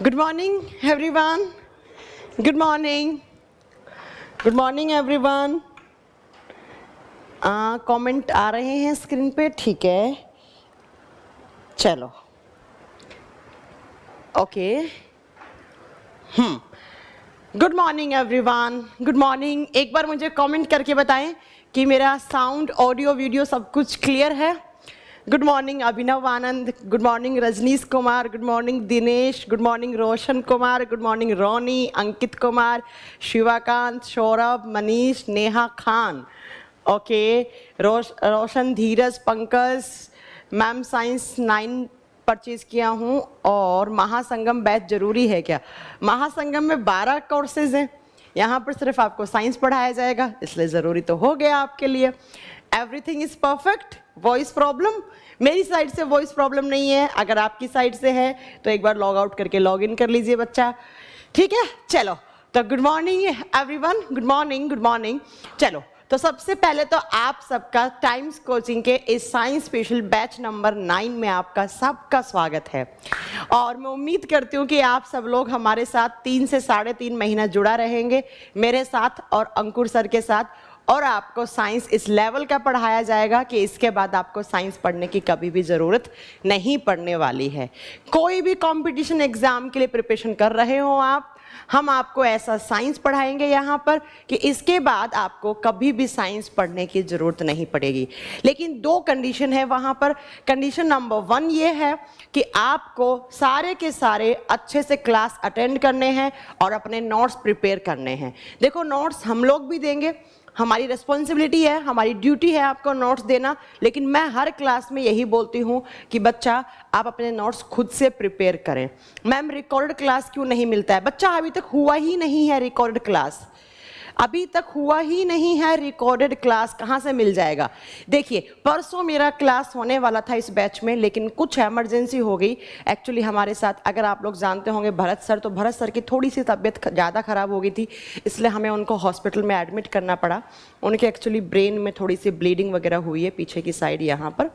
Good morning, everyone. Good morning. Good morning, everyone. Comment आ रहे हैं स्क्रीन पे, ठीक है, चलो, okay. Good morning everyone, good morning. एक बार मुझे कमेंट करके बताएं कि मेरा साउंड, ऑडियो, वीडियो सब कुछ क्लियर है. Good morning Abhinav Anand, good morning Rajneesh Kumar, good morning Dinesh, good morning Roshan Kumar, good morning Ronnie, Ankit Kumar, Shivakant, Saurabh, Manish, Neha Khan, okay, Roshan, Dheeraj, Pankaj. Ma'am science 9 purchase किया हूँ. और महासंगम बैच जरूरी है क्या? महासंगम में 12 कोर्सेज हैं. यहाँ पर सिर्फ आपको साइंस पढ़ाया जाएगा, इसलिए ज़रूरी तो हो गया आपके लिए. Everything is perfect. Voice problem? मेरी साइड से वॉइस प्रॉब्लम नहीं है. अगर आपकी साइड से है तो एक बार लॉग आउट करके लॉग इन कर लीजिए बच्चा, ठीक है. चलो, तो good morning everyone, good morning, good morning. चलो, तो सबसे पहले तो आप सबका टाइम्स कोचिंग के इस साइंस स्पेशल बैच नंबर 9 में आपका सबका स्वागत है. और मैं उम्मीद करती हूँ कि आप सब लोग हमारे साथ 3 से 3.5 महीना जुड़ा रहेंगे मेरे साथ और अंकुर सर के साथ. और आपको साइंस इस लेवल का पढ़ाया जाएगा कि इसके बाद आपको साइंस पढ़ने की कभी भी ज़रूरत नहीं पड़ने वाली है. कोई भी कंपटीशन एग्ज़ाम के लिए प्रिपरेशन कर रहे हो आप, हम आपको ऐसा साइंस पढ़ाएंगे यहाँ पर कि इसके बाद आपको कभी भी साइंस पढ़ने की ज़रूरत नहीं पड़ेगी. लेकिन 2 कंडीशन है वहाँ पर. कंडीशन नंबर 1 ये है कि आपको सारे के सारे अच्छे से क्लास अटेंड करने हैं और अपने नोट्स प्रिपेयर करने हैं. देखो, नोट्स हम लोग भी देंगे, हमारी रिस्पॉन्सिबिलिटी है, हमारी ड्यूटी है आपको नोट्स देना. लेकिन मैं हर क्लास में यही बोलती हूँ कि बच्चा आप अपने नोट्स खुद से प्रिपेयर करें. मैम रिकॉर्डेड क्लास क्यों नहीं मिलता है? बच्चा अभी तक हुआ ही नहीं है रिकॉर्डेड क्लास, अभी तक हुआ ही नहीं है रिकॉर्डेड क्लास. कहाँ से मिल जाएगा? देखिए, परसों मेरा क्लास होने वाला था इस बैच में, लेकिन कुछ इमरजेंसी हो गई. एक्चुअली हमारे साथ, अगर आप लोग जानते होंगे भरत सर, तो भरत सर की थोड़ी सी तबीयत ज़्यादा ख़राब हो गई थी, इसलिए हमें उनको हॉस्पिटल में एडमिट करना पड़ा. उनके एक्चुअली ब्रेन में थोड़ी सी ब्लीडिंग वगैरह हुई है पीछे की साइड यहाँ पर.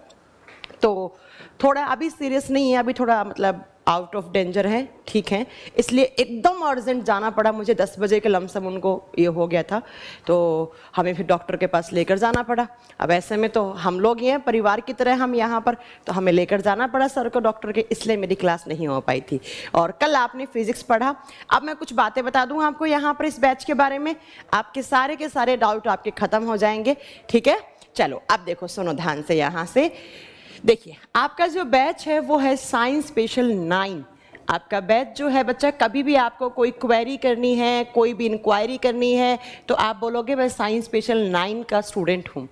तो थोड़ा अभी सीरियस नहीं है, अभी थोड़ा मतलब आउट ऑफ डेंजर है, ठीक है. इसलिए एकदम अर्जेंट जाना पड़ा मुझे. 10 बजे के लमसम उनको ये हो गया था, तो हमें फिर डॉक्टर के पास लेकर जाना पड़ा. अब ऐसे में तो हम लोग ये हैं परिवार की तरह हम यहाँ पर, तो हमें लेकर जाना पड़ा सर को डॉक्टर के, इसलिए मेरी क्लास नहीं हो पाई थी. और कल आपने फिजिक्स पढ़ा. अब मैं कुछ बातें बता दूँ आपको यहाँ पर इस बैच के बारे में, आपके सारे के सारे डाउट आपके ख़त्म हो जाएंगे, ठीक है. चलो, अब देखो, सुनो ध्यान से. यहाँ से देखिए, आपका जो बैच है वो है साइंस स्पेशल 9. आपका बैच जो है बच्चा, कभी भी आपको कोई क्वेरी करनी है, कोई भी इंक्वायरी करनी है, तो आप बोलोगे मैं साइंस स्पेशल 9 का स्टूडेंट हूँ.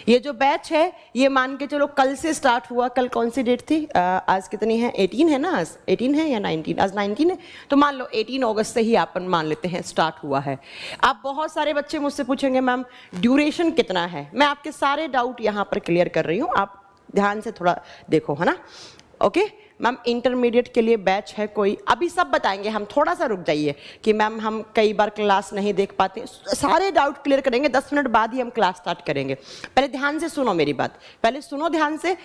ये जो बैच है ये मान के चलो कल से स्टार्ट हुआ. कल कौन सी डेट थी? आज कितनी है? 18 है ना? आज 18 है या 19? आज 19 है, तो मान लो 18 अगस्त से ही अपन मान लेते हैं स्टार्ट हुआ है. आप बहुत सारे बच्चे मुझसे पूछेंगे मैम ड्यूरेशन कितना है. मैं आपके सारे डाउट यहाँ पर क्लियर कर रही हूँ, आप ध्यान से थोड़ा देखो, है ना. ओके मैम, इंटरमीडिएट के लिए बैच है कोई? अभी सब बताएंगे हम, थोड़ा सा रुक जाइए कि मैम हम कई बार क्लास नहीं देख पाते. सारे डाउट क्लियर करेंगे, 10 मिनट बाद ही हम क्लास स्टार्ट करेंगे. पहले ध्यान से सुनो मेरी बात, पहले सुनो ध्यान से.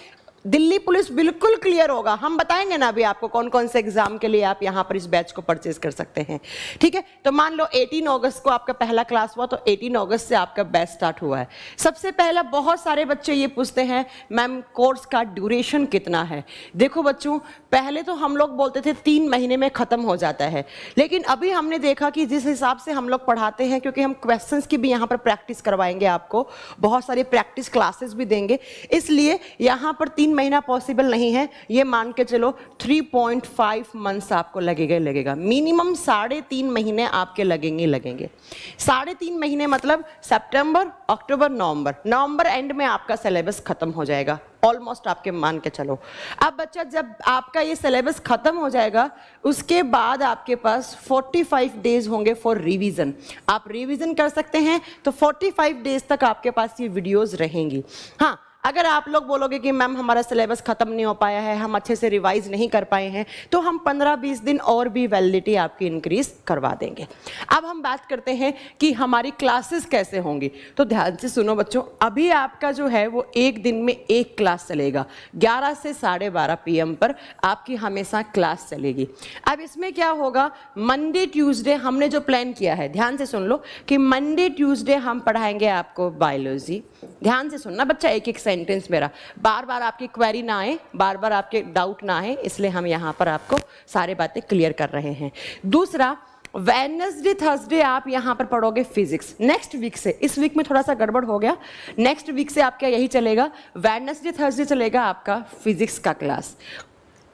दिल्ली पुलिस बिल्कुल क्लियर होगा, हम बताएंगे ना अभी आपको कौन कौन से एग्जाम के लिए आप यहाँ पर इस बैच को परचेज कर सकते हैं, ठीक है. तो मान लो 18 अगस्त को आपका पहला क्लास हुआ, तो 18 अगस्त से आपका बैच स्टार्ट हुआ है. सबसे पहला बहुत सारे बच्चे ये पूछते हैं मैम कोर्स का ड्यूरेशन कितना है. देखो बच्चों, पहले तो हम लोग बोलते थे 3 महीने में ख़त्म हो जाता है, लेकिन अभी हमने देखा कि जिस हिसाब से हम लोग पढ़ाते हैं, क्योंकि हम क्वेश्चंस की भी यहाँ पर प्रैक्टिस करवाएंगे आपको, बहुत सारी प्रैक्टिस क्लासेस भी देंगे, इसलिए यहाँ पर 3 महीना पॉसिबल नहीं है. ये मान के चलो 3.5 मंथ्स आपको लगेगा मिनिमम. 3.5 महीने आपके लगेंगे. 3.5 महीने मतलब सितंबर, अक्टूबर, नवंबर एंड में आपका सिलेबस खत्म हो जाएगा ऑलमोस्ट, आपके मान के चलो. अब बच्चा, जब आपका ये सिलेबस खत्म हो जाएगा, उसके बाद आपके पास 45 डेज होंगे फॉर रिवीजन. आप रिवीजन कर सकते हैं, तो 45 डेज तक आपके पास ये वीडियोस रहेंगी. हाँ, अगर आप लोग बोलोगे कि मैम हमारा सिलेबस खत्म नहीं हो पाया है, हम अच्छे से रिवाइज नहीं कर पाए हैं, तो हम 15-20 दिन और भी वैलिडिटी आपकी इंक्रीज करवा देंगे। अब हम बात करते हैं कि हमारी क्लासेस कैसे होंगी। तो ध्यान से सुनो बच्चों, अभी आपका जो है वो एक दिन में एक क्लास चलेगा, 11 से 12:30 PM पर आपकी हमेशा क्लास चलेगी। अब इसमें क्या होगा, मंडे ट्यूसडे हमने जो प्लान किया है, ध्यान से सुन लो कि मंडे ट्यूसडे हम पढ़ाएंगे आपको बायोलॉजी। ध्यान से सुनना बच्चा, एक एक सेंटेंस मेरा, बार बार आपकी क्वेरी ना आए, बार बार आपके डाउट ना आए, इसलिए हम यहाँ पर आपको सारे बातें क्लियर कर रहे हैं। दूसरा, वेडनेसडे थर्सडे आप यहाँ पर पढ़ोगे फिजिक्स। नेक्स्ट वीक से, इस वीक में थोड़ा सा गड़बड़ हो गया, नेक्स्ट वीक से आपका यही चलेगा, वेडनेसडे थर्सडे चलेगा आपका फिजिक्स का क्लास,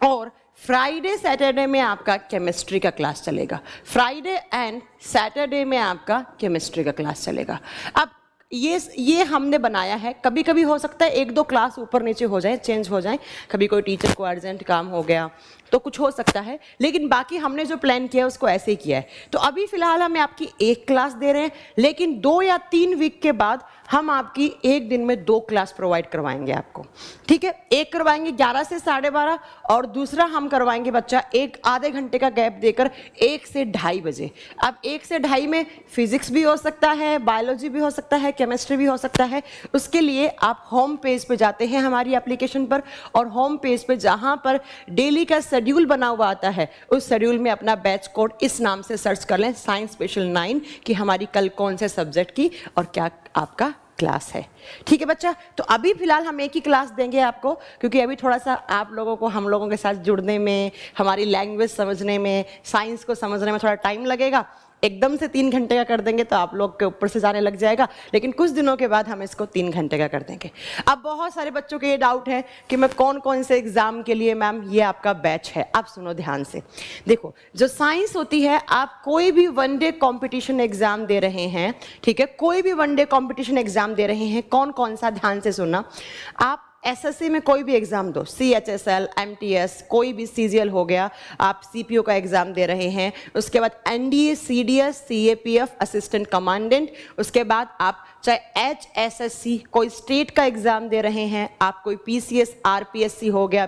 और फ्राइडे सैटरडे में आपका केमिस्ट्री का क्लास चलेगा। फ्राइडे एंड सैटरडे में आपका केमिस्ट्री का क्लास चलेगा। अब ये हमने बनाया है, कभी कभी हो सकता है 1-2 क्लास ऊपर नीचे हो जाए, चेंज हो जाए, कभी कोई टीचर को अर्जेंट काम हो गया तो कुछ हो सकता है, लेकिन बाकी हमने जो प्लान किया है उसको ऐसे ही किया है। तो अभी फिलहाल हम आपकी एक क्लास दे रहे हैं, लेकिन 2 या 3 वीक के बाद हम आपकी एक दिन में 2 क्लास प्रोवाइड करवाएंगे आपको, ठीक है। एक करवाएंगे 11 से 12:30 और दूसरा हम करवाएंगे बच्चा एक आधे घंटे का गैप देकर 1 से 2:30 बजे। अब 1 से 2:30 में फिजिक्स भी हो सकता है, बायोलॉजी भी हो सकता है, केमिस्ट्री भी हो सकता है। उसके लिए आप होम पेज पे जाते हैं हमारी एप्लीकेशन पर, और होम पेज पे जहाँ पर डेली का शेड्यूल बना हुआ आता है, उस शेड्यूल में अपना बैच कोड इस नाम से सर्च कर लें, साइंस स्पेशल 9, कि हमारी कल कौन से सब्जेक्ट की और क्या आपका क्लास है, ठीक है बच्चा। तो अभी फिलहाल हम एक ही क्लास देंगे आपको, क्योंकि अभी थोड़ा सा आप लोगों को हम लोगों के साथ जुड़ने में, हमारी लैंग्वेज समझने में, साइंस को समझने में थोड़ा टाइम लगेगा। एकदम से 3 घंटे का कर देंगे तो आप लोग के ऊपर से जाने लग जाएगा, लेकिन कुछ दिनों के बाद हम इसको 3 घंटे का कर देंगे। अब बहुत सारे बच्चों के ये डाउट है कि मैं कौन कौन से एग्जाम के लिए मैम ये आपका बैच है। आप सुनो ध्यान से, देखो जो साइंस होती है, आप कोई भी वनडे कॉम्पिटिशन एग्जाम दे रहे हैं, ठीक है, कोई भी वनडे कॉम्पिटिशन एग्जाम दे रहे हैं, कौन कौन सा, ध्यान से सुनना। आप एसएससी में कोई भी एग्जाम दो, CHSL, MTS, कोई भी CGL हो गया, आप CPO का एग्जाम दे रहे हैं, उसके बाद NDA, CDS, CAPF assistant commandant, उसके बाद आप चाहे HSSC कोई स्टेट का एग्जाम दे रहे हैं, आप कोई PCS, RPSC हो गया,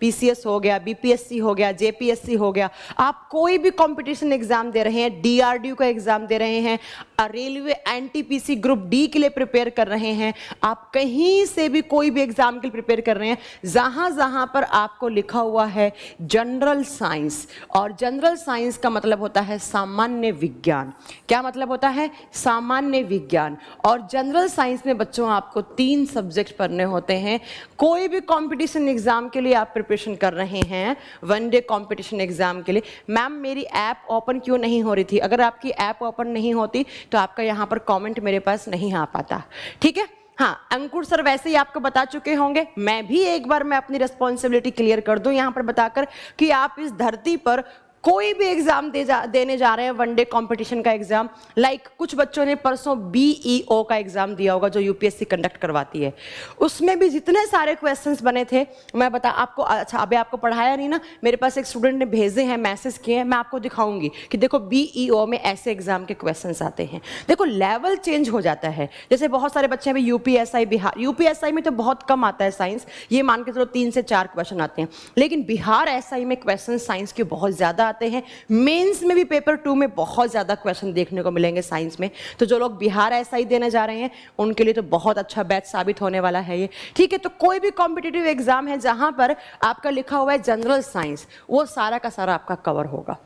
PCS हो गया, BPSC हो गया, JPSC हो गया, आप कोई भी कंपटीशन एग्जाम दे रहे हैं, DRDO का एग्जाम दे रहे हैं, रेलवे NTPC ग्रुप D के लिए प्रिपेयर कर रहे हैं, आप कहीं से भी कोई भी एग्जाम के लिए प्रिपेयर कर रहे हैं, जहां जहां पर आपको लिखा हुआ है जनरल साइंस, और जनरल साइंस का मतलब होता है सामान्य विज्ञान। क्या मतलब होता है? सामान्य विज्ञान। और जनरल साइंस में बच्चों आपको 3 सब्जेक्ट पढ़ने होते हैं। कोई भी कंपटीशन एग्जाम के लिए आप प्रिपरेशन कर रहे हैं, वनडे कंपटीशन एग्जाम के लिए, मैम मेरी ऐप ओपन क्यों नहीं हो रही थी? अगर आपकी ऐप ओपन नहीं होती तो आपका यहाँ पर कमेंट मेरे पास नहीं आ पाता, ठीक है। हाँ, अंकुर सर वैसे ही आपको बता चुके होंगे, मैं भी एक बार मैं अपनी रिस्पॉन्सिबिलिटी क्लियर कर दूं यहाँ पर बताकर कि आप इस धरती पर कोई भी एग्जाम देने जा रहे हैं, वनडे कंपटीशन का एग्जाम। लाइक कुछ बच्चों ने परसों BEO का एग्जाम दिया होगा जो UPSC कंडक्ट करवाती है, उसमें भी जितने सारे क्वेश्चंस बने थे, मैं बता आपको, अच्छा अभी आपको पढ़ाया नहीं ना, मेरे पास एक स्टूडेंट ने भेजे हैं, मैसेज किए हैं, मैं आपको दिखाऊंगी कि देखो BEO में ऐसे एग्जाम के क्वेश्चंस आते हैं। देखो लेवल चेंज हो जाता है, जैसे बहुत सारे बच्चे अभी UPSI बिहार, UPSI में तो बहुत कम आता है साइंस, ये मान के चलो 3 से 4 क्वेश्चन आते हैं, लेकिन बिहार SI में क्वेश्चन साइंस के बहुत ज्यादा आते हैं। मेंस में भी पेपर 2 में बहुत ज्यादा क्वेश्चन देखने को मिलेंगे साइंस में। तो जो लोग बिहार SI देने जा रहे हैं उनके लिए तो बहुत अच्छा बैच साबित होने वाला है ये, ठीक है। तो कोई भी कॉम्पिटिटिव एग्जाम है जहां पर आपका लिखा हुआ है जनरल साइंस, वो सारा का सारा आपका कवर होगा।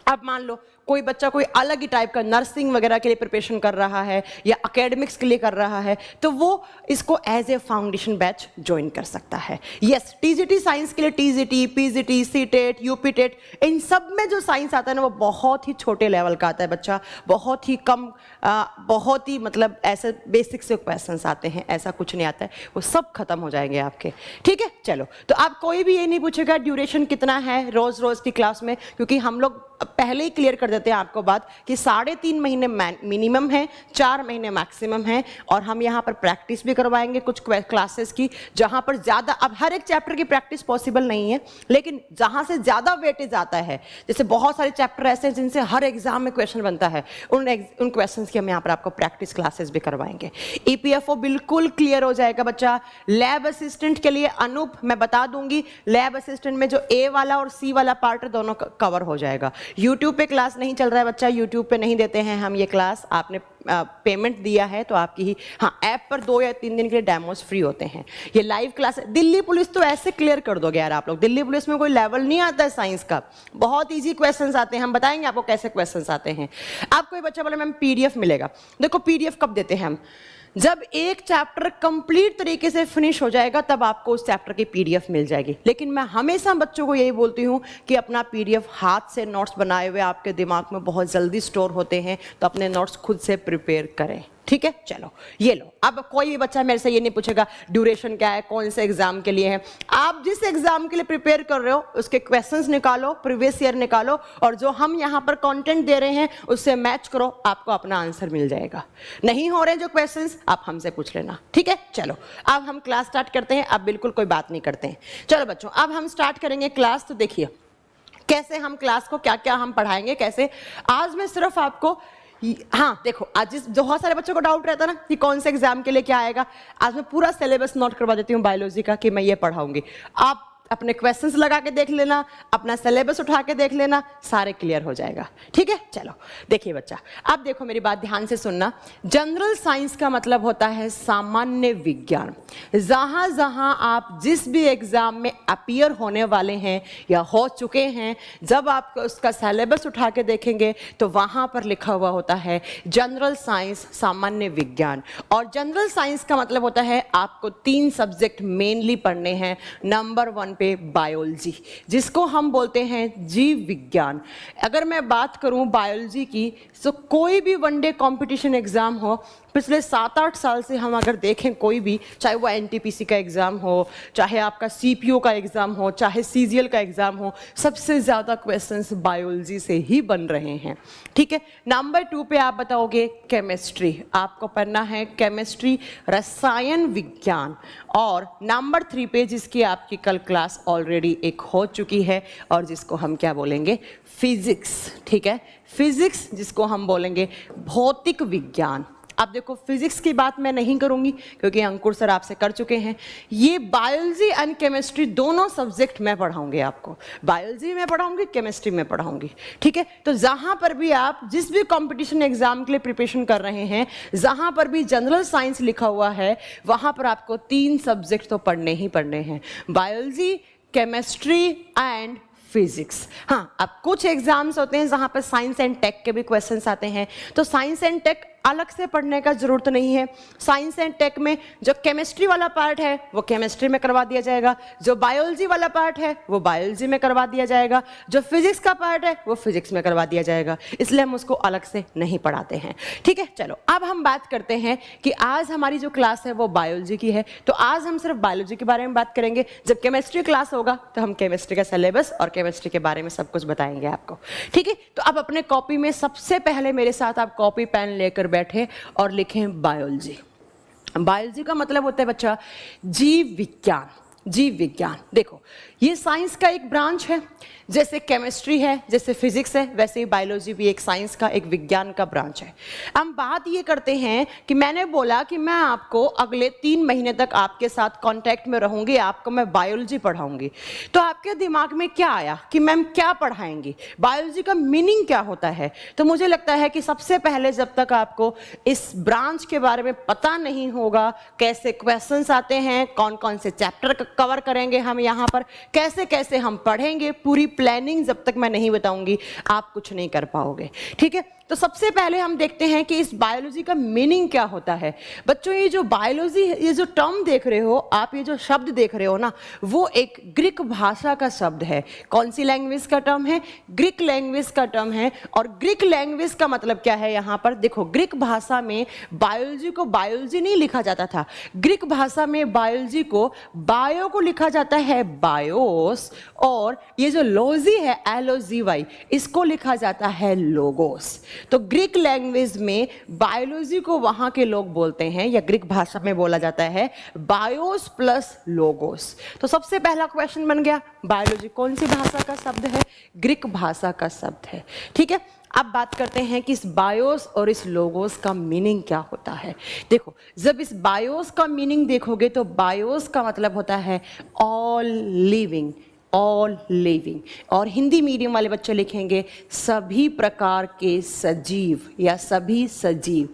अब मान लो कोई बच्चा कोई अलग ही टाइप का नर्सिंग वगैरह के लिए प्रिपरेशन कर रहा है या एकेडमिक्स के लिए कर रहा है, तो वो इसको as a foundation batch join कर सकता है। यस, TGT साइंस के लिए TGT, PGT, CTET, UPTET, इन सब में जो साइंस आता है ना वो बहुत ही छोटे लेवल का आता है बच्चा, बहुत ही कम, बहुत ही मतलब ऐसे बेसिक से क्वेश्चंस आते हैं, ऐसा कुछ नहीं आता है, वो सब खत्म हो जाएंगे आपके, ठीक है। चलो, तो आप कोई भी ये नहीं पूछेगा ड्यूरेशन कितना है रोज रोज की क्लास में, क्योंकि हम लोग पहले ही क्लियर कर देते हैं आपको बात कि 3.5 महीने मिनिमम है, 4 महीने मैक्सिमम है, और हम यहाँ पर प्रैक्टिस भी करवाएंगे कुछ क्लासेस की, जहाँ पर ज़्यादा, अब हर एक चैप्टर की प्रैक्टिस पॉसिबल नहीं है, लेकिन जहाँ से ज़्यादा वेटेज आता है, जैसे बहुत सारे चैप्टर ऐसे हैं जिनसे हर एग्जाम में क्वेश्चन बनता है, उन क्वेश्चंस की हम यहाँ पर आपको प्रैक्टिस क्लासेस भी करवाएंगे। ईपीएफओ बिल्कुल क्लियर हो जाएगा बच्चा। लैब असिस्टेंट के लिए अनूप मैं बता दूंगी, लैब असिस्टेंट में जो ए वाला और सी वाला पार्ट है दोनों कवर हो जाएगा। यूट्यूब पे क्लास नहीं चल रहा है बच्चा, यूट्यूब पे नहीं देते हैं हम ये क्लास। आपने पेमेंट दिया है तो आपकी ही, हाँ, ऐप पर 2 या 3 दिन के लिए डेमोस फ्री होते हैं। ये लाइव क्लास है। दिल्ली पुलिस तो ऐसे क्लियर कर दोगे यार आप लोग। दिल्ली पुलिस में कोई लेवल नहीं आता है साइंस का, बहुत इजी क्वेश्चंस आते हैं। हम बताएंगे आपको कैसे क्वेश्चंस आते हैं। आप कोई बच्चा बोले मैम पीडीएफ मिलेगा, देखो पीडीएफ कब देते हैं हम, जब एक चैप्टर कंप्लीट तरीके से फिनिश हो जाएगा तब आपको उस चैप्टर की पीडीएफ मिल जाएगी। लेकिन मैं हमेशा बच्चों को यही बोलती हूँ कि अपना पीडीएफ हाथ से नोट्स बनाए हुए आपके दिमाग में बहुत जल्दी स्टोर होते हैं, तो अपने नोट्स खुद से प्रिपेयर करें, ठीक है। चलो ये लो। अब कोई भी बच्चा मेरे से ये नहीं पूछेगा ड्यूरेशन क्या है, कौन से एग्जाम के लिए है। आप जिस एग्जाम के लिए प्रिपेयर कर रहे हो उसके क्वेश्चंस निकालो, प्रीवियस ईयर निकालो, और जो हम यहाँ पर कंटेंट दे रहे हैं उससे मैच करो, आपको अपना आंसर मिल जाएगा। नहीं हो रहे जो क्वेश्चंस आप हमसे पूछ लेना, ठीक है। चलो अब हम क्लास स्टार्ट करते हैं। अब बिल्कुल कोई बात नहीं करते हैं। चलो बच्चों अब हम स्टार्ट करेंगे क्लास। तो देखिए कैसे हम क्लास को क्या क्या हम पढ़ाएंगे कैसे। आज मैं सिर्फ आपको, हाँ देखो, आज जो बहुत सारे बच्चों को डाउट रहता है ना कि कौन से एग्जाम के लिए क्या आएगा, आज मैं पूरा सिलेबस नोट करवा देती हूँ बायोलॉजी का कि मैं ये पढ़ाऊंगी। आप अपने क्वेश्चंस लगा के देख लेना, अपना सिलेबस उठा के देख लेना, सारे क्लियर हो जाएगा, ठीक है। चलो देखिए बच्चा, अब देखो मेरी बात ध्यान से सुनना। जनरल साइंस का मतलब होता है सामान्य विज्ञान। जहां जहां आप जिस भी एग्जाम में अपीयर होने वाले हैं या हो चुके हैं, जब आप उसका सिलेबस उठा के देखेंगे तो वहां पर लिखा हुआ होता है जनरल साइंस, सामान्य विज्ञान। और जनरल साइंस का मतलब होता है आपको 3 सब्जेक्ट मेनली पढ़ने हैं। नंबर 1 पे बायोलॉजी, जिसको हम बोलते हैं जीव विज्ञान। अगर मैं बात करूं बायोलॉजी की, तो कोई भी वनडे कंपटीशन एग्जाम हो, पिछले 7-8 साल से हम अगर देखें कोई भी, चाहे वो एनटीपीसी का एग्जाम हो, चाहे आपका सीपीओ का एग्जाम हो, चाहे सीजीएल का एग्जाम हो, सबसे ज्यादा क्वेश्चंस बायोलॉजी से ही बन रहे हैं, ठीक है। नंबर 2 पे आप बताओगे केमिस्ट्री, आपको पढ़ना है केमिस्ट्री, रसायन विज्ञान। और नंबर 3 पे जिसकी आपकी कल क्लास ऑलरेडी एक हो चुकी है और जिसको हम क्या बोलेंगे, फिजिक्स, ठीक है। फिजिक्स जिसको हम बोलेंगे भौतिक विज्ञान। अब देखो फिजिक्स की बात मैं नहीं करूंगी क्योंकि अंकुर सर आपसे कर चुके हैं। ये बायोलॉजी एंड केमिस्ट्री दोनों सब्जेक्ट मैं पढ़ाऊंगी आपको, बायोलॉजी में पढ़ाऊंगी, केमिस्ट्री में पढ़ाऊंगी, ठीक है। तो जहां पर भी आप जिस भी कंपटीशन एग्जाम के लिए प्रिपरेशन कर रहे हैं, जहां पर भी जनरल साइंस लिखा हुआ है, वहां पर आपको 3 सब्जेक्ट तो पढ़ने ही पढ़ने हैं, बायोलॉजी, केमिस्ट्री एंड फिजिक्स। हाँ, अब कुछ एग्जाम्स होते हैं जहां पर साइंस एंड टेक के भी क्वेश्चंस आते हैं, तो साइंस एंड टेक अलग से पढ़ने का जरूरत नहीं है। साइंस एंड टेक में जो केमिस्ट्री वाला पार्ट है वो केमिस्ट्री में करवा दिया जाएगा, जो बायोलॉजी वाला पार्ट है वो बायोलॉजी में करवा दिया जाएगा, जो फिजिक्स का पार्ट है वो फिजिक्स में करवा दिया जाएगा, इसलिए हम उसको अलग से नहीं पढ़ाते हैं, ठीक है। चलो अब हम बात करते हैं कि आज हमारी जो क्लास है वो बायोलॉजी की है, तो आज हम सिर्फ बायोलॉजी के बारे में बात करेंगे। जब केमिस्ट्री क्लास होगा तो हम केमिस्ट्री का सिलेबस और केमिस्ट्री के बारे में सब कुछ बताएंगे आपको, ठीक है। तो अब अपने कॉपी में सबसे पहले मेरे साथ आप कॉपी पेन लेकर बैठे और लिखें बायोलॉजी। बायोलॉजी का मतलब होता है बच्चा जीव विज्ञान। जीव विज्ञान देखो ये साइंस का एक ब्रांच है, जैसे केमिस्ट्री है, जैसे फिजिक्स है, वैसे ही बायोलॉजी भी एक साइंस का, एक विज्ञान का ब्रांच है। हम बात ये करते हैं कि मैंने बोला कि मैं आपको अगले 3 महीने तक आपके साथ कांटेक्ट में रहूंगी, आपको मैं बायोलॉजी पढ़ाऊंगी। तो आपके दिमाग में क्या आया कि मैम क्या पढ़ाएंगी, बायोलॉजी का मीनिंग क्या होता है। तो मुझे लगता है कि सबसे पहले जब तक आपको इस ब्रांच के बारे में पता नहीं होगा, कैसे क्वेश्चंस आते हैं, कौन कौन से चैप्टर कवर करेंगे हम यहाँ पर, कैसे कैसे हम पढ़ेंगे, पूरी प्लानिंग जब तक मैं नहीं बताऊंगी आप कुछ नहीं कर पाओगे, ठीक है। तो सबसे पहले हम देखते हैं कि इस बायोलॉजी का मीनिंग क्या होता है। बच्चों ये जो बायोलॉजी, ये जो टर्म देख रहे हो आप, ये जो शब्द देख रहे हो ना, वो एक ग्रीक भाषा का शब्द है। कौन सी लैंग्वेज का टर्म है? ग्रीक लैंग्वेज का टर्म है। और ग्रीक लैंग्वेज का मतलब क्या है, यहाँ पर देखो ग्रीक भाषा में बायोलॉजी को बायोलॉजी नहीं लिखा जाता था, ग्रीक भाषा में बायोलॉजी को बायो को लिखा जाता है बायोस, और ये जो लॉजी है LOGY, इसको लिखा जाता है लोगोस। तो ग्रीक लैंग्वेज में बायोलॉजी को वहां के लोग बोलते हैं, या ग्रीक भाषा में बोला जाता है बायोस प्लस लोगोस। तो सबसे पहला क्वेश्चन बन गया, बायोलॉजी कौन सी भाषा का शब्द है? ग्रीक भाषा का शब्द है, ठीक है। अब बात करते हैं कि इस बायोस और इस लोगोस का मीनिंग क्या होता है। देखो, जब इस बायोस का मीनिंग देखोगे तो बायोस का मतलब होता है ऑल लिविंग, ऑल लिविंग, और हिंदी मीडियम वाले बच्चे लिखेंगे सभी प्रकार के सजीव या सभी सजीव।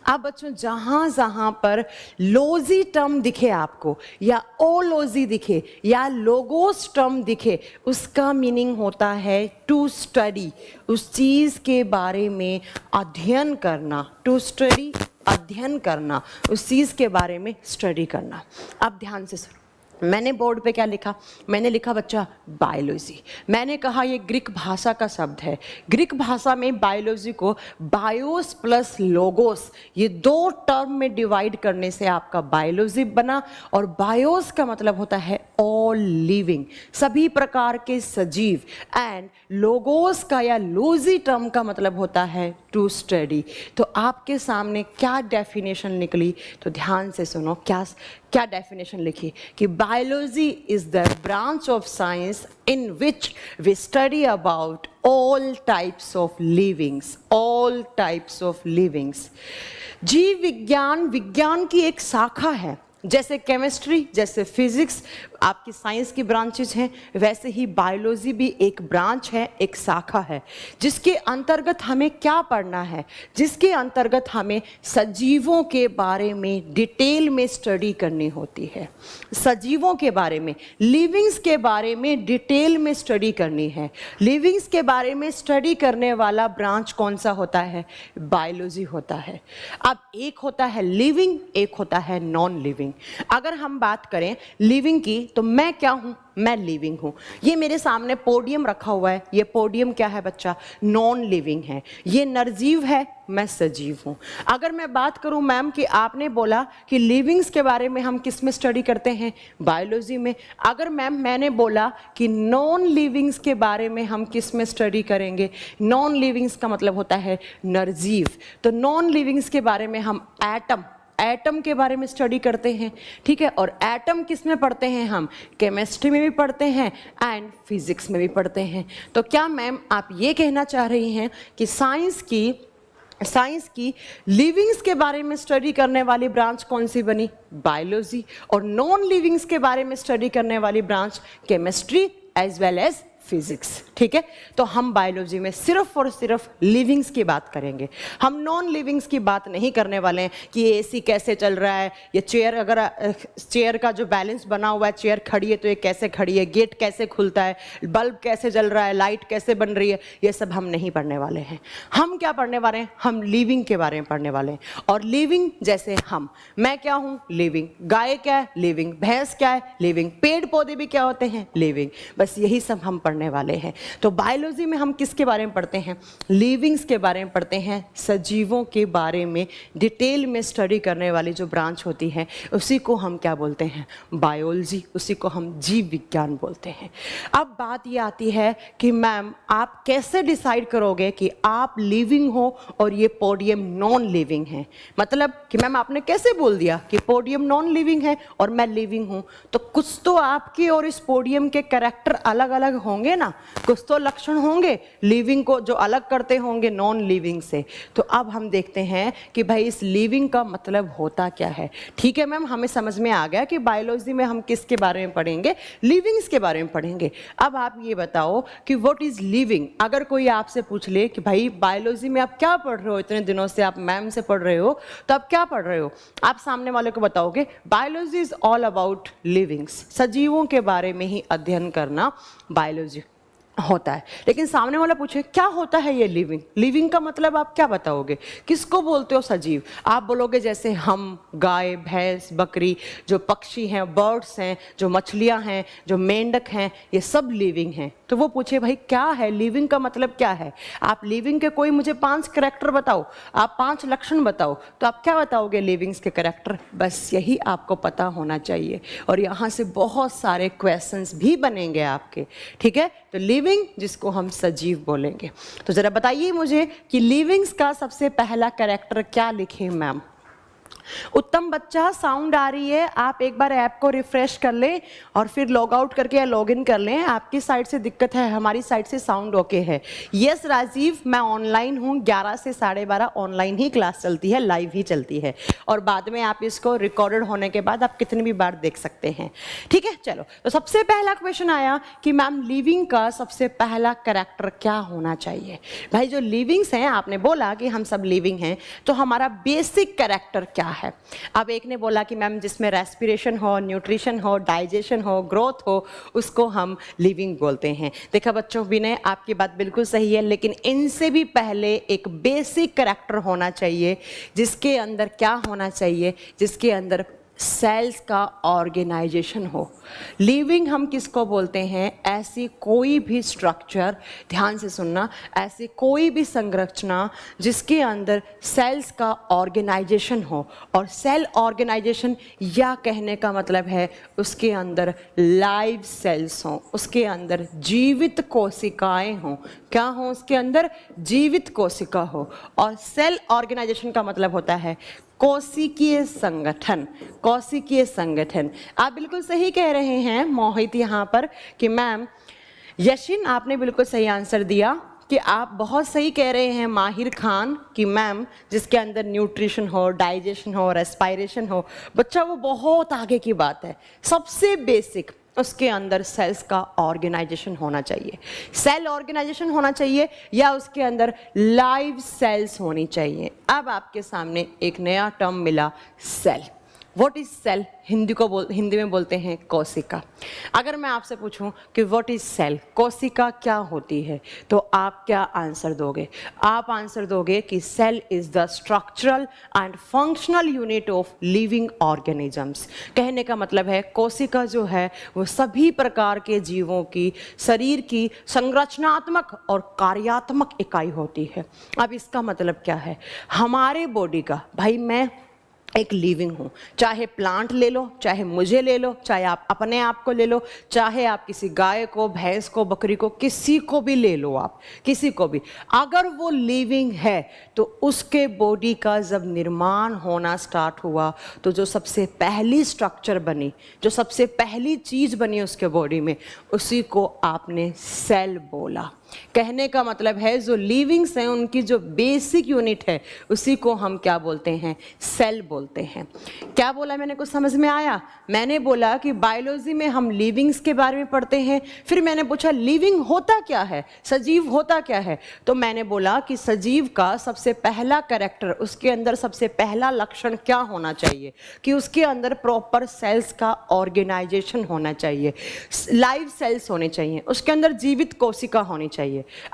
अब बच्चों जहाँ जहाँ पर लोजी टर्म दिखे आपको या ओलोजी दिखे या लोगोस टर्म दिखे, उसका मीनिंग होता है टू स्टडी, उस चीज़ के बारे में अध्ययन करना। टू स्टडी, अध्ययन करना, उस चीज़ के बारे में स्टडी करना। अब ध्यान से सुनो, मैंने बोर्ड पे क्या लिखा? मैंने लिखा बच्चा बायोलॉजी। मैंने कहा ये ग्रीक भाषा का शब्द है। ग्रीक भाषा में बायोलॉजी को बायोस प्लस लोगोस, ये दो टर्म में डिवाइड करने से आपका बायोलॉजी बना। और बायोस का मतलब होता है ऑल लिविंग, सभी प्रकार के सजीव। एंड लोगोस का या लोजी टर्म का मतलब होता है टू स्टडी। तो आपके सामने क्या डेफिनेशन निकली? तो ध्यान से सुनो, क्या डेफिनेशन लिखी कि biology is the branch of science in which we study about all types of livings, all types of livings. जीव विज्ञान विज्ञान की एक शाखा है। जैसे केमिस्ट्री, जैसे फिजिक्स आपकी साइंस की ब्रांचेज हैं, वैसे ही बायोलॉजी भी एक ब्रांच है, एक शाखा है, जिसके अंतर्गत हमें क्या पढ़ना है? जिसके अंतर्गत हमें सजीवों के बारे में डिटेल में स्टडी करनी होती है। सजीवों के बारे में, लिविंग्स के बारे में डिटेल में स्टडी करनी है। लिविंग्स के बारे में स्टडी करने वाला ब्रांच कौन सा होता है? बायोलॉजी होता है। अब एक होता है लिविंग, एक होता है नॉन लिविंग। अगर हम बात करें लिविंग की, तो मैं क्या हूं? मैं लिविंग हूं। ये मेरे सामने पोडियम रखा हुआ है, ये पोडियम क्या है बच्चा? नॉन लिविंग है। ये निर्जीव है, मैं सजीव हूं। अगर मैं बात करूं मैम कि आपने बोला कि लिविंग्स के बारे में हम किस में स्टडी करते हैं? बायोलॉजी में। अगर मैम मैंने बोला कि नॉन लिविंग्स के बारे में हम किस में स्टडी करेंगे? नॉन लिविंग्स का मतलब होता है निर्जीव। तो नॉन लिविंग्स के बारे में हम एटम के बारे में स्टडी करते हैं, ठीक है। और एटम किस में पढ़ते हैं? हम केमिस्ट्री में भी पढ़ते हैं एंड फिजिक्स में भी पढ़ते हैं। तो क्या मैम आप ये कहना चाह रही हैं कि साइंस की लिविंग्स के बारे में स्टडी करने वाली ब्रांच कौन सी बनी? बायोलॉजी। और नॉन लिविंग्स के बारे में स्टडी करने वाली branch chemistry as well as physics, ठीक है। तो हम बायोलॉजी में सिर्फ और सिर्फ लिविंग्स की बात करेंगे, हम नॉन लिविंग्स की बात नहीं करने वाले हैं कि एसी कैसे चल रहा है, ये चेयर, अगर चेयर का जो बैलेंस बना हुआ है, चेयर खड़ी है तो ये कैसे खड़ी है, गेट कैसे खुलता है, बल्ब कैसे जल रहा है, लाइट कैसे बन रही है, ये सब हम नहीं पढ़ने वाले हैं। हम क्या पढ़ने वाले हैं? हम लिविंग के बारे में पढ़ने वाले हैं। और लिविंग जैसे मैं क्या हूँ? लिविंग। गाय क्या है? लिविंग। भैंस क्या है? लिविंग। पेड़ पौधे भी क्या होते हैं? लिविंग। बस यही सब हम पढ़ने वाले हैं। तो बायोलॉजी में हम किसके बारे में पढ़ते हैं? लिविंग्स के बारे में पढ़ते हैं, सजीवों के बारे में डिटेल में स्टडी करने वाली जो ब्रांच होती है उसी को हम क्या बोलते हैं? बायोलॉजी। उसी को हम जीव विज्ञान बोलते हैं। अब बात ये आती है कि मैम आप कैसे डिसाइड करोगे कि आप लिविंग हो और ये पोडियम नॉन लिविंग है? मतलब कि मैम आपने कैसे बोल दिया कि पोडियम नॉन लिविंग है और मैं लिविंग हूं? तो कुछ तो आपके और इस पोडियम के कैरेक्टर अलग अलग होंगे ना, कुछ तो लक्षण होंगे लिविंग को जो अलग करते होंगे नॉन लिविंग से। तो अब हम देखते हैं कि भाई इस लिविंग का मतलब होता क्या है। ठीक है मैम, हमें समझ में आ गया कि बायोलॉजी में हम किसके बारे में पढ़ेंगे? लिविंग्स के बारे में पढ़ेंगे। अब आप ये बताओ कि व्हाट इज लिविंग। अगर कोई आपसे पूछ ले कि भाई बायोलॉजी में आप क्या पढ़ रहे हो, इतने दिनों से आप मैम से पढ़ रहे हो, तो आप क्या पढ़ रहे हो? आप सामने वाले को बताओगे biology is all about livings, सजीवों के बारे में ही अध्ययन करना बायोलॉजी होता है। लेकिन सामने वाला पूछे क्या होता है ये लिविंग? लिविंग का मतलब आप क्या बताओगे? किसको बोलते हो सजीव? आप बोलोगे जैसे हम, गाय, भैंस, बकरी, जो पक्षी हैं, बर्ड्स हैं, जो मछलियां हैं, जो मेंढक हैं, ये सब लिविंग हैं। तो वो पूछे भाई क्या है लिविंग का मतलब क्या है? आप लिविंग के कोई मुझे 5 कैरेक्टर बताओ, आप 5 लक्षण बताओ, तो आप क्या बताओगे लिविंग्स के कैरेक्टर? बस यही आपको पता होना चाहिए। और यहाँ से बहुत सारे क्वेश्चंस भी बनेंगे आपके, ठीक है। तो लिविंग जिसको हम सजीव बोलेंगे। तो जरा बताइए मुझे कि लिविंग्स का सबसे पहला कैरेक्टर क्या लिखे मैम? उत्तम बच्चा, साउंड आ रही है, आप एक बार ऐप को रिफ्रेश कर लें और फिर लॉग आउट करके या लॉग इन कर लें। आपकी साइड से दिक्कत है, हमारी साइड से साउंड ओके है। यस राजीव, मैं ऑनलाइन हूँ, 11 से 12:30 ऑनलाइन ही क्लास चलती है, लाइव ही चलती है, और बाद में आप इसको रिकॉर्डेड होने के बाद आप कितनी भी बार देख सकते हैं। ठीक है, चलो, तो सबसे पहला क्वेश्चन आया कि मैम लिविंग का सबसे पहला कैरेक्टर क्या होना चाहिए। भाई जो लिविंग्स हैं, आपने बोला कि हम सब लिविंग हैं, तो हमारा बेसिक कैरेक्टर क्या है। अब एक ने बोला कि मैम जिसमें रेस्पिरेशन हो, न्यूट्रिशन हो, डाइजेशन हो, ग्रोथ हो, उसको हम लिविंग बोलते हैं। देखा बच्चों, विनय आपकी बात बिल्कुल सही है, लेकिन इनसे भी पहले एक बेसिक कैरेक्टर होना चाहिए, जिसके अंदर क्या होना चाहिए, जिसके अंदर सेल्स का ऑर्गेनाइजेशन हो। लिविंग हम किसको बोलते हैं? ऐसी कोई भी स्ट्रक्चर, ध्यान से सुनना, ऐसी कोई भी संरचना जिसके अंदर सेल्स का ऑर्गेनाइजेशन हो। और सेल ऑर्गेनाइजेशन या कहने का मतलब है उसके अंदर लाइव सेल्स हों, उसके अंदर जीवित कोशिकाएं हों। क्या हो? उसके अंदर जीवित कोशिका हो। और सेल ऑर्गेनाइजेशन का मतलब होता है कोशिकीय संगठन। कोशिकीय संगठन, आप बिल्कुल सही कह रहे हैं मोहित यहाँ पर कि मैम, यशिन आपने बिल्कुल सही आंसर दिया कि आप बहुत सही कह रहे हैं माहिर खान कि मैम जिसके अंदर न्यूट्रिशन हो, डाइजेशन हो, रेस्पायरेशन हो, बच्चा वो बहुत आगे की बात है। सबसे बेसिक उसके अंदर सेल्स का ऑर्गेनाइजेशन होना चाहिए। सेल ऑर्गेनाइजेशन होना चाहिए या उसके अंदर लाइव सेल्स होनी चाहिए। अब आपके सामने एक नया टर्म मिला, cell. What is cell? Hindi में बोलते हैं कोशिका। अगर मैं आपसे पूछूं कि व्हाट इज सेल, कोशिका क्या होती है, तो आप क्या आंसर दोगे? आप आंसर दोगे कि cell is the structural and functional unit of living organisms. कहने का मतलब है कोशिका जो है वो सभी प्रकार के जीवों की शरीर की संरचनात्मक और कार्यात्मक इकाई होती है। अब इसका मतलब क्या है? हमारे बॉडी का, भाई मैं एक लिविंग हूँ, चाहे प्लांट ले लो, चाहे मुझे ले लो, चाहे आप अपने आप को ले लो, चाहे आप किसी गाय को, भैंस को, बकरी को, किसी को भी ले लो, आप किसी को भी, अगर वो लिविंग है तो उसके बॉडी का जब निर्माण होना स्टार्ट हुआ तो जो सबसे पहली स्ट्रक्चर बनी, जो सबसे पहली चीज़ बनी उसके बॉडी में, उसी को आपने सेल बोला। कहने का मतलब है जो लिविंग्स हैं उनकी जो बेसिक यूनिट है उसी को हम क्या बोलते हैं? सेल बोलते हैं। क्या बोला मैंने? कुछ समझ में आया? मैंने बोला कि बायोलॉजी में हम लिविंग्स के बारे में पढ़ते हैं, फिर मैंने पूछा लिविंग होता क्या है, सजीव होता क्या है, तो मैंने बोला कि सजीव का सबसे पहला कैरेक्टर, उसके अंदर सबसे पहला लक्षण क्या होना चाहिए कि उसके अंदर प्रॉपर सेल्स का ऑर्गेनाइजेशन होना चाहिए, लाइव सेल्स होने चाहिए, उसके अंदर जीवित कोशिका होनी चाहिए।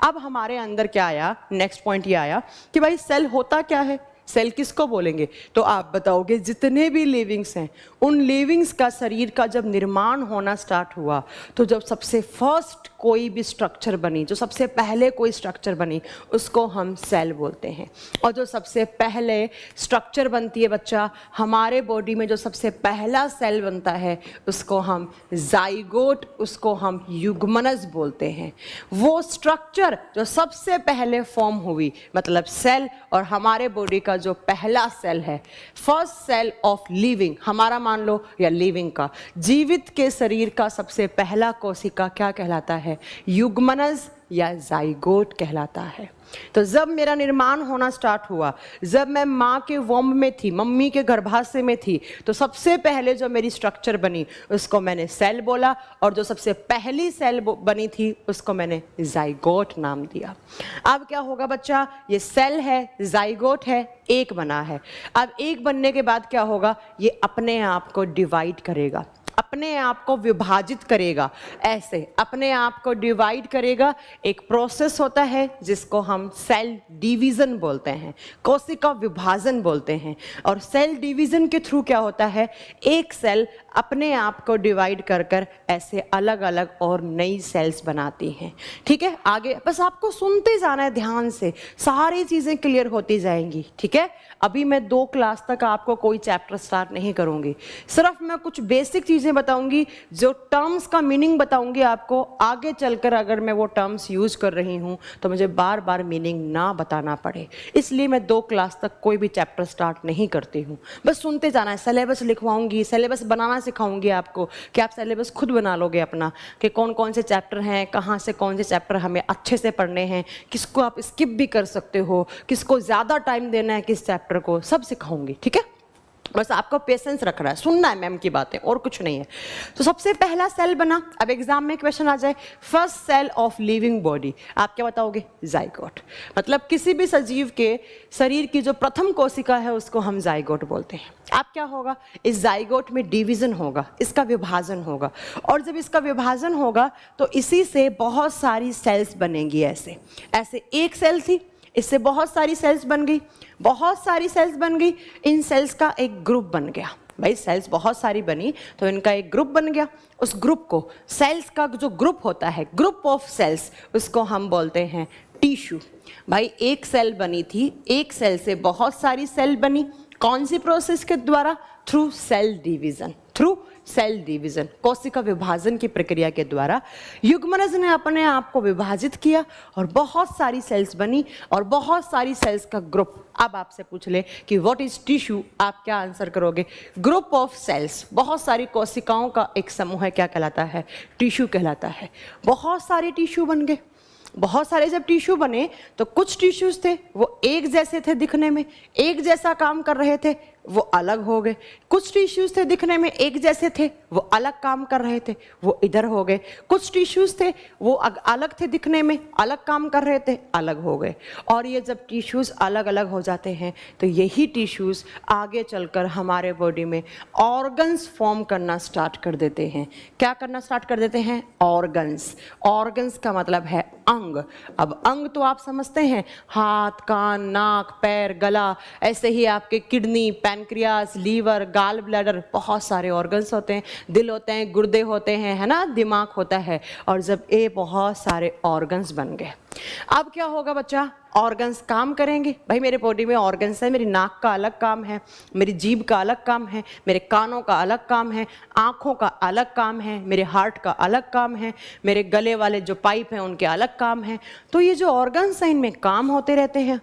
अब हमारे अंदर क्या आया? नेक्स्ट पॉइंट ये आया कि भाई सेल होता क्या है, सेल किसको बोलेंगे? तो आप बताओगे जितने भी लिविंग्स हैं उन लिविंग्स का शरीर का जब निर्माण होना स्टार्ट हुआ तो जब सबसे फर्स्ट कोई भी स्ट्रक्चर बनी, जो सबसे पहले कोई स्ट्रक्चर बनी, उसको हम सेल बोलते हैं। और जो सबसे पहले स्ट्रक्चर बनती है बच्चा, हमारे बॉडी में जो सबसे पहला सेल बनता है उसको हम जाइगोट, उसको हम युग्मनज बोलते हैं। वो स्ट्रक्चर जो सबसे पहले फॉर्म हुई, मतलब सेल, और हमारे बॉडी का जो पहला सेल है, फर्स्ट सेल ऑफ लिविंग, हमारा मान लो, या लिविंग का, जीवित के शरीर का सबसे पहला कोशिका क्या कहलाता है? युग्मनज या जाइगोट कहलाता है। तो जब मेरा निर्माण होना स्टार्ट हुआ, जब मैं माँ के वोम्ब में थी, मम्मी के गर्भाशय में थी, तो सबसे पहले जो मेरी स्ट्रक्चर बनी उसको मैंने सेल बोला, और जो सबसे पहली सेल बनी थी उसको मैंने जाइगोट नाम दिया। अब क्या होगा बच्चा? ये सेल है, जाइगोट है, एक बना है। अब एक बनने के बाद क्या होगा? ये अपने आप को डिवाइड करेगा, अपने आप को विभाजित करेगा, ऐसे अपने आप को डिवाइड करेगा। एक प्रोसेस होता है जिसको हम सेल डिवीजन बोलते हैं, कोशिका विभाजन बोलते हैं। और सेल डिवीजन के थ्रू क्या होता है? एक सेल अपने आप को डिवाइड कर कर ऐसे अलग अलग और नई सेल्स बनाती हैं। ठीक है, आगे बस आपको सुनते जाना है ध्यान से, सारी चीज़ें क्लियर होती जाएंगी। ठीक है, अभी मैं 2 क्लास तक आपको कोई चैप्टर स्टार्ट नहीं करूँगी, सिर्फ मैं कुछ बेसिक चीज़ें चीज़ें बताऊंगी, जो टर्म्स का मीनिंग बताऊंगी आपको, आगे चलकर अगर मैं वो टर्म्स यूज कर रही हूँ तो मुझे बार बार मीनिंग ना बताना पड़े। इसलिए मैं 2 क्लास तक कोई भी चैप्टर स्टार्ट नहीं करती हूँ, बस सुनते जाना है। सिलेबस लिखवाऊंगी, सिलेबस बनाना सिखाऊंगी आपको कि आप सिलेबस खुद बना लोगे अपना, कि कौन कौन से चैप्टर हैं, कहाँ से कौन से चैप्टर हमें अच्छे से पढ़ने हैं, किसको आप स्किप भी कर सकते हो, किसको ज़्यादा टाइम देना है किस चैप्टर को, सब सिखाऊंगी, ठीक है। बस आपको पेशेंस रखना है, सुनना है मैम की बातें, और कुछ नहीं है। तो सबसे पहला सेल बना, अब एग्जाम में क्वेश्चन आ जाए, first cell of living body, आप क्या बताओगे? जाइगोट। मतलब किसी भी सजीव के शरीर की जो प्रथम कोशिका है उसको हम जाइगोट बोलते हैं। अब क्या होगा? इस जाइगोट में डिवीजन होगा, इसका विभाजन होगा, और जब इसका विभाजन होगा तो इसी से बहुत सारी सेल्स बनेंगी। ऐसे ऐसे एक सेल थी, इससे बहुत सारी सेल्स बन गई, बहुत सारी सेल्स बन गई, इन सेल्स का एक ग्रुप बन गया। भाई सेल्स बहुत सारी बनी तो इनका एक ग्रुप बन गया। उस ग्रुप को, सेल्स का जो ग्रुप होता है, ग्रुप ऑफ सेल्स, उसको हम बोलते हैं टिश्यू। भाई एक सेल बनी थी, एक सेल से बहुत सारी सेल बनी, कौन सी प्रोसेस के द्वारा? Through cell division, through cell division, कोशिका विभाजन की प्रक्रिया के द्वारा युग्मनज ने अपने आप को विभाजित किया और बहुत सारी सेल्स बनी और बहुत सारी सेल्स का ग्रुप। अब आपसे पूछ ले कि व्हाट इज टिश्यू, आप क्या आंसर करोगे? ग्रुप ऑफ सेल्स, बहुत सारी कोशिकाओं का एक समूह है, क्या कहलाता है? टिश्यू कहलाता है। बहुत सारे टिश्यू बन गए। बहुत सारे जब टिश्यू बने तो कुछ टिश्यूज थे वो एक जैसे थे दिखने में, एक जैसा काम कर रहे थे, वो अलग हो गए। कुछ टिश्यूज थे दिखने में एक जैसे थे, वो अलग काम कर रहे थे, वो इधर हो गए। कुछ टिश्यूज थे वो अलग थे दिखने में, अलग काम कर रहे थे, अलग हो गए। और ये जब टिश्यूज अलग अलग हो जाते हैं तो यही टिश्यूज आगे चलकर हमारे बॉडी में ऑर्गन्स फॉर्म करना स्टार्ट कर देते हैं। क्या करना स्टार्ट कर देते हैं? ऑर्गन्स। ऑर्गन्स का मतलब है अंग। अब अंग तो आप समझते हैं, हाथ, कान, नाक, पैर, गला, ऐसे ही आपके kidney, pancreas, liver, gall bladder, बहुत सारे ऑर्गन्स होते हैं। दिल होते हैं, गुर्दे होते हैं, है ना, दिमाग होता है। और जब ये बहुत सारे ऑर्गन्स बन गए, अब क्या होगा बच्चा? ऑर्गन्स काम करेंगे। भाई मेरे बॉडी में ऑर्गन्स है, मेरी नाक का अलग काम है, मेरी जीभ का अलग काम है, मेरे कानों का अलग काम है, आँखों का अलग काम है, मेरे हार्ट का अलग काम है, मेरे गले वाले जो पाइप हैं उनके अलग काम हैं। तो ये जो ऑर्गन्स हैं इनमें काम होते रहते हैं।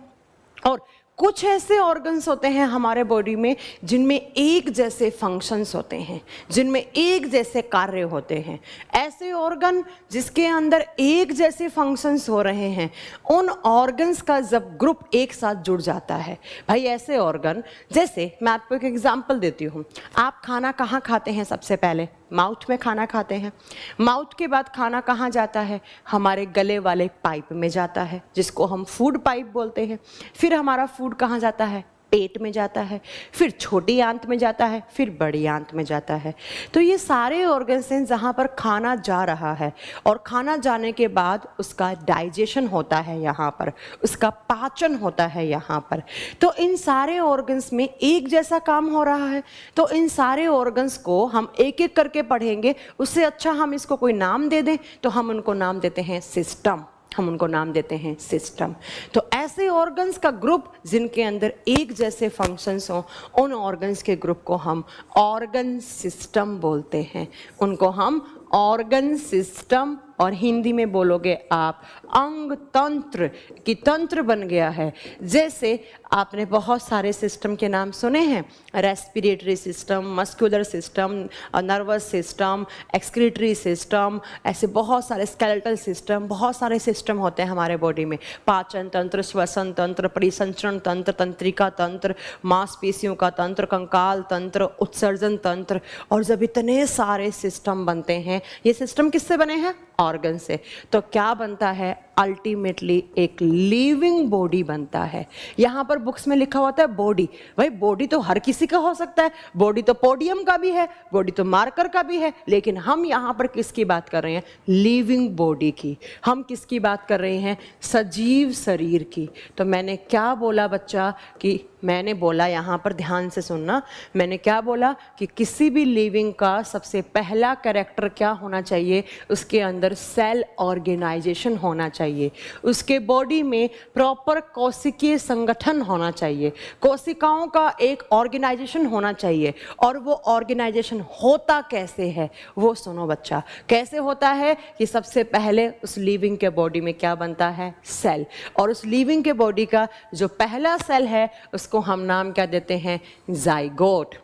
और कुछ ऐसे ऑर्गन्स होते हैं हमारे बॉडी में जिनमें एक जैसे फंक्शंस होते हैं, जिनमें एक जैसे कार्य होते हैं। ऐसे ऑर्गन जिसके अंदर एक जैसे फंक्शंस हो रहे हैं, उन ऑर्गन्स का जब ग्रुप एक साथ जुड़ जाता है, भाई ऐसे ऑर्गन, जैसे मैं आपको एक एग्जांपल देती हूँ। आप खाना कहाँ खाते हैं? सबसे पहले माउथ में खाना खाते हैं। माउथ के बाद खाना कहाँ जाता है? हमारे गले वाले पाइप में जाता है, जिसको हम फूड पाइप बोलते हैं। फिर हमारा फूड कहाँ जाता है? पेट में जाता है, फिर छोटी आंत में जाता है, फिर बड़ी आंत में जाता है। तो ये सारे ऑर्गन्स हैं जहाँ पर खाना जा रहा है, और खाना जाने के बाद उसका डाइजेशन होता है यहाँ पर, उसका पाचन होता है यहाँ पर। तो इन सारे ऑर्गन्स में एक जैसा काम हो रहा है। तो इन सारे ऑर्गन्स को हम एक एक करके पढ़ेंगे। उससे अच्छा हम इसको कोई नाम दे दें, तो हम उनको नाम देते हैं सिस्टम। हम उनको नाम देते हैं सिस्टम। तो ऐसे ऑर्गन्स का ग्रुप जिनके अंदर एक जैसे फंक्शंस हों, उन ऑर्गन्स के ग्रुप को हम ऑर्गन सिस्टम बोलते हैं। उनको हम ऑर्गन सिस्टम, और हिंदी में बोलोगे आप अंग तंत्र, की तंत्र बन गया है। जैसे आपने बहुत सारे सिस्टम के नाम सुने हैं, respiratory system, muscular system, nervous system, excretory system, ऐसे बहुत सारे, स्केलेटल सिस्टम, बहुत सारे सिस्टम होते हैं हमारे बॉडी में। पाचन तंत्र, श्वसन तंत्र, परिसंचरण तंत्र, तंत्रिका तंत्र, मांसपेशियों का तंत्र, कंकाल तंत्र, उत्सर्जन तंत्र। और जब इतने सारे सिस्टम बनते हैं, ये सिस्टम किससे बने हैं? ऑर्गन से। तो क्या बनता है? अल्टीमेटली एक लिविंग बॉडी बनता है। यहाँ पर बुक्स में लिखा होता है बॉडी। भाई बॉडी तो हर किसी का हो सकता है, बॉडी तो पोडियम का भी है, बॉडी तो मार्कर का भी है, लेकिन हम यहाँ पर किसकी बात कर रहे हैं? लिविंग बॉडी की। हम किसकी बात कर रहे हैं? सजीव शरीर की। तो मैंने क्या बोला बच्चा? कि मैंने बोला, यहाँ पर ध्यान से सुनना, मैंने क्या बोला कि किसी भी लिविंग का सबसे पहला कैरेक्टर क्या होना चाहिए? उसके अंदर सेल ऑर्गेनाइजेशन होना चाहिए। चाहिए, उसके बॉडी में प्रॉपर कोशिकीय संगठन होना चाहिए, कोशिकाओं का एक ऑर्गेनाइजेशन होना चाहिए। और वो ऑर्गेनाइजेशन होता कैसे है वो सुनो बच्चा। कैसे होता है कि सबसे पहले उस लिविंग के बॉडी में क्या बनता है, सेल। और उस लिविंग के बॉडी का जो पहला सेल है उसको हम नाम क्या देते हैं, जाइगोट।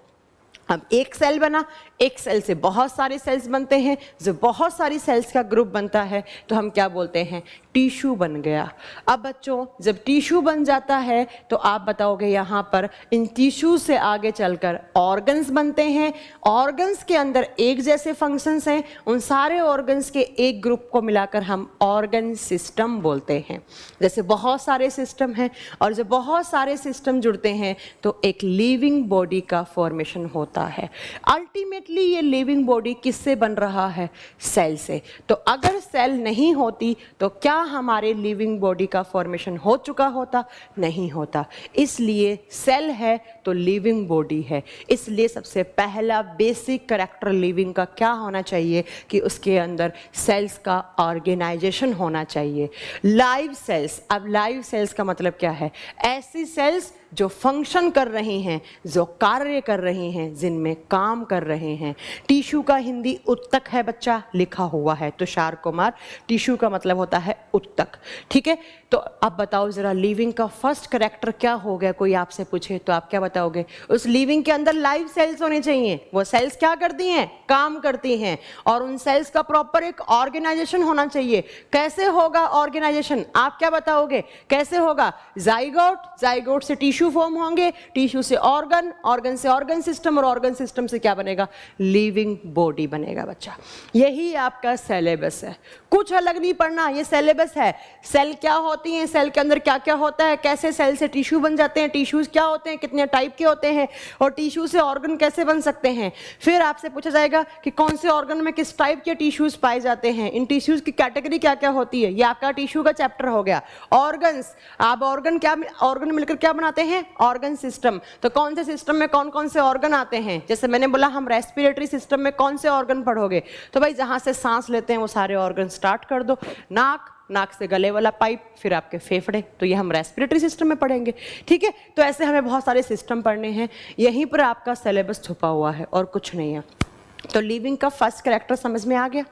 अब एक सेल बना, एक सेल से बहुत सारे सेल्स बनते हैं, जो बहुत सारी सेल्स का ग्रुप बनता है तो हम क्या बोलते हैं, टिश्यू बन गया। अब बच्चों जब टिश्यू बन जाता है तो आप बताओगे यहाँ पर इन टिश्यू से आगे चलकर ऑर्गन्स बनते हैं। ऑर्गन्स के अंदर एक जैसे फंक्शंस हैं, उन सारे ऑर्गन्स के एक ग्रुप को मिलाकर हम ऑर्गन सिस्टम बोलते हैं। जैसे बहुत सारे सिस्टम हैं और जब बहुत सारे सिस्टम जुड़ते हैं तो एक लिविंग बॉडी का फॉर्मेशन होता है। अल्टीमेटली ये लिविंग बॉडी किससे बन रहा है, सेल से। तो अगर सेल नहीं होती तो क्या हमारे लिविंग बॉडी का फॉर्मेशन हो चुका होता, नहीं होता। इसलिए सेल है तो लिविंग बॉडी है। इसलिए सबसे पहला बेसिक कैरेक्टर लिविंग का क्या होना चाहिए कि उसके अंदर सेल्स का ऑर्गेनाइजेशन होना चाहिए। लाइव सेल्स, अब लाइव सेल्स का मतलब क्या है, ऐसी सेल्स जो फंक्शन कर रही हैं, जो कार्य कर रही हैं, जिनमें काम कर रहे हैं। टिश्यू का हिंदी उत्तक है बच्चा, लिखा हुआ है तुषार कुमार। टिश्यू का मतलब होता है उत्तक, ठीक है। तो अब बताओ जरा लिविंग का फर्स्ट कैरेक्टर क्या हो गया, कोई आपसे पूछे तो आप क्या बताओगे, उस लिविंग के अंदर लाइव सेल्स होने चाहिए। वो सेल्स क्या करती हैं, काम करती हैं, और उन सेल्स का प्रॉपर एक ऑर्गेनाइजेशन होना चाहिए। कैसे होगा ऑर्गेनाइजेशन, आप क्या बताओगे कैसे होगा, जाइगोट, जाइगोट से टिश्यू फॉर्म होंगे, टिश्यू से ऑर्गन, ऑर्गन से ऑर्गन सिस्टम, और ऑर्गन सिस्टम से क्या बनेगा, लिविंग बॉडी बनेगा बच्चा। यही आपका सिलेबस है, कुछ अलग नहीं पढ़ना, ये सिलेबस है। सेल क्या होती हैं, सेल के अंदर क्या क्या होता है, कैसे सेल से टिश्यू बन जाते हैं, टिश्यूज क्या होते हैं, कितने टाइप के होते हैं, और टिश्यू से ऑर्गन कैसे बन सकते हैं। फिर आपसे पूछा जाएगा कि कौन से ऑर्गन में किस टाइप के टिश्यूज पाए जाते हैं, इन टिश्यूज की कैटेगरी क्या क्या होती है। ये आपका टिश्यू का चैप्टर हो गया। ऑर्गन्स, आप ऑर्गन क्या, ऑर्गन मिलकर क्या बनाते हैं, ऑर्गन सिस्टम। तो कौन से सिस्टम में कौन कौन से ऑर्गन आते हैं, जैसे मैंने बोला हम रेस्पिरेटरी सिस्टम में कौन से ऑर्गन पढ़ोगे, तो भाई जहां से सांस लेते हैं वो सारे ऑर्गन स्टार्ट कर दो। नाक, नाक से गले वाला पाइप, फिर आपके फेफड़े, तो ये हम रेस्पिरेटरी सिस्टम में पढ़ेंगे, ठीक है। तो ऐसे हमें बहुत सारे सिस्टम पढ़ने हैं, यहीं पर आपका सिलेबस छुपा हुआ है और कुछ नहीं है। तो लिविंग का फर्स्ट कैरेक्टर समझ में आ गया,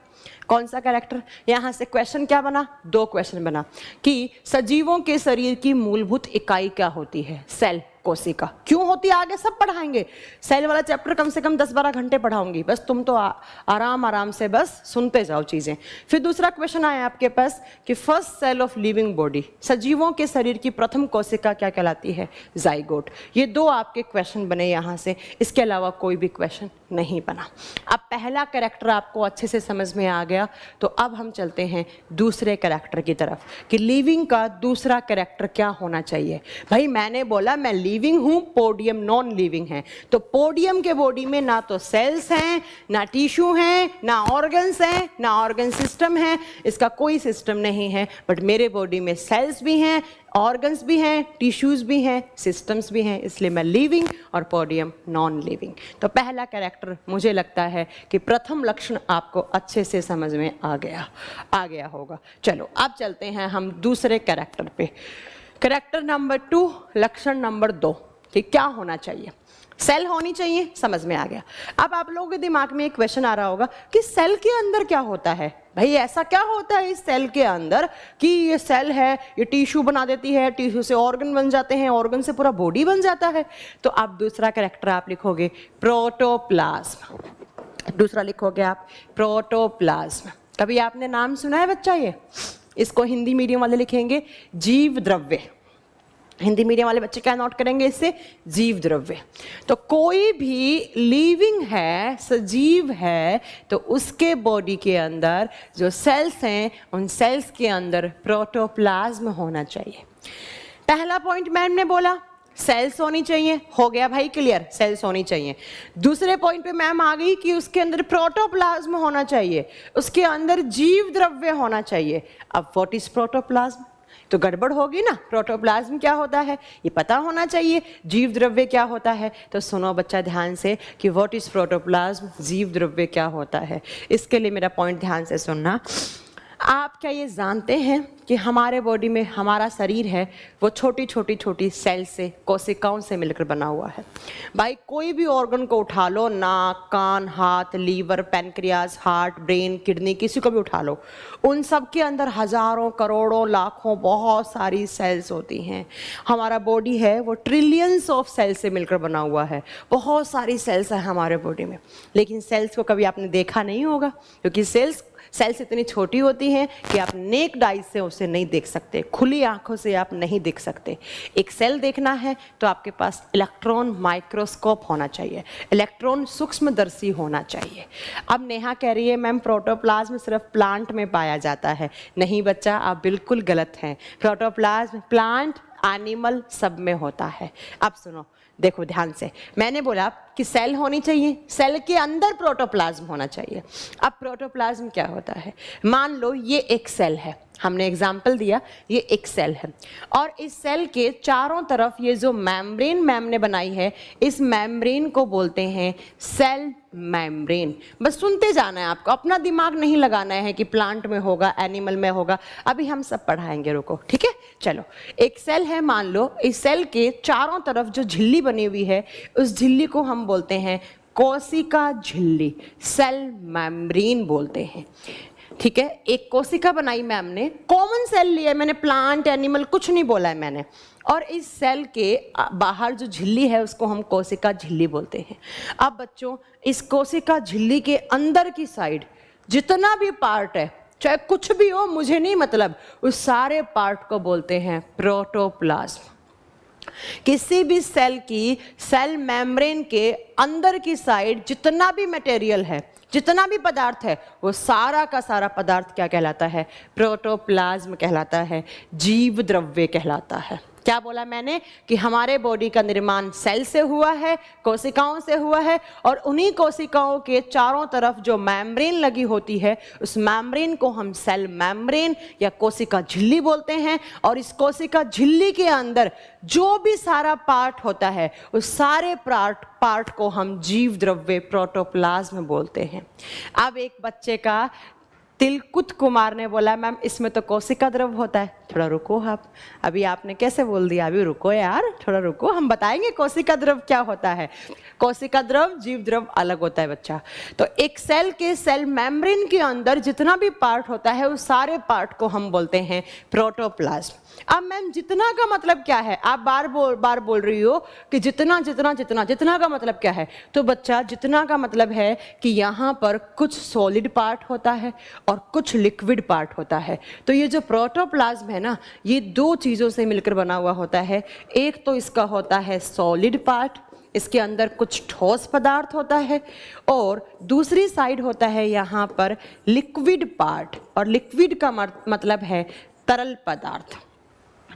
कौन सा कैरेक्टर। यहां से क्वेश्चन क्या बना, दो क्वेश्चन बना कि सजीवों के शरीर की मूलभूत इकाई क्या होती है, सेल, कोशिका। क्यों होती है आगे सब पढ़ाएंगे, सेल वाला चैप्टर कम से कम 10-12 घंटे पढ़ाऊंगी, बस तुम तो आराम आराम से बस सुनते जाओ चीजें। फिर दूसरा क्वेश्चन आया आपके पास कि first cell of living body, सजीवों के शरीर की प्रथम कोशिका क्या कहलाती है, जाइगोट। ये दो आपके क्वेश्चन बने यहां से, इसके अलावा कोई भी क्वेश्चन नहीं बना। अब पहला कैरेक्टर आपको अच्छे से समझ में आ गया, तो अब हम चलते हैं दूसरे कैरेक्टर की तरफ कि लिविंग का दूसरा कैरेक्टर क्या होना चाहिए। भाई मैंने बोला मैं लिविंग हूं, पोडियम नॉन लिविंग है, तो पोडियम के बॉडी में ना तो सेल्स हैं, ना टिश्यू हैं, ना ऑर्गन्स हैं, ना ऑर्गन सिस्टम है, इसका कोई सिस्टम नहीं है। बट मेरे बॉडी में सेल्स भी हैं, ऑर्गन्स भी हैं, टिश्यूज भी हैं, सिस्टम्स भी हैं, इसलिए मैं लिविंग और पोडियम नॉन लिविंग। तो पहला कैरेक्टर मुझे लगता है कि प्रथम लक्षण आपको अच्छे से समझ में आ गया होगा। चलो अब चलते हैं हम दूसरे कैरेक्टर पे। कैरेक्टर नंबर 2, लक्षण नंबर 2 कि क्या होना चाहिए, सेल होनी चाहिए, समझ में आ गया। अब आप लोगों के दिमाग में एक क्वेश्चन आ रहा होगा कि सेल के अंदर क्या होता है, भाई ऐसा क्या होता है इस सेल के अंदर कि ये सेल है, ये टिश्यू बना देती है, टिश्यू से ऑर्गन बन जाते हैं, ऑर्गन से पूरा बॉडी बन जाता है। तो आप दूसरा कैरेक्टर आप लिखोगे प्रोटोप्लाज्म, दूसरा लिखोगे आप प्रोटोप्लाज्म। कभी आपने नाम सुना है बच्चा ये, इसको हिंदी मीडियम वाले लिखेंगे जीव द्रव्य, हिंदी मीडियम वाले बच्चे क्या नोट करेंगे इससे, जीव द्रव्य। तो कोई भी लिविंग है, सजीव है, तो उसके बॉडी के अंदर जो सेल्स हैं उन सेल्स के अंदर प्रोटोप्लाज्म होना चाहिए। पहला पॉइंट मैम ने बोला सेल्स होनी चाहिए, हो गया भाई क्लियर, सेल्स होनी चाहिए। दूसरे पॉइंट पे मैम आ गई कि उसके अंदर प्रोटोप्लाज्म होना चाहिए, उसके अंदर जीव द्रव्य होना चाहिए। अब व्हाट इज प्रोटोप्लाज्म, तो गड़बड़ होगी ना, प्रोटोप्लाज्म क्या होता है ये पता होना चाहिए, जीव द्रव्य क्या होता है। तो सुनो बच्चा ध्यान से कि व्हाट इज प्रोटोप्लाज्म, जीव द्रव्य क्या होता है। इसके लिए मेरा पॉइंट ध्यान से सुनना। आप क्या ये जानते हैं कि हमारे बॉडी में हमारा शरीर है वो छोटी छोटी छोटी सेल से, कोशिकाओं से मिलकर बना हुआ है। भाई कोई भी ऑर्गन को उठा लो, नाक, कान, हाथ, liver, pancreas, heart, brain, kidney, किसी को भी उठा लो, उन सब के अंदर हजारों, करोड़ों, लाखों, बहुत सारी सेल्स होती हैं। हमारा बॉडी है वो ट्रिलियंस ऑफ सेल से मिलकर बना हुआ है, बहुत सारी सेल्स हैं हमारे बॉडी में। लेकिन सेल्स को कभी आपने देखा नहीं होगा, क्योंकि सेल्स इतनी छोटी होती हैं कि आप नेक्ड आई से उसे नहीं देख सकते, खुली आंखों से आप नहीं देख सकते। एक सेल देखना है तो आपके पास इलेक्ट्रॉन माइक्रोस्कोप होना चाहिए, इलेक्ट्रॉन सूक्ष्मदर्शी होना चाहिए। अब नेहा कह रही है मैम प्रोटोप्लाज्म सिर्फ प्लांट में पाया जाता है। नहीं बच्चा, आप बिल्कुल गलत हैं। प्रोटोप्लाज्म प्लांट, एनिमल सब में होता है। अब सुनो, देखो ध्यान से, मैंने बोला कि सेल होनी चाहिए, सेल के अंदर प्रोटोप्लाज्म होना चाहिए। अब प्रोटोप्लाज्म क्या होता है? मान लो ये एक सेल है, हमने एग्जाम्पल दिया, ये एक सेल है और इस सेल के चारों तरफ ये जो मेम्ब्रेन मैम ने बनाई है, इस मेम्ब्रेन को बोलते हैं सेल मेम्ब्रेन। बस सुनते जाना है आपको, अपना दिमाग नहीं लगाना है कि प्लांट में होगा, एनिमल में होगा, अभी हम सब पढ़ाएंगे, रुको, ठीक है। चलो, एक सेल है, मान लो इस सेल के चारों तरफ जो झिल्ली बनी हुई है, उस झिल्ली को हम बोलते हैं कोशिका झिल्ली, सेल मेम्ब्रेन बोलते हैं, ठीक है। एक कोशिका बनाई मैम ने, कॉमन सेल लिया, मैंने प्लांट, एनिमल कुछ नहीं बोला है मैंने, और इस सेल के बाहर जो झिल्ली है उसको हम कोशिका झिल्ली बोलते हैं। अब बच्चों, इस कोशिका झिल्ली के अंदर की साइड जितना भी पार्ट है, चाहे कुछ भी हो, मुझे नहीं मतलब, उस सारे पार्ट को बोलते हैं प्रोटोप्लाज्म। किसी भी सेल की सेल मेम्ब्रेन के अंदर की साइड जितना भी मटेरियल है, जितना भी पदार्थ है, वो सारा का सारा पदार्थ क्या कहलाता है? प्रोटोप्लाज्म कहलाता है, जीव द्रव्य कहलाता है। क्या बोला मैंने कि हमारे बॉडी का निर्माण सेल से हुआ है, कोशिकाओं से हुआ है, और उन्हीं कोशिकाओं के चारों तरफ जो मेम्ब्रेन लगी होती है, उस मेम्ब्रेन को हम सेल मेम्ब्रेन या कोशिका झिल्ली बोलते हैं। और इस कोशिका झिल्ली के अंदर जो भी सारा पार्ट होता है, उस सारे पार्ट को हम जीव द्रव्य प्रोटोप्लाज्म बोलते हैं। अब एक बच्चे का तिलकुत कुमार ने बोला मैम इसमें तो कोशिका द्रव होता है। थोड़ा रुको आप, अभी आपने कैसे बोल दिया? अभी रुको यार, थोड़ा रुको, हम बताएंगे कोशिका द्रव क्या होता है। कोशिका द्रव, जीव द्रव अलग होता है बच्चा। तो एक सेल के सेल मेम्ब्रेन के अंदर जितना भी पार्ट होता है, उस सारे पार्ट को हम बोलते हैं प्रोटोप्लाज्म। अब मैम जितना का मतलब क्या है? आप बार बोल रही हो कि जितना जितना जितना जितना का मतलब क्या है? तो बच्चा जितना का मतलब है कि यहाँ पर कुछ सॉलिड पार्ट होता है और कुछ लिक्विड पार्ट होता है। तो ये जो प्रोटोप्लाज्म है ना, ये दो चीज़ों से मिलकर बना हुआ होता है। एक तो इसका होता है सॉलिड पार्ट, इसके अंदर कुछ ठोस पदार्थ होता है, और दूसरी साइड होता है यहाँ पर लिक्विड पार्ट, और लिक्विड का मतलब है तरल पदार्थ।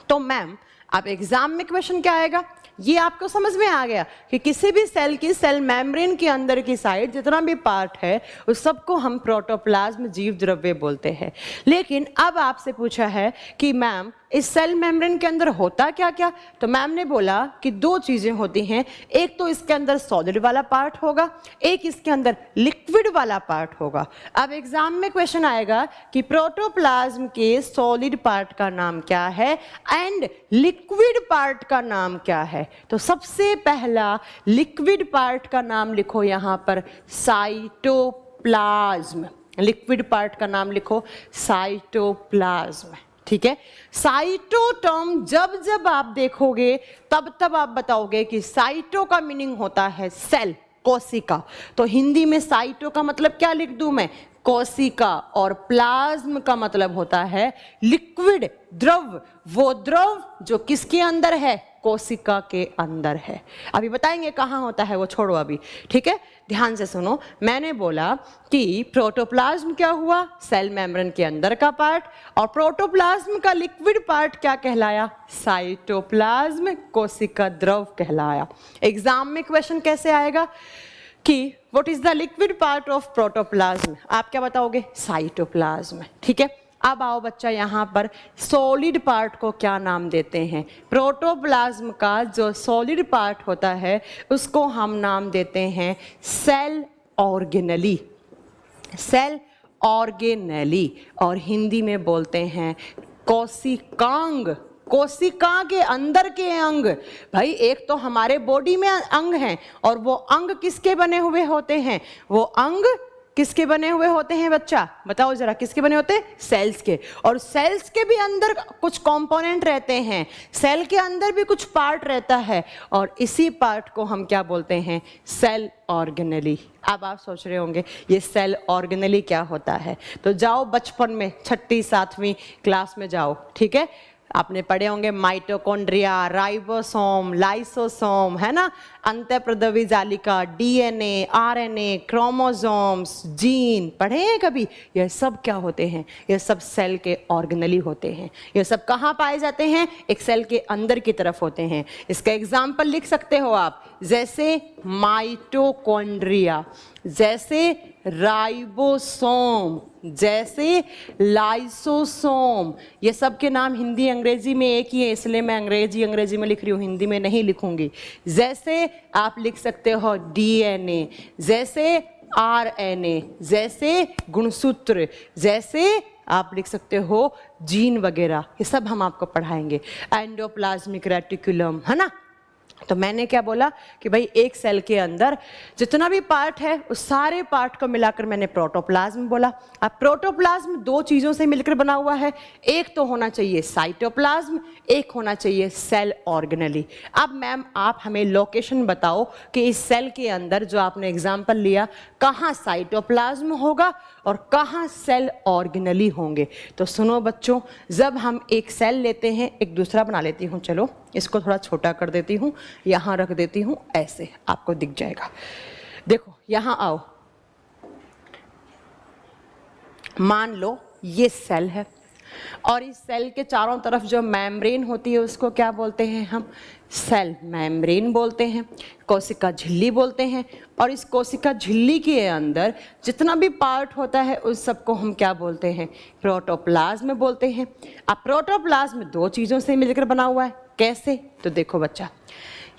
तो मैम अब एग्जाम में क्वेश्चन क्या आएगा, ये आपको समझ में आ गया कि किसी भी सेल की सेल मेम्ब्रेन के अंदर की साइड जितना भी पार्ट है, उस सबको हम प्रोटोप्लाज्म जीव द्रव्य बोलते हैं। लेकिन अब आपसे पूछा है कि मैम इस सेल मेम्ब्रेन के अंदर होता क्या क्या? तो मैम ने बोला कि दो चीजें होती हैं, एक तो इसके अंदर सॉलिड वाला पार्ट होगा, एक इसके अंदर लिक्विड वाला पार्ट होगा। अब एग्जाम में क्वेश्चन आएगा कि प्रोटोप्लाज्म के सॉलिड पार्ट का नाम क्या है एंड लिक्विड पार्ट का नाम क्या है? तो सबसे पहला लिक्विड पार्ट का नाम लिखो यहाँ पर साइटोप्लाज्म। लिक्विड पार्ट का नाम लिखो साइटोप्लाज्म, ठीक है। साइटो टर्म जब जब आप देखोगे तब आप बताओगे कि साइटो का मीनिंग होता है सेल, कोशिका। तो हिंदी में साइटो का मतलब क्या लिख दूं मैं? कोशिका। और प्लाज्म का मतलब होता है लिक्विड, द्रव, वो द्रव जो किसके अंदर है? कोशिका के अंदर है। अभी बताएंगे कहाँ होता है, वो छोड़ो अभी, ठीक है। ध्यान से सुनो, मैंने बोला कि प्रोटोप्लाज्म क्या हुआ? सेल मेम्ब्रेन के अंदर का पार्ट, और प्रोटोप्लाज्म का लिक्विड पार्ट क्या कहलाया? साइटोप्लाज्म, कोशिका द्रव कहलाया। एग्जाम में क्वेश्चन कैसे आएगा कि what is the liquid part of protoplasm? आप क्या बताओगे? साइटोप्लाज्म, ठीक है। अब आओ बच्चा, यहाँ पर सॉलिड पार्ट को क्या नाम देते हैं? प्रोटोप्लाज्म का जो सॉलिड पार्ट होता है उसको हम नाम देते हैं सेल ऑर्गेनली। सेल ऑर्गेनेली, और हिंदी में बोलते हैं कोशिकांग। कोशिका के अंदर के अंग, भाई एक तो हमारे बॉडी में अंग हैं, और वो अंग किसके बने हुए होते हैं? वो अंग किसके बने हुए होते हैं बच्चा, बताओ जरा, किसके बने होते हैं? सेल्स के। और सेल्स के भी अंदर कुछ कंपोनेंट रहते हैं, सेल के अंदर भी कुछ पार्ट रहता है, और इसी पार्ट को हम क्या बोलते हैं? Cell organelle. अब आप सोच रहे होंगे ये सेल ऑर्गेनेली क्या होता है, तो जाओ बचपन में 6ठी 7वीं क्लास में जाओ, ठीक है, आपने पढ़े होंगे माइटोकॉन्ड्रिया, राइबोसोम, लाइसोसोम, है ना, अंतःप्रद्रवी जालिका, डीएनए, आरएनए, क्रोमोसोम्स, जीन, पढ़े हैं कभी? यह सब क्या होते हैं? यह सब सेल के ऑर्गेनेली होते हैं। यह सब कहाँ पाए जाते हैं? एक सेल के अंदर की तरफ होते हैं। इसका एग्जाम्पल लिख सकते हो आप, जैसे माइटोकॉन्ड्रिया, जैसे राइबोसोम, जैसे लाइसोसोम। ये सब के नाम हिंदी अंग्रेजी में एक ही है, इसलिए मैं अंग्रेजी में लिख रही हूँ, हिंदी में नहीं लिखूंगी। जैसे आप लिख सकते हो डीएनए, जैसे आरएनए, जैसे गुणसूत्र, जैसे आप लिख सकते हो जीन वगैरह, ये सब हम आपको पढ़ाएंगे। एंडोप्लाज्मिक रेटिकुलम, है ना। तो मैंने क्या बोला कि भाई एक सेल के अंदर जितना भी पार्ट है उस सारे पार्ट को मिलाकर मैंने प्रोटोप्लाज्म बोला। अब प्रोटोप्लाज्म दो चीज़ों से मिलकर बना हुआ है, एक तो होना चाहिए साइटोप्लाज्म, एक होना चाहिए सेल ऑर्गेनेली। अब मैम आप हमें लोकेशन बताओ कि इस सेल के अंदर जो आपने एग्जाम्पल लिया, कहाँ साइटोप्लाज्म होगा और कहाँ सेल ऑर्गेनेली होंगे। तो सुनो बच्चों, जब हम एक सेल लेते हैं, एक दूसरा बना लेती हूँ, चलो इसको थोड़ा छोटा कर देती हूँ, यहाँ रख देती हूँ, ऐसे आपको दिख जाएगा। देखो यहाँ आओ, मान लो ये सेल है, और इस सेल के चारों तरफ जो मेम्ब्रेन होती है उसको क्या बोलते हैं हम? सेल मेम्ब्रेन बोलते हैं, कोशिका झिल्ली बोलते हैं। और इस कोशिका झिल्ली के अंदर जितना भी पार्ट होता है उस सबको हम क्या बोलते हैं? प्रोटोप्लाज्म बोलते हैं। अब प्रोटोप्लाज्म दो चीज़ों से मिलकर बना हुआ है, कैसे? तो देखो बच्चा,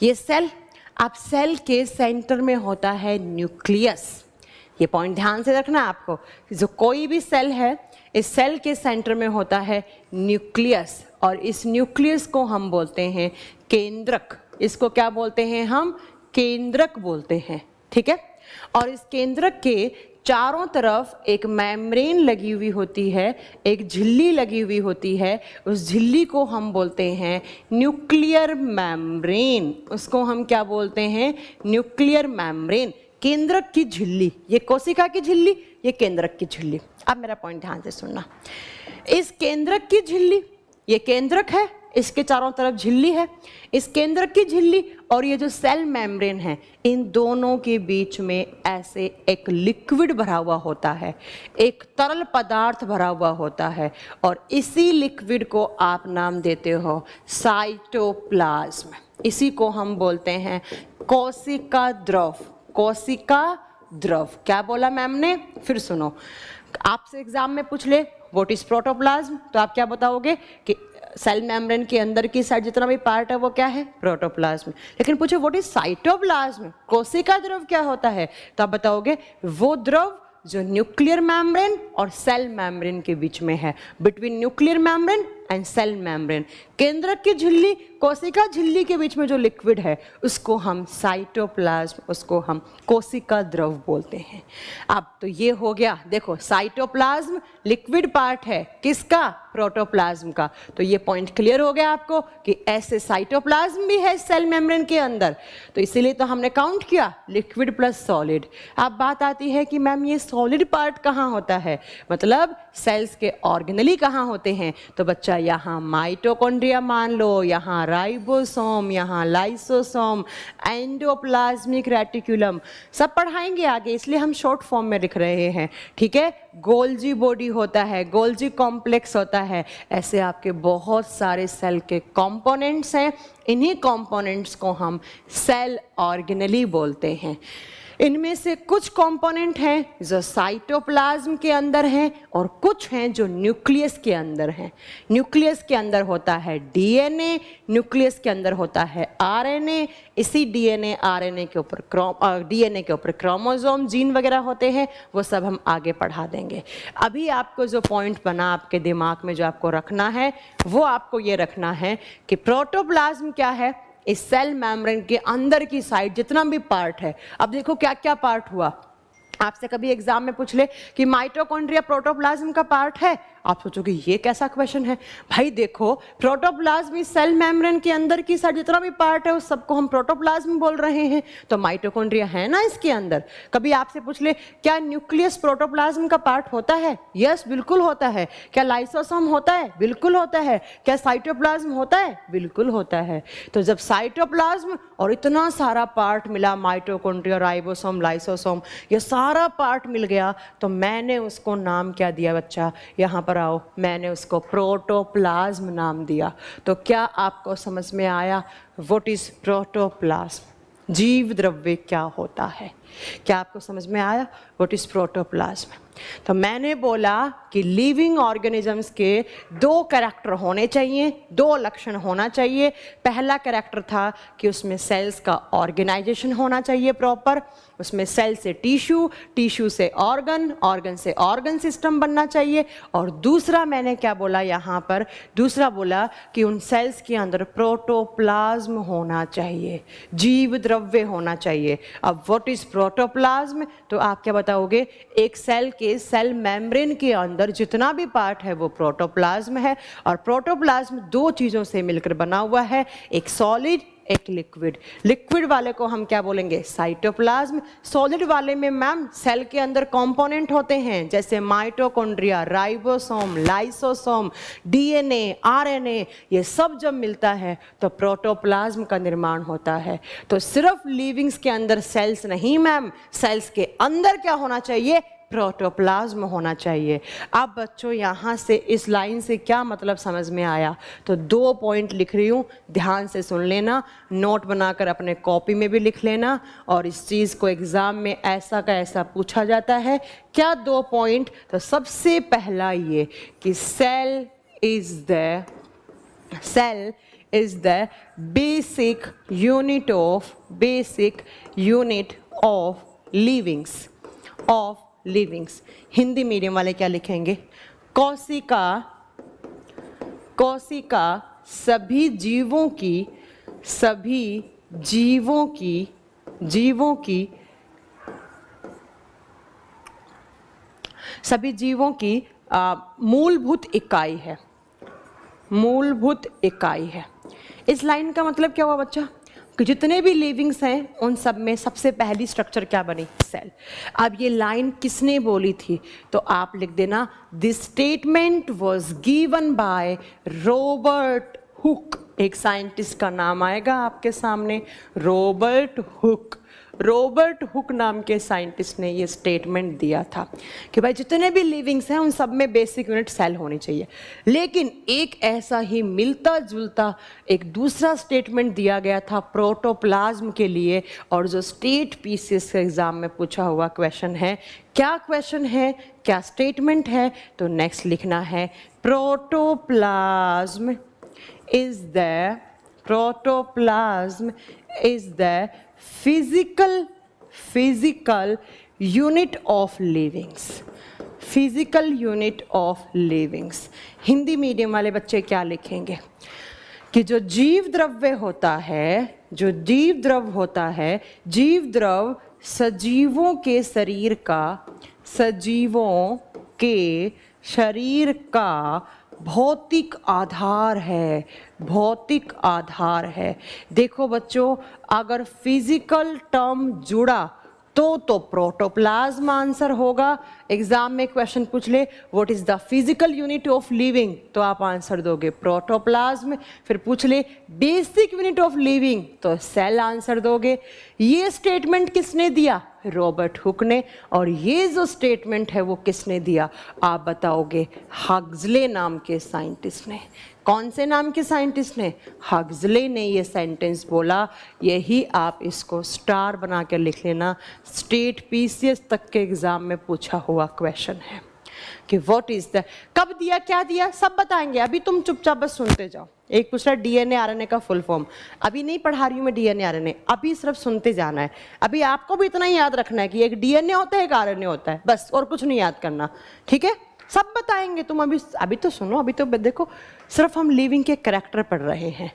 ये सेल, अब सेल के सेंटर में होता है न्यूक्लियस। ये पॉइंट ध्यान से रखना आपको, जो कोई भी सेल है इस सेल के सेंटर में होता है न्यूक्लियस, और इस न्यूक्लियस को हम बोलते हैं केंद्रक। इसको क्या बोलते हैं हम? केंद्रक बोलते हैं, ठीक है। और इस केंद्रक के चारों तरफ एक मेम्ब्रेन लगी हुई होती है, एक झिल्ली लगी हुई होती है, उस झिल्ली को हम बोलते हैं न्यूक्लियर मेम्ब्रेन। उसको हम क्या बोलते हैं? Nuclear membrane. केंद्रक की झिल्ली, ये कोशिका की झिल्ली, ये केंद्रक की झिल्ली। अब मेरा पॉइंट ध्यान से सुनना, इस केंद्रक की झिल्ली, ये केंद्रक है, इसके चारों तरफ झिल्ली है, इस केंद्रक की झिल्ली और ये जो सेल मेम्ब्रेन है, इन दोनों के बीच में ऐसे एक लिक्विड भरा हुआ होता है, एक तरल पदार्थ भरा हुआ होता है, और इसी लिक्विड को आप नाम देते हो साइटोप्लाज्म। इसी को हम बोलते हैं कोशिका द्रव। कोशिका द्रव, क्या बोला मैम ने? फिर सुनो, आपसे एग्जाम में पूछ ले व्हाट इज प्रोटोप्लाज्म, तो आप क्या बताओगे कि सेल मेम्ब्रेन के अंदर की साइड जितना भी पार्ट है वो क्या है? प्रोटोप्लाज्म। लेकिन पूछो व्हाट इज साइटोप्लाज्म, कोशिका द्रव क्या होता है, तो आप बताओगे वो द्रव जो न्यूक्लियर मेम्ब्रेन और सेल मेम्ब्रेन के बीच में है, between nuclear membrane and cell membrane. केंद्रक की झिल्ली, कोशिका झिल्ली के बीच में जो लिक्विड है उसको हम साइटोप्लाज्म, उसको हम कोशिका द्रव बोलते हैं। अब तो ये हो गया, देखो साइटोप्लाज्म लिक्विड पार्ट है, किसका? प्रोटोप्लाज्म का। तो ये पॉइंट क्लियर हो गया आपको कि ऐसे साइटोप्लाज्म भी है सेल मेम्ब्रेन के अंदर। तो इसीलिए तो हमने काउंट किया लिक्विड प्लस सॉलिड। अब बात आती है कि मैम ये सॉलिड पार्ट कहाँ होता है, मतलब सेल्स के ऑर्गेनेली कहाँ होते हैं? तो बच्चा यहाँ माइटोकॉन्ड्रिया मान लो, यहाँ राइबोसोम, यहाँ लाइसोसोम, एंडोप्लाज्मिक रेटिकुलम, सब पढ़ाएंगे आगे, इसलिए हम शॉर्ट फॉर्म में लिख रहे हैं, ठीक है। गोल्जी बॉडी होता है, गोल्जी कॉम्प्लेक्स होता है, ऐसे आपके बहुत सारे सेल के कंपोनेंट्स हैं। इन्हीं कंपोनेंट्स को हम सेल ऑर्गेनेली बोलते हैं। इनमें से कुछ कंपोनेंट हैं जो साइटोप्लाज्म के अंदर हैं और कुछ हैं जो न्यूक्लियस के अंदर हैं। न्यूक्लियस के अंदर होता है डीएनए, न्यूक्लियस के अंदर होता है आरएनए, इसी डीएनए आरएनए के ऊपर डीएनए के ऊपर क्रोमोसोम, जीन वगैरह होते हैं, वो सब हम आगे पढ़ा देंगे। अभी आपको जो पॉइंट बना आपके दिमाग में जो आपको रखना है वो आपको ये रखना है कि प्रोटोप्लाज्म क्या है, इस सेल मेम्ब्रेन के अंदर की साइड जितना भी पार्ट है। अब देखो क्या क्या पार्ट हुआ, आपसे कभी एग्जाम में पूछ ले कि माइटोकॉन्ड्रिया प्रोटोप्लाज्म का पार्ट है, आप सोचोगे ये कैसा क्वेश्चन है। भाई देखो, प्रोटोप्लाज्म इस सेल मेम्ब्रेन के अंदर की साइड जितना भी पार्ट है उस सबको हम प्रोटोप्लाज्म बोल रहे हैं, तो माइटोकॉन्ड्रिया है ना इसके अंदर। कभी आपसे पूछ ले क्या न्यूक्लियस प्रोटोप्लाज्म का पार्ट होता है, यस बिल्कुल होता है। क्या लाइसोसोम होता है, बिल्कुल होता है। क्या साइटोप्लाज्म होता है, बिल्कुल होता है। तो जब साइटोप्लाज्म और इतना सारा पार्ट मिला, माइटोकॉन्ड्रिया, राइबोसोम, लाइसोसोम, ये सारा पार्ट मिल गया, तो मैंने उसको नाम क्या दिया बच्चा, यहाँ पर आओ, मैंने उसको प्रोटोप्लाज्म नाम दिया। तो क्या आपको समझ में आया व्हाट इज प्रोटोप्लाज्म, जीव द्रव्य क्या होता है? क्या आपको समझ में आया व्हाट इज प्रोटोप्लाज्म? तो मैंने बोला कि लिविंग ऑर्गेनिजम्स के दो कैरेक्टर होने चाहिए, दो लक्षण होना चाहिए। पहला कैरेक्टर था कि उसमें सेल्स का ऑर्गेनाइजेशन होना चाहिए प्रॉपर, उसमें सेल से टिश्यू, टिश्यू से ऑर्गन, ऑर्गन से ऑर्गन सिस्टम बनना चाहिए। और दूसरा मैंने क्या बोला यहाँ पर, दूसरा बोला कि उन सेल्स के अंदर प्रोटोप्लाज्म होना चाहिए, जीव द्रव्य होना चाहिए। अब व्हाट इज प्रोटोप्लाज्म, तो आप क्या बताओगे, एक सेल के सेल मेम्ब्रेन के अंदर जितना भी पार्ट है वो प्रोटोप्लाज्म है। और प्रोटोप्लाज्म दो चीजों से मिलकर बना हुआ है, एक सॉलिड, एक लिक्विड। लिक्विड वाले को हम क्या बोलेंगे, साइटोप्लाज्म। सॉलिड वाले में मैम सेल के अंदर कंपोनेंट होते हैं जैसे mitochondria, ribosome, lysosome, DNA, RNA, ये सब जब मिलता है तो प्रोटोप्लाज्म का निर्माण होता है। तो सिर्फ लिविंग्स के अंदर सेल्स नहीं मैम, सेल्स के अंदर क्या होना चाहिए, प्रोटोप्लाज्म होना चाहिए। अब बच्चों यहाँ से इस लाइन से क्या मतलब समझ में आया, तो दो पॉइंट लिख रही हूँ, ध्यान से सुन लेना, नोट बनाकर अपने कॉपी में भी लिख लेना। और इस चीज़ को एग्जाम में ऐसा का ऐसा पूछा जाता है। क्या दो पॉइंट, तो सबसे पहला ये कि cell is the basic unit of livings. Hindi medium वाले क्या लिखेंगे, कोशिका सभी जीवों की मूलभूत इकाई है। इस लाइन का मतलब क्या हुआ बच्चा, कि जितने भी लिविंग्स हैं उन सब में सबसे पहली स्ट्रक्चर क्या बनी, सेल। अब ये लाइन किसने बोली थी, तो आप लिख देना, this statement was given by Robert Hooke. एक साइंटिस्ट का नाम आएगा आपके सामने, रॉबर्ट हुक नाम के साइंटिस्ट ने ये स्टेटमेंट दिया था कि भाई जितने भी लिविंग्स हैं उन सब में बेसिक यूनिट सेल होनी चाहिए। लेकिन एक ऐसा ही मिलता जुलता एक दूसरा स्टेटमेंट दिया गया था प्रोटोप्लाज्म के लिए, और जो स्टेट पीसीएस के एग्जाम में पूछा हुआ क्वेश्चन है। क्या क्वेश्चन है, क्या स्टेटमेंट है, तो नेक्स्ट लिखना है, protoplasm is the physical unit of livings। Hindi medium वाले बच्चे क्या लिखेंगे कि जो जीव द्रव्य होता है, जीव द्रव सजीवों के शरीर का भौतिक आधार है। देखो बच्चों, अगर फिजिकल टर्म जुड़ा तो प्रोटोप्लाज्म आंसर होगा। एग्जाम में क्वेश्चन पूछ ले what is the physical unit of living, तो आप आंसर दोगे प्रोटोप्लाज्म। फिर पूछ ले बेसिक यूनिट ऑफ लिविंग, तो सेल आंसर दोगे। ये स्टेटमेंट किसने दिया, रॉबर्ट हुक ने, और ये जो स्टेटमेंट है वो किसने दिया आप बताओगे? हक्सले नाम के साइंटिस्ट ने। कौन से नाम के साइंटिस्ट ने? हक्सले ने ये सेंटेंस बोला। यही आप इसको स्टार बना कर लिख लेना, स्टेट पीसीएस तक के एग्जाम में पूछा हुआ क्वेश्चन है कि व्हाट इज द, कब दिया, क्या दिया, सब बताएंगे। अभी तुम चुपचाप बस सुनते जाओ। एक पूछ रहा डीएनए आरएनए का फुल फॉर्म, अभी नहीं पढ़ा रही हूँ मैं डीएनए आरएनए, अभी सिर्फ सुनते जाना है। अभी आपको भी इतना ही याद रखना है कि एक डीएनए होता है, एक आरएनए होता है, बस, और कुछ नहीं याद करना, ठीक है? सब बताएंगे तुम, अभी तो सुनो, अभी तो देखो सिर्फ हम लिविंग के कैरेक्टर पढ़ रहे हैं।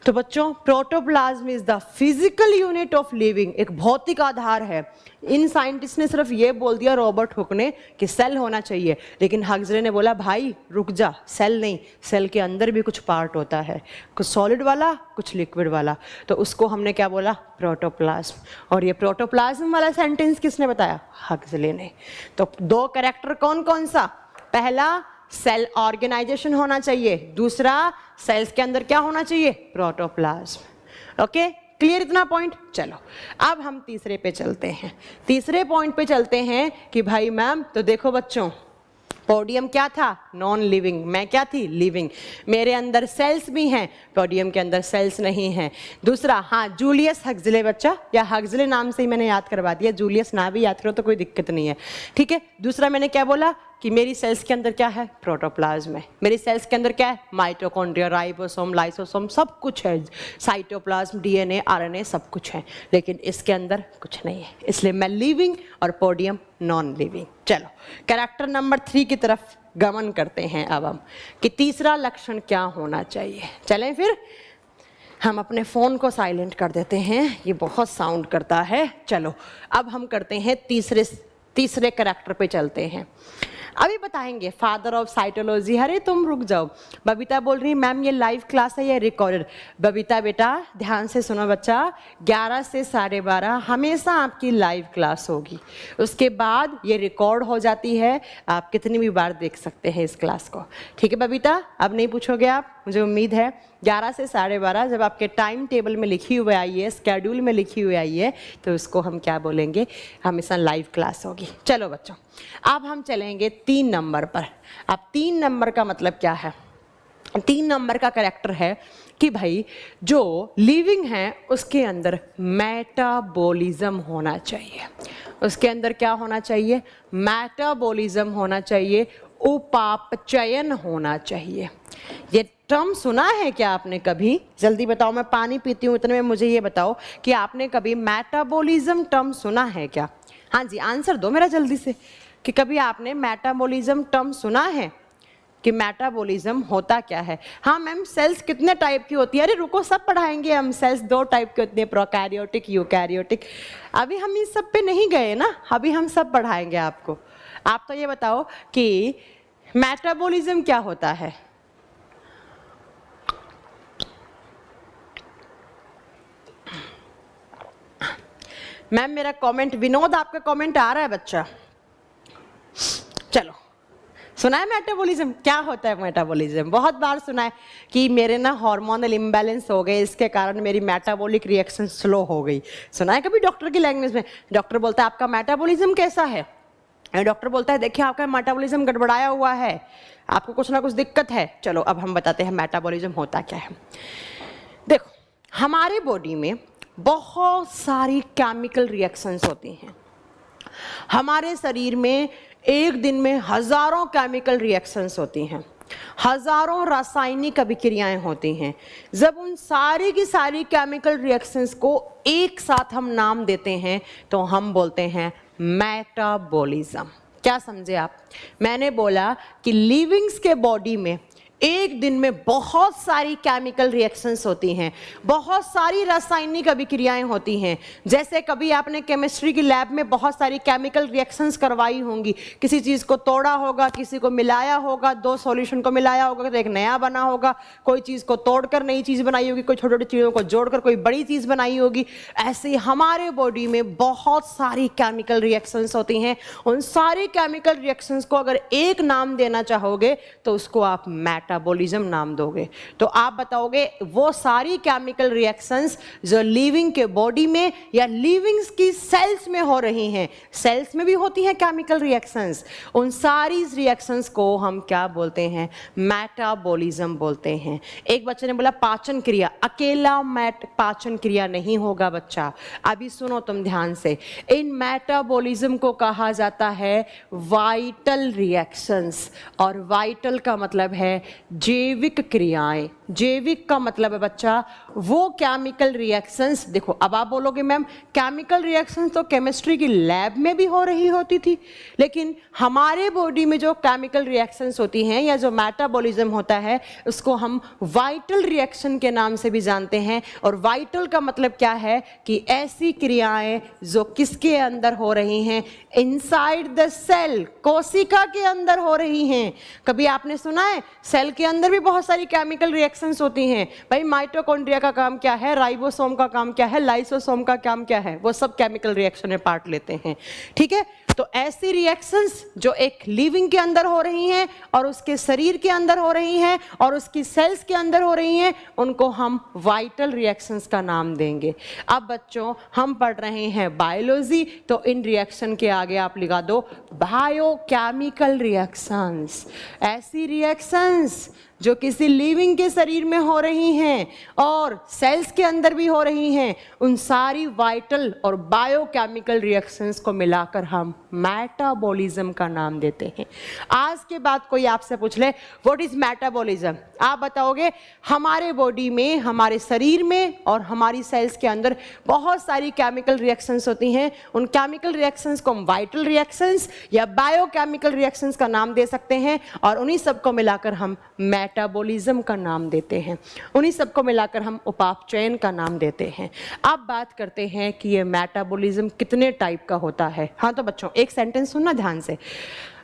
तो बच्चों, protoplasm is the physical unit of living, एक भौतिक आधार है। इन साइंटिस्ट ने सिर्फ ये बोल दिया रॉबर्ट हुक ने कि सेल होना चाहिए, लेकिन हक्सले ने बोला भाई रुक जा, सेल नहीं, सेल के अंदर भी कुछ पार्ट होता है, कुछ सॉलिड वाला, कुछ लिक्विड वाला। तो उसको हमने क्या बोला? प्रोटोप्लाज्म। और ये प्रोटोप्लाज्म वाला सेंटेंस किसने बताया? हक्सले ने। तो दो कैरेक्टर कौन कौन सा? पहला, सेल ऑर्गेनाइजेशन होना चाहिए, दूसरा सेल्स के अंदर क्या होना चाहिए? प्रोटोप्लाज्म। ओके, क्लियर इतना पॉइंट? चलो अब हम तीसरे पे चलते हैं। तीसरे पॉइंट पे चलते हैं कि भाई मैम, तो देखो बच्चों, पोडियम क्या था? नॉन लिविंग, मैं क्या थी? लिविंग। मेरे अंदर सेल्स भी हैं, पोडियम के अंदर सेल्स नहीं हैं। दूसरा, हाँ, जूलियस हक्सले बच्चा, या हक्सले नाम से ही मैंने याद करवा दिया, जूलियस ना भी याद करो तो कोई दिक्कत नहीं है, ठीक है? दूसरा मैंने क्या बोला कि मेरी सेल्स के अंदर क्या है? प्रोटोप्लाज्म है। मेरी सेल्स के अंदर क्या है? माइटोकॉन्ड्रिया, राइबोसोम, लाइसोसोम, सब कुछ है, साइटोप्लाज्म, डीएनए, आरएनए, सब कुछ है, लेकिन इसके अंदर कुछ नहीं है, इसलिए मैं लिविंग और पोडियम नॉन लिविंग। चलो कैरेक्टर नंबर 3 की तरफ गमन करते हैं अब हम, कि तीसरा लक्षण क्या होना चाहिए। चलें फिर, हम अपने फ़ोन को साइलेंट कर देते हैं, ये बहुत साउंड करता है। चलो अब हम करते हैं तीसरे कैरेक्टर पे चलते हैं। अभी बताएंगे फादर ऑफ साइटोलॉजी। अरे तुम रुक जाओ, बबीता बोल रही मैम ये लाइव क्लास है या रिकॉर्डेड? बबीता बेटा ध्यान से सुनो बच्चा, 11 से 12:30 हमेशा आपकी लाइव क्लास होगी, उसके बाद ये रिकॉर्ड हो जाती है, आप कितनी भी बार देख सकते हैं इस क्लास को, ठीक है बबीता? अब नहीं पूछोगे आप, मुझे उम्मीद है। 11 से 12:30 जब आपके टाइम टेबल में लिखी हुई आई है, स्केड्यूल में लिखी हुई आई है, तो उसको हम क्या बोलेंगे? हमेशा लाइव क्लास होगी। चलो बच्चों, अब हम चलेंगे 3 नंबर पर। अब 3 नंबर का मतलब क्या है? 3 नंबर का कैरेक्टर है कि भाई जो लिविंग है उसके अंदर मेटाबॉलिज्म होना चाहिए। उसके अंदर क्या होना चाहिए? मेटाबॉलिज्म होना चाहिए, उपापचयन होना चाहिए। ये टर्म सुना है क्या आपने कभी? जल्दी बताओ, मैं पानी पीती हूँ इतने में मुझे ये बताओ कि आपने कभी मेटाबॉलिज्म टर्म सुना है क्या? हाँ जी, आंसर दो मेरा जल्दी से, कि कभी आपने मेटाबॉलिज्म टर्म सुना है कि मेटाबॉलिज्म होता क्या है? हाँ मैम, सेल्स कितने टाइप की होती है? अरे रुको, सब पढ़ाएंगे हम। सेल्स 2 टाइप की होती है, प्रोकैरियोटिक, यूकैरियोटिक। अभी हम इस सब पे नहीं गए ना, अभी हम सब पढ़ाएंगे आपको। आप तो ये बताओ कि मेटाबॉलिज्म क्या होता है? मैम मेरा कमेंट, विनोद आपका कमेंट आ रहा है बच्चा। चलो, सुना है मेटाबॉलिज्म? क्या होता है मेटाबॉलिज्म? बहुत बार सुना है कि मेरे ना हार्मोनल इम्बैलेंस हो गए, इसके कारण मेरी मेटाबॉलिक रिएक्शन स्लो हो गई। सुना है कभी डॉक्टर की लैंग्वेज में? डॉक्टर बोलता है आपका मेटाबॉलिज्म कैसा है? डॉक्टर बोलता है देखिए आपका मेटाबॉलिज्म गड़बड़ाया हुआ है, आपको कुछ ना कुछ दिक्कत है। चलो अब हम बताते हैं मेटाबॉलिज्म होता क्या है। देखो, हमारे बॉडी में बहुत सारी केमिकल रिएक्शंस होती हैं। हमारे शरीर में एक दिन में हजारों केमिकल रिएक्शंस होती हैं, हजारों रासायनिक अभिक्रियाएं होती हैं। जब उन सारी की सारी केमिकल रिएक्शंस को एक साथ हम नाम देते हैं तो हम बोलते हैं मेटाबॉलिज्म। क्या समझे आप? मैंने बोला कि लिविंग्स के बॉडी में एक दिन में बहुत सारी केमिकल रिएक्शंस होती हैं, बहुत सारी रासायनिक अभिक्रियाएं होती हैं। जैसे कभी आपने केमिस्ट्री की लैब में बहुत सारी केमिकल रिएक्शंस करवाई होंगी, किसी चीज़ को तोड़ा होगा, किसी को मिलाया होगा, 2 सॉल्यूशन को मिलाया होगा तो एक नया बना होगा, कोई चीज़ को तोड़कर नई चीज़ बनाई होगी, कोई छोटी छोटी चीज़ों को जोड़कर कोई बड़ी चीज़ बनाई होगी। ऐसे हमारे बॉडी में बहुत सारी केमिकल रिएक्शंस होती हैं। उन सारी केमिकल रिएक्शंस को अगर एक नाम देना चाहोगे तो उसको आप मेटाबॉलिज्म नाम दोगे। तो आप बताओगे वो सारी केमिकल रिएक्शंस जो लिविंग के बॉडी में या लिविंग्स की सेल्स में हो रही हैं, सेल्स में भी होती हैं केमिकल रिएक्शंस, उन सारी रिएक्शंस को हम क्या बोलते हैं? मेटाबॉलिज्म बोलते हैं। एक बच्चे ने बोला पाचन क्रिया, अकेला पाचन क्रिया नहीं होगा बच्चा, अभी सुनो तुम ध्यान से। इन मेटाबॉलिज्म को कहा जाता है वाइटल रिएक्शंस, और वाइटल का मतलब है जैविक क्रियाएं। जैविक का मतलब है बच्चा वो केमिकल रिएक्शंस। देखो अब आप बोलोगे मैम केमिकल रिएक्शंस तो केमिस्ट्री की लैब में भी हो रही होती थी, लेकिन हमारे बॉडी में जो केमिकल रिएक्शंस होती हैं या जो मेटाबॉलिज्म होता है उसको हम वाइटल रिएक्शन के नाम से भी जानते हैं। और वाइटल का मतलब क्या है कि ऐसी क्रियाएं जो किसके अंदर हो रही हैं? इनसाइड द सेल, कोशिका के अंदर हो रही हैं। कभी आपने सुना है सेल के अंदर भी बहुत सारी केमिकल रिएक्शंस होती हैं? भाई माइटोकॉन्ड्रिया का काम क्या है, राइबोसोम का काम क्या है, लाइसोसोम का काम क्या है, वो सब केमिकल रिएक्शन में पार्ट लेते हैं। ठीक है, तो ऐसी रिएक्शंस जो एक लिविंग के अंदर हो रही हैं और उसके शरीर के अंदर हो रही हैं और उसकी सेल्स के अंदर हो रही हैं, उनको हम वाइटल रिएक्शंस का नाम देंगे। अब बच्चों हम पढ़ रहे हैं बायोलॉजी, तो इन रिएक्शन के आगे आप लिखा दो बायोकेमिकल रिएक्शंस। ऐसी रिएक्शंस जो किसी लिविंग के शरीर में हो रही हैं और सेल्स के अंदर भी हो रही हैं, उन सारी वाइटल और बायोकेमिकल रिएक्शंस को मिलाकर हम मेटाबॉलिज्म का नाम देते हैं। आज के बाद कोई आपसे पूछ ले व्हाट इज मेटाबॉलिज्म, आप बताओगे हमारे बॉडी में, हमारे शरीर में और हमारी सेल्स के अंदर बहुत सारी केमिकल रिएक्शंस होती हैं। उन केमिकल रिएक्शंस को हम वाइटल रिएक्शंस या बायोकेमिकल रिएक्शंस का नाम दे सकते हैं, और उन्हीं सबको मिलाकर हम मेटाबॉलिज्म का नाम देते हैं। उन्हीं सबको मिलाकर हम उपापचयन का नाम देते हैं। अब बात करते हैं कि ये मेटाबॉलिज्म कितने टाइप का होता है। हाँ तो बच्चों एक सेंटेंस सुनना ध्यान से।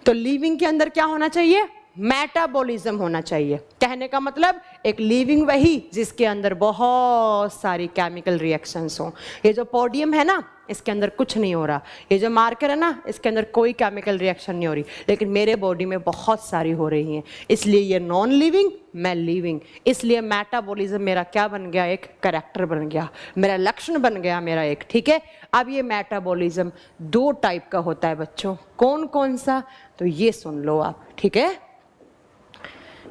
तो लिविंग के अंदर क्या होना चाहिए? मेटाबॉलिज्म होना चाहिए। कहने का मतलब एक लिविंग वही जिसके अंदर बहुत सारी केमिकल रिएक्शंस हो। ये जो पोडियम है ना, इसके अंदर कुछ नहीं हो रहा, ये जो मार्कर है ना, इसके अंदर कोई केमिकल रिएक्शन नहीं हो रही, लेकिन मेरे बॉडी में बहुत सारी हो रही हैं। इसलिए ये नॉन लिविंग, मैं लिविंग। इसलिए मेटाबॉलिज्म मेरा क्या बन गया? एक कैरेक्टर बन गया, मेरा लक्षण बन गया मेरा एक। ठीक है, अब ये मेटाबॉलिज्म दो टाइप का होता है बच्चों। कौन कौन सा? तो ये सुन लो आप। ठीक है,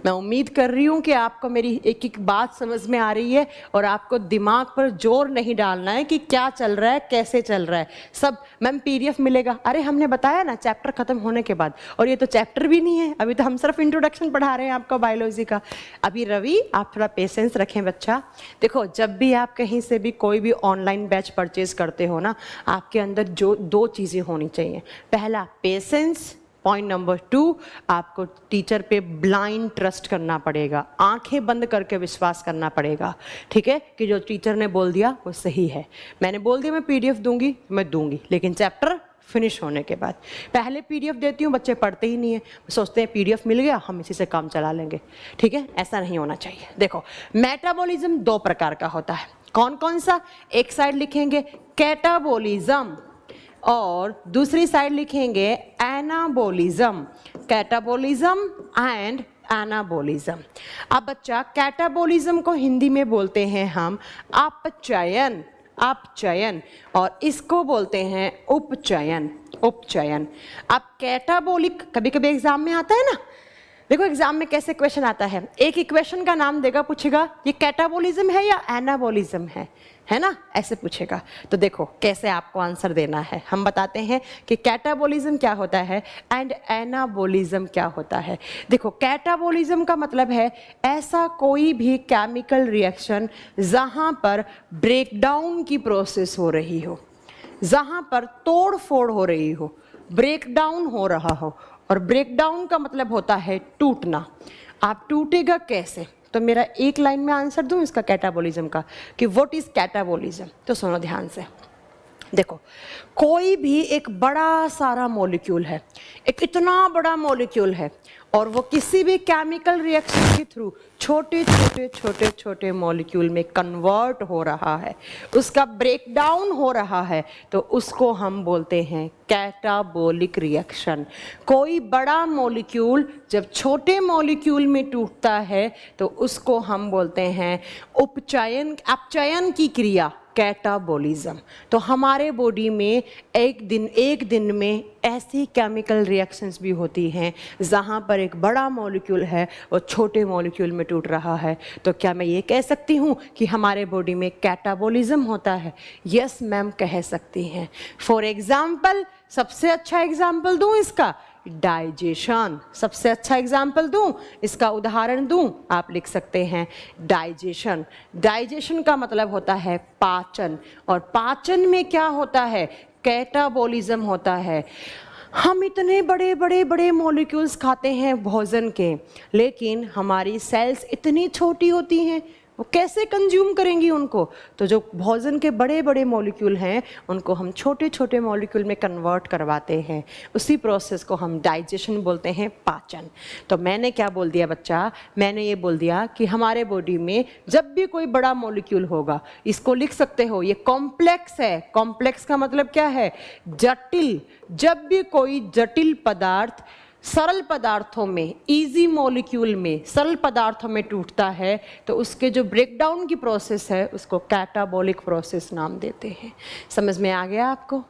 मैं उम्मीद कर रही हूँ कि आपको मेरी एक एक बात समझ में आ रही है और आपको दिमाग पर जोर नहीं डालना है कि क्या चल रहा है, कैसे चल रहा है। सब मैम पीडीएफ मिलेगा, अरे हमने बताया ना चैप्टर खत्म होने के बाद, और ये तो चैप्टर भी नहीं है, अभी तो हम सिर्फ इंट्रोडक्शन पढ़ा रहे हैं आपको बायोलॉजी का। अभी रवि आप थोड़ा पेशेंस रखें बच्चा। देखो जब भी आप कहीं से भी कोई भी ऑनलाइन बैच परचेज करते हो ना, आपके अंदर जो दो चीज़ें होनी चाहिए। पहला पेशेंस, पॉइंट नंबर 2 आपको टीचर पे ब्लाइंड ट्रस्ट करना पड़ेगा, आंखें बंद करके विश्वास करना पड़ेगा। ठीक है, कि जो टीचर ने बोल दिया वो सही है। मैंने बोल दिया मैं पीडीएफ दूंगी, मैं दूंगी, लेकिन चैप्टर फिनिश होने के बाद। पहले पीडीएफ देती हूँ, बच्चे पढ़ते ही नहीं है, सोचते हैं पीडीएफ मिल गया हम इसी से काम चला लेंगे। ठीक है, ऐसा नहीं होना चाहिए। देखो मेटाबॉलिज्म दो प्रकार का होता है। कौन कौन सा? एक साइड लिखेंगे कैटाबॉलिज्म और दूसरी साइड लिखेंगे एनाबॉलिज्म। Catabolism and anabolism. अब बच्चा कैटाबॉलिज्म को हिंदी में बोलते हैं हम अपचयन, अपचयन, और इसको बोलते हैं उपचयन, उपचयन। अब कैटाबॉलिक कभी कभी एग्जाम में आता है ना, देखो एग्जाम में कैसे क्वेश्चन आता है, एक इक्वेशन का नाम देगा, पूछेगा ये कैटाबॉलिज्म है या एनाबॉलिज्म है ना, ऐसे पूछेगा। तो देखो कैसे आपको आंसर देना है। हम बताते हैं कि कैटाबॉलिज्म क्या होता है एंड एनाबॉलिज्म क्या होता है। देखो कैटाबॉलिज्म का मतलब है ऐसा कोई भी केमिकल रिएक्शन जहां पर ब्रेकडाउन की प्रोसेस हो रही हो, जहां पर तोड़ फोड़ हो रही हो, ब्रेकडाउन हो रहा हो। और ब्रेकडाउन का मतलब होता है टूटना। आप टूटेगा कैसे? तो मेरा एक लाइन में आंसर दूं इसका कैटाबॉलिज्म का कि व्हाट इज कैटाबॉलिज्म। तो सुनो ध्यान से। देखो, कोई भी एक बड़ा सारा मॉलिक्यूल है, एक इतना बड़ा मॉलिक्यूल है, और वो किसी भी केमिकल रिएक्शन के थ्रू छोटे छोटे छोटे छोटे मॉलिक्यूल में कन्वर्ट हो रहा है, उसका ब्रेकडाउन हो रहा है, तो उसको हम बोलते हैं कैटाबोलिक रिएक्शन। कोई बड़ा मॉलिक्यूल जब छोटे मॉलिक्यूल में टूटता है तो उसको हम बोलते हैं अपचयन की क्रिया, कैटाबोलिज्म। तो हमारे बॉडी में एक दिन में ऐसी केमिकल रिएक्शंस भी होती हैं जहाँ पर एक बड़ा मॉलिक्यूल है और छोटे मॉलिक्यूल में टूट रहा है। तो क्या मैं ये कह सकती हूँ कि हमारे बॉडी में कैटाबोलिज्म होता है? यस मैम, कह सकती हैं। फॉर एग्जाम्पल, सबसे अच्छा एग्जाम्पल दूँ इसका, डाइजेशन। सबसे अच्छा एग्जाम्पल दूं, इसका उदाहरण दूं, आप लिख सकते हैं डाइजेशन। डाइजेशन का मतलब होता है पाचन, और पाचन में क्या होता है? कैटाबोलिज्म होता है। हम इतने बड़े बड़े बड़े मॉलिक्यूल्स खाते हैं भोजन के, लेकिन हमारी सेल्स इतनी छोटी होती हैं, वो कैसे कंज्यूम करेंगी उनको? तो जो भोजन के बड़े बड़े मॉलिक्यूल हैं उनको हम छोटे छोटे मॉलिक्यूल में कन्वर्ट करवाते हैं। उसी प्रोसेस को हम डाइजेशन बोलते हैं, पाचन। तो मैंने क्या बोल दिया बच्चा? मैंने ये बोल दिया कि हमारे बॉडी में जब भी कोई बड़ा मॉलिक्यूल होगा, इसको लिख सकते हो, ये कॉम्प्लेक्स है। कॉम्प्लेक्स का मतलब क्या है? जटिल। जब भी कोई जटिल पदार्थ सरल पदार्थों में, इजी मॉलिक्यूल में, सरल पदार्थों में टूटता है तो उसके जो ब्रेकडाउन की प्रोसेस है उसको कैटाबोलिक प्रोसेस नाम देते हैं। समझ में आ गया आपको?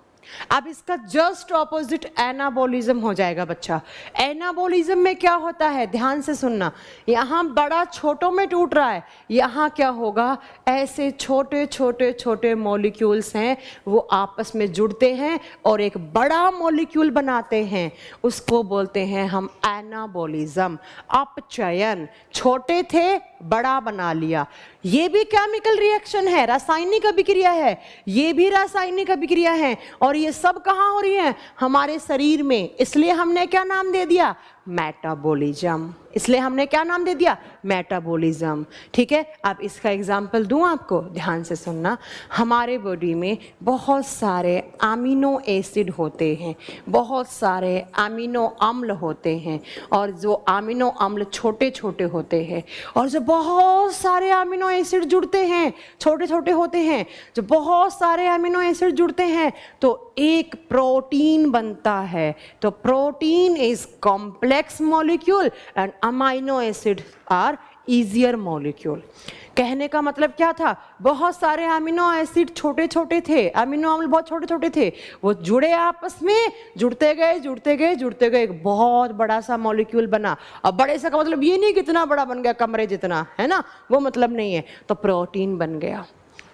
अब इसका जस्ट ऑपोजिट एनाबोलिज्म हो जाएगा बच्चा। एनाबोलिज्म में क्या होता है? ध्यान से सुनना, यहाँ बड़ा छोटों में टूट रहा है, यहाँ क्या होगा? ऐसे छोटे छोटे छोटे मॉलिक्यूल्स हैं, वो आपस में जुड़ते हैं और एक बड़ा मॉलिक्यूल बनाते हैं, उसको बोलते हैं हम एनाबोलिज्म, अपचयन। छोटे थे, बड़ा बना लिया। ये भी केमिकल रिएक्शन है, रासायनिक अभिक्रिया है, ये भी रासायनिक अभिक्रिया है, और ये सब कहाँ हो रही है? हमारे शरीर में। इसलिए हमने क्या नाम दे दिया? मेटाबॉलिज्म। इसलिए हमने क्या नाम दे दिया? मेटाबॉलिज्म। ठीक है, अब इसका एग्जाम्पल दूं आपको, ध्यान से सुनना। हमारे बॉडी में बहुत सारे अमीनो एसिड होते हैं, बहुत सारे अमीनो अम्ल होते हैं, और जो अमीनो अम्ल छोटे छोटे होते हैं, और जो बहुत सारे अमीनो एसिड जुड़ते हैं, छोटे छोटे होते हैं, जो बहुत सारे अमीनो एसिड जुड़ते हैं तो एक प्रोटीन बनता है। तो protein is complex molecule and amino acid are easier molecule. कहने का मतलब क्या था? बहुत सारे अमीनो एसिड छोटे छोटे थे, अमीनो अम्ल बहुत छोटे छोटे थे, वो जुड़े आपस में, जुड़ते गए जुड़ते गए जुड़ते गए, एक बहुत बड़ा सा मॉलिक्यूल बना। अब बड़े सा का मतलब ये नहीं कितना बड़ा बन गया, कमरे जितना, है ना, वो मतलब नहीं है। तो प्रोटीन बन गया।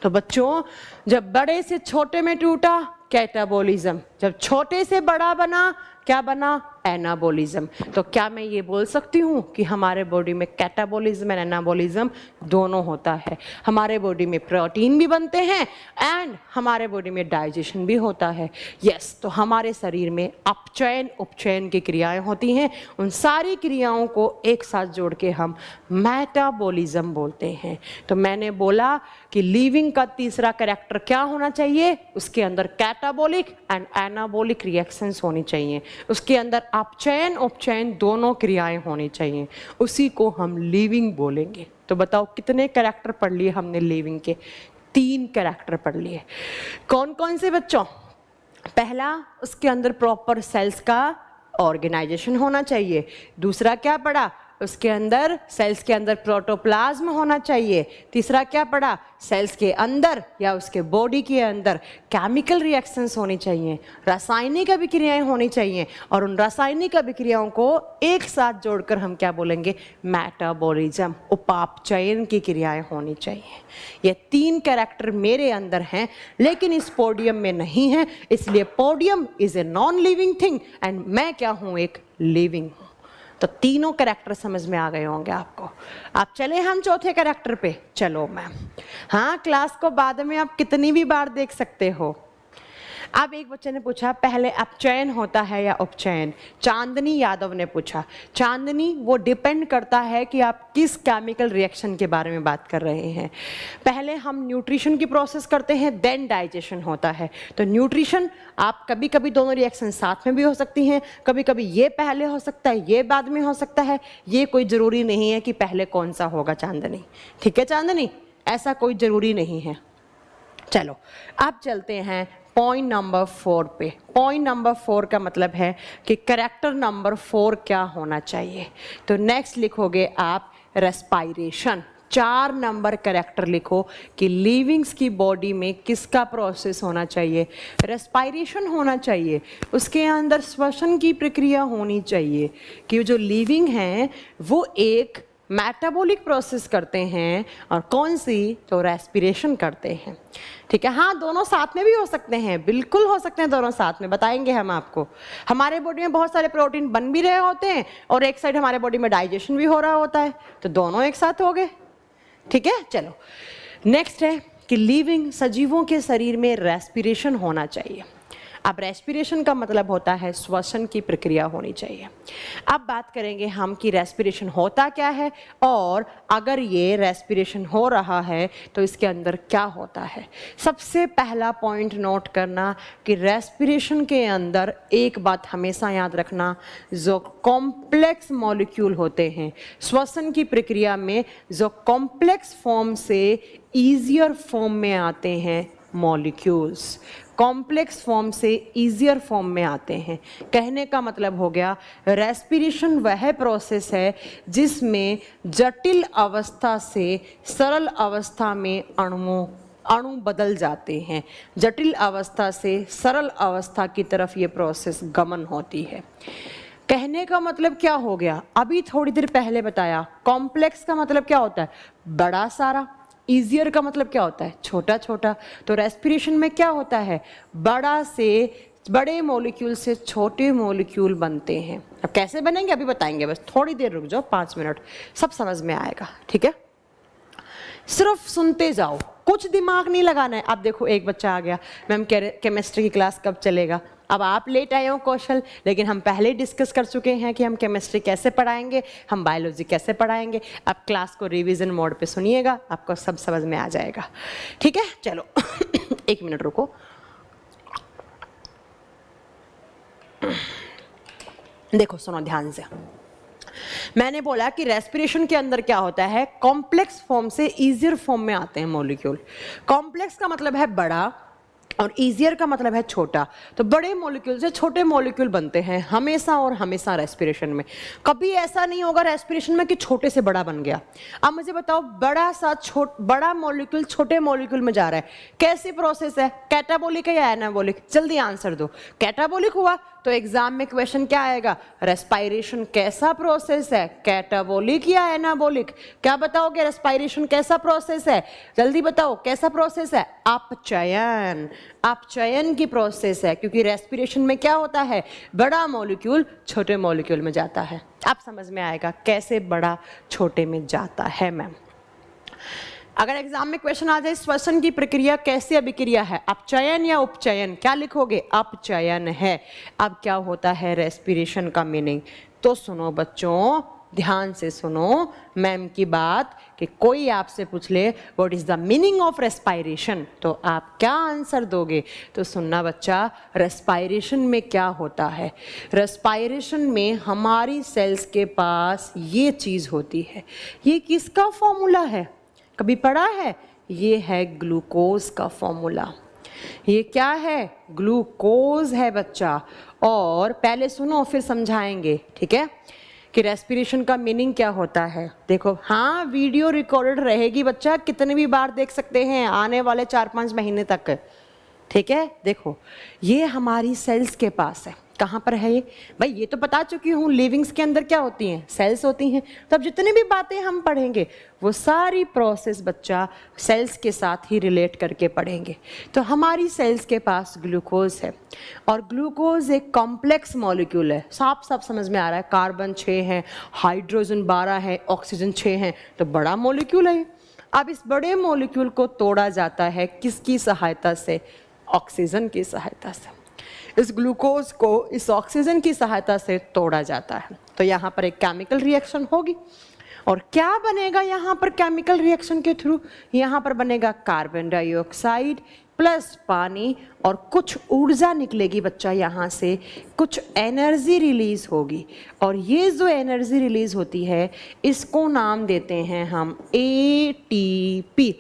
तो बच्चों, जब बड़े से छोटे में टूटा, कैटाबोलिज्म। जब छोटे से बड़ा बना, क्या बना? एनाबोलिज्म। तो क्या मैं ये बोल सकती हूँ कि हमारे बॉडी में कैटाबोलिज्म एंड एनाबोलिज्म दोनों होता है? हमारे बॉडी में प्रोटीन भी बनते हैं एंड हमारे बॉडी में डाइजेशन भी होता है। यस, तो हमारे शरीर में अपचयन उपचयन की क्रियाएं होती हैं। उन सारी क्रियाओं को एक साथ जोड़ के हम मेटाबॉलिज्म बोलते हैं। तो मैंने बोला कि लिविंग का तीसरा कैरेक्टर क्या होना चाहिए? उसके अंदर कैटाबोलिक एंड एनाबोलिक रिएक्शंस होनी चाहिए, उसके अंदर अपचयन उपचयन दोनों क्रियाएं होनी चाहिए, उसी को हम लिविंग बोलेंगे। तो बताओ कितने कैरेक्टर पढ़ लिए हमने लिविंग के? 3 कैरेक्टर पढ़ लिए। कौन कौन से बच्चों? पहला, उसके अंदर प्रॉपर सेल्स का ऑर्गेनाइजेशन होना चाहिए। दूसरा क्या पढ़ा? उसके अंदर, सेल्स के अंदर प्रोटोप्लाज्म होना चाहिए। तीसरा क्या पढ़ा? सेल्स के अंदर या उसके बॉडी के अंदर केमिकल रिएक्शंस होनी चाहिए, रासायनिक अभिक्रियाएं होनी चाहिए, और उन रासायनिक अभिक्रियाओं को एक साथ जोड़कर हम क्या बोलेंगे? मेटाबॉलिज्म, उपापचयन की क्रियाएं होनी चाहिए। ये 3 कैरेक्टर मेरे अंदर हैं, लेकिन इस पोडियम में नहीं है, इसलिए podium is a non living thing and मैं क्या हूं? एक लिविंग हूं। तो तीनों कैरेक्टर समझ में आ गए होंगे आपको। आप चले हम चौथे कैरेक्टर पे। चलो मैम। हाँ, क्लास को बाद में आप कितनी भी बार देख सकते हो। अब एक बच्चे ने पूछा पहले अपचयन होता है या उपचयन। चांदनी यादव ने पूछा। चांदनी, वो डिपेंड करता है कि आप किस केमिकल रिएक्शन के बारे में बात कर रहे हैं। पहले हम न्यूट्रिशन की प्रोसेस करते हैं, देन डाइजेशन होता है। तो न्यूट्रिशन, आप कभी कभी दोनों रिएक्शन साथ में भी हो सकती हैं, कभी कभी ये पहले हो सकता है, ये बाद में हो सकता है। ये कोई ज़रूरी नहीं है कि पहले कौन सा होगा चांदनी। ठीक है चांदनी, ऐसा कोई ज़रूरी नहीं है। चलो अब चलते हैं पॉइंट नंबर 4 पे। पॉइंट नंबर 4 का मतलब है कि करेक्टर नंबर 4 क्या होना चाहिए। तो नेक्स्ट लिखोगे आप रेस्पायरेशन। 4 नंबर करेक्टर लिखो कि लिविंग्स की बॉडी में किसका प्रोसेस होना चाहिए। रेस्पायरेशन होना चाहिए, उसके अंदर श्वसन की प्रक्रिया होनी चाहिए कि जो लिविंग हैं वो एक मेटाबॉलिक प्रोसेस करते हैं और कौन सी, तो रेस्पिरेशन करते हैं। ठीक है, हाँ दोनों साथ में भी हो सकते हैं, बिल्कुल हो सकते हैं दोनों साथ में, बताएंगे हम आपको। हमारे बॉडी में बहुत सारे प्रोटीन बन भी रहे होते हैं और एक साइड हमारे बॉडी में डाइजेशन भी हो रहा होता है, तो दोनों एक साथ हो गए। ठीक है, चलो नेक्स्ट है कि लिविंग सजीवों के शरीर में रेस्पिरेशन होना चाहिए। अब रेस्पिरेशन का मतलब होता है श्वसन की प्रक्रिया होनी चाहिए। अब बात करेंगे हम कि रेस्पिरेशन होता क्या है और अगर ये रेस्पिरेशन हो रहा है तो इसके अंदर क्या होता है। सबसे पहला पॉइंट नोट करना कि रेस्पिरेशन के अंदर एक बात हमेशा याद रखना, जो कॉम्प्लेक्स मॉलिक्यूल होते हैं श्वसन की प्रक्रिया में, जो कॉम्प्लेक्स फॉर्म से ईजियर फॉर्म में आते हैं मॉलिक्यूल्स, कॉम्प्लेक्स फॉर्म से ईजियर फॉर्म में आते हैं। कहने का मतलब हो गया रेस्पिरेशन वह प्रोसेस है जिसमें जटिल अवस्था से सरल अवस्था में अणु बदल जाते हैं। जटिल अवस्था से सरल अवस्था की तरफ ये प्रोसेस गमन होती है। कहने का मतलब क्या हो गया, अभी थोड़ी देर पहले बताया। कॉम्प्लेक्स का मतलब क्या होता है, बड़ा सारा। ईजियर का मतलब क्या होता है, छोटा छोटा। तो रेस्पिरेशन में क्या होता है, बड़ा से बड़े मॉलिक्यूल से छोटे मॉलिक्यूल बनते हैं। अब कैसे बनेंगे अभी बताएंगे, बस थोड़ी देर रुक जाओ, 5 मिनट, सब समझ में आएगा। ठीक है, सिर्फ सुनते जाओ, कुछ दिमाग नहीं लगाना है। अब देखो एक बच्चा आ गया, मैम केमिस्ट्री की क्लास कब चलेगा। अब आप लेट आए हो कौशल, लेकिन हम पहले डिस्कस कर चुके हैं कि हम केमिस्ट्री कैसे पढ़ाएंगे, हम बायोलॉजी कैसे पढ़ाएंगे। अब क्लास को रिवीजन मोड पे सुनिएगा, आपको सब समझ में आ जाएगा। ठीक है, चलो 1 मिनट रुको। देखो सुनो ध्यान से, मैंने बोला कि रेस्पिरेशन के अंदर क्या होता है, कॉम्प्लेक्स फॉर्म से ईजियर फॉर्म में आते हैं मॉलिक्यूल। कॉम्प्लेक्स का मतलब है बड़ा और ईजियर का मतलब है छोटा। तो बड़े मॉलिक्यूल से छोटे मॉलिक्यूल बनते हैं हमेशा और हमेशा रेस्पिरेशन में। कभी ऐसा नहीं होगा रेस्पिरेशन में कि छोटे से बड़ा बन गया। अब मुझे बताओ, बड़ा मॉलिक्यूल छोटे मॉलिक्यूल में जा रहा है, कैसी प्रोसेस है, कैटाबोलिक है या एनाबोलिक? जल्दी आंसर दो। कैटाबोलिक हुआ तो एग्जाम में क्वेश्चन क्या आएगा, रेस्पायरेशन कैसा प्रोसेस है, कैटाबोलिक या एनाबोलिक? क्या बताओगे, रेस्पायरेशन कैसा प्रोसेस है? जल्दी बताओ कैसा प्रोसेस है? अपचयन। अपचयन की प्रोसेस है, क्योंकि रेस्पिरेशन में क्या होता है, बड़ा मॉलिक्यूल छोटे मॉलिक्यूल में जाता है। अब समझ में आएगा कैसे बड़ा छोटे में जाता है। मैम अगर एग्जाम में क्वेश्चन आ जाए श्वसन की प्रक्रिया कैसे अभिक्रिया है, अपचयन या उपचयन, क्या लिखोगे? अपचयन है। अब क्या होता है रेस्पिरेशन का मीनिंग? तो सुनो बच्चों, ध्यान से सुनो मैम की बात, कि कोई आपसे पूछ ले what is the meaning of respiration, तो आप क्या आंसर दोगे? तो सुनना बच्चा, रेस्पायरेशन में क्या होता है, रेस्पायरेशन में हमारी सेल्स के पास ये चीज होती है। ये किसका फॉर्मूला है, कभी पढ़ा है? ये है ग्लूकोज का फॉर्मूला। ये क्या है, ग्लूकोज है बच्चा। और पहले सुनो फिर समझाएंगे, ठीक है, कि रेस्पिरेशन का मीनिंग क्या होता है। देखो हाँ, वीडियो रिकॉर्डेड रहेगी बच्चा, कितने भी बार देख सकते हैं आने वाले 4-5 महीने तक। ठीक है, देखो ये हमारी सेल्स के पास है। कहाँ पर है ये भाई? ये तो बता चुकी हूँ, लिविंग्स के अंदर क्या होती हैं, सेल्स होती हैं। तब जितनी भी बातें हम पढ़ेंगे वो सारी प्रोसेस बच्चा सेल्स के साथ ही रिलेट करके पढ़ेंगे। तो हमारी सेल्स के पास ग्लूकोज है, और ग्लूकोज एक कॉम्प्लेक्स मॉलिक्यूल है। साफ साफ समझ में आ रहा है, कार्बन 6 है, हाइड्रोजन 12 है, ऑक्सीजन 6 है, तो बड़ा मॉलिक्यूल है। अब इस बड़े मॉलिक्यूल को तोड़ा जाता है किसकी सहायता से? ऑक्सीजन की सहायता से। इस ग्लूकोज को इस ऑक्सीजन की सहायता से तोड़ा जाता है। तो यहाँ पर एक केमिकल रिएक्शन होगी और क्या बनेगा यहाँ पर केमिकल रिएक्शन के थ्रू? यहाँ पर बनेगा कार्बन डाइऑक्साइड प्लस पानी और कुछ ऊर्जा निकलेगी बच्चा यहाँ से, कुछ एनर्जी रिलीज होगी और ये जो एनर्जी रिलीज होती है इसको नाम देते हैं हम ATP।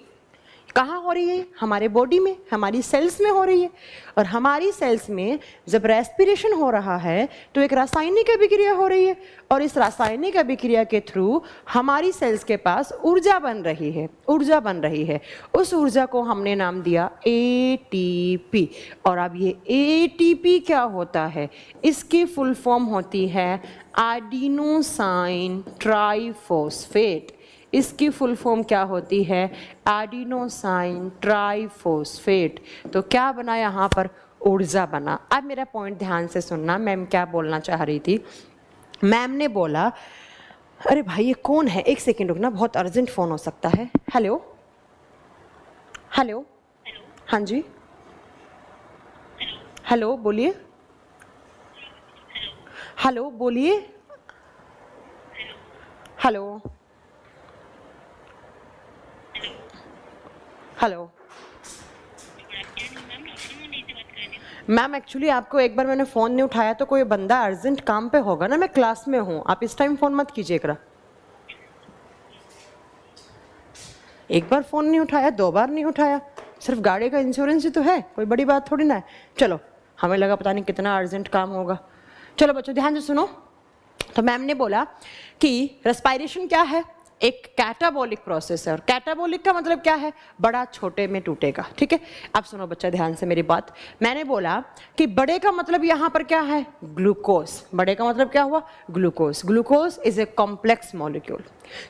कहाँ हो रही है? हमारे बॉडी में, हमारी सेल्स में हो रही है। और हमारी सेल्स में जब रेस्पिरेशन हो रहा है तो एक रासायनिक अभिक्रिया हो रही है और इस रासायनिक अभिक्रिया के थ्रू हमारी सेल्स के पास ऊर्जा बन रही है। उस ऊर्जा को हमने नाम दिया ATP। और अब ये ATP क्या होता है? इसकी फुल फॉर्म होती है एडिनोसाइन ट्राइफॉस्फेट। इसकी फुल फॉर्म क्या होती है? Adenosine triphosphate. तो क्या बना यहाँ पर? ऊर्जा बना। अब मेरा पॉइंट ध्यान से सुनना, मैम क्या बोलना चाह रही थी। मैम ने बोला, अरे भाई ये कौन है, एक सेकेंड रुकना, बहुत अर्जेंट फ़ोन हो सकता है। हेलो हेलो, हाँ जी, हेलो बोलिए, हेलो बोलिए, हेलो हेलो मैम, एक्चुअली आपको एक बार मैंने फ़ोन नहीं उठाया तो कोई बंदा अर्जेंट काम पे होगा ना, मैं क्लास में हूँ, आप इस टाइम फ़ोन मत कीजिएगा। एक बार फ़ोन नहीं उठाया, 2 बार नहीं उठाया, सिर्फ गाड़ी का इंश्योरेंस ही तो है, कोई बड़ी बात थोड़ी ना है। चलो, हमें लगा पता नहीं कितना अर्जेंट काम होगा। चलो बच्चों ध्यान से सुनो। तो मैम ने बोला कि रेस्पायरेशन क्या है? एक कैटाबॉलिक प्रोसेस है। और कैटाबॉलिक का मतलब क्या है? बड़ा छोटे में टूटेगा। ठीक है, अब सुनो बच्चा ध्यान से मेरी बात। मैंने बोला कि बड़े का मतलब यहाँ पर क्या है? ग्लूकोज। बड़े का मतलब क्या हुआ? Glucose. Glucose is a complex molecule.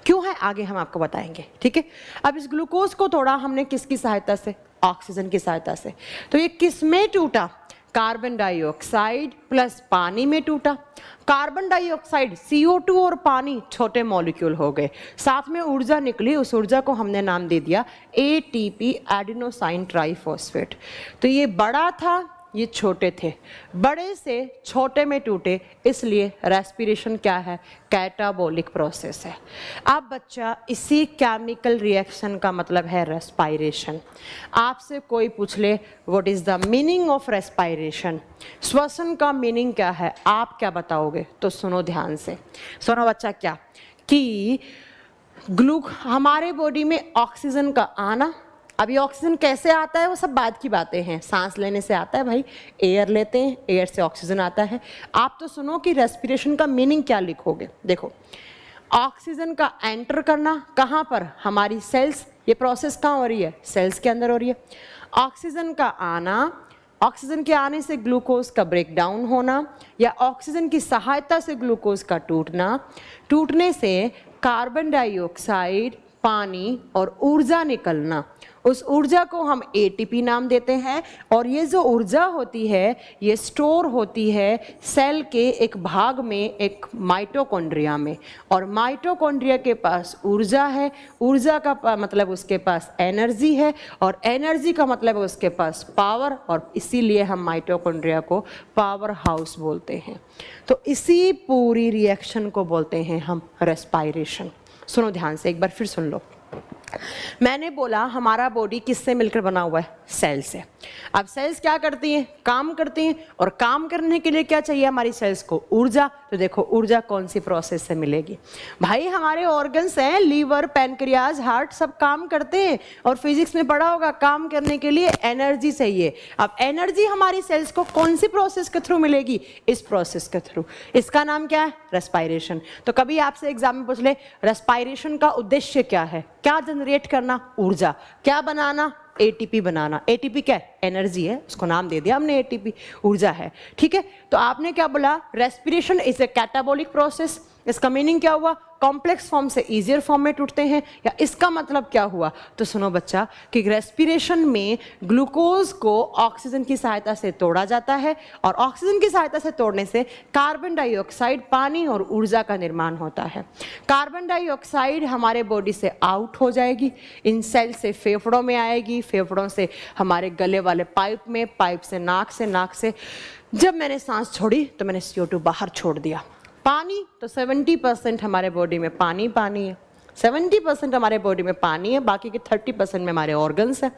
क्यों है आगे हम आपको बताएंगे। ठीक है, अब इस ग्लूकोज को तोड़ा हमने किसकी सहायता से? ऑक्सीजन की सहायता से। तो ये किस में टूटा? कार्बन डाइऑक्साइड प्लस पानी में टूटा। कार्बन डाइऑक्साइड CO2 और पानी छोटे मॉलिक्यूल हो गए, साथ में ऊर्जा निकली, उस ऊर्जा को हमने नाम दे दिया ATP, एडिनोसाइन ट्राइफॉस्फेट। तो ये बड़ा था, ये छोटे थे, बड़े से छोटे में टूटे, इसलिए रेस्पिरेशन क्या है? कैटाबॉलिक प्रोसेस है। अब बच्चा इसी केमिकल रिएक्शन का मतलब है रेस्पायरेशन। आपसे कोई पूछ ले what is the meaning of respiration, श्वसन का मीनिंग क्या है, आप क्या बताओगे? तो सुनो ध्यान से, सुनो बच्चा, क्या कि हमारे बॉडी में ऑक्सीजन का आना, अभी ऑक्सीजन कैसे आता है वो सब बाद की बातें हैं, सांस लेने से आता है भाई, एयर लेते हैं, एयर से ऑक्सीजन आता है। आप तो सुनो कि रेस्पिरेशन का मीनिंग क्या लिखोगे। देखो, ऑक्सीजन का एंटर करना कहाँ पर? हमारी सेल्स। ये प्रोसेस कहाँ हो रही है? सेल्स के अंदर हो रही है। ऑक्सीजन का आना, ऑक्सीजन के आने से ग्लूकोज का ब्रेक डाउन होना या ऑक्सीजन की सहायता से ग्लूकोज का टूटना, टूटने से कार्बन डाइऑक्साइड, पानी और ऊर्जा निकलना, उस ऊर्जा को हम ATP नाम देते हैं। और ये जो ऊर्जा होती है ये स्टोर होती है सेल के एक भाग में, एक माइटोकॉन्ड्रिया में। और माइटोकॉन्ड्रिया के पास ऊर्जा है, ऊर्जा का मतलब उसके पास एनर्जी है और एनर्जी का मतलब उसके पास पावर, और इसीलिए हम माइटोकॉन्ड्रिया को पावर हाउस बोलते हैं। तो इसी पूरी रिएक्शन को बोलते हैं हम रेस्पायरेशन। सुनो ध्यान से, एक बार फिर सुन लो। मैंने बोला हमारा बॉडी किससे मिलकर बना हुआ है? सेल से। अब सेल्स क्या करती हैं? काम करती हैं, और काम करने के लिए क्या चाहिए हमारी सेल्स को? ऊर्जा। तो देखो ऊर्जा कौन सी प्रोसेस से मिलेगी? भाई हमारे ऑर्गन्स हैं, लीवर, पैनक्रियाज, हार्ट, सब काम करते हैं, और फिजिक्स में पढ़ा होगा काम करने के लिए एनर्जी चाहिए। अब एनर्जी हमारी सेल्स को कौन सी प्रोसेस के थ्रू मिलेगी? इस प्रोसेस के थ्रू। इसका नाम क्या है? रेस्पायरेशन। तो कभी आपसे एग्जाम में पूछ ले रेस्पायरेशन का उद्देश्य क्या है? क्या जनरेट करना? ऊर्जा। क्या बनाना? ATP बनाना। ATP क्या है? एनर्जी है, उसको नाम दे दिया हमने ATP, ऊर्जा है। ठीक है, तो आपने क्या बोला? Respiration is a catabolic process. इसका मीनिंग क्या हुआ? कॉम्प्लेक्स फॉर्म से इजियर फॉर्म में टूटते हैं, या इसका मतलब क्या हुआ? तो सुनो बच्चा कि रेस्पिरेशन में ग्लूकोज को ऑक्सीजन की सहायता से तोड़ा जाता है, और ऑक्सीजन की सहायता से तोड़ने से कार्बन डाइऑक्साइड, पानी और ऊर्जा का निर्माण होता है। कार्बन डाइऑक्साइड हमारे बॉडी से आउट हो जाएगी, इन सेल से फेफड़ों में आएगी, फेफड़ों से हमारे गले वाले पाइप में, पाइप से नाक से जब मैंने सांस छोड़ी तो मैंने CO2 बाहर छोड़ दिया। पानी तो 70% हमारे बॉडी में पानी है, 70% हमारे बॉडी में पानी है, बाकी के 30% में हमारे ऑर्गन्स है।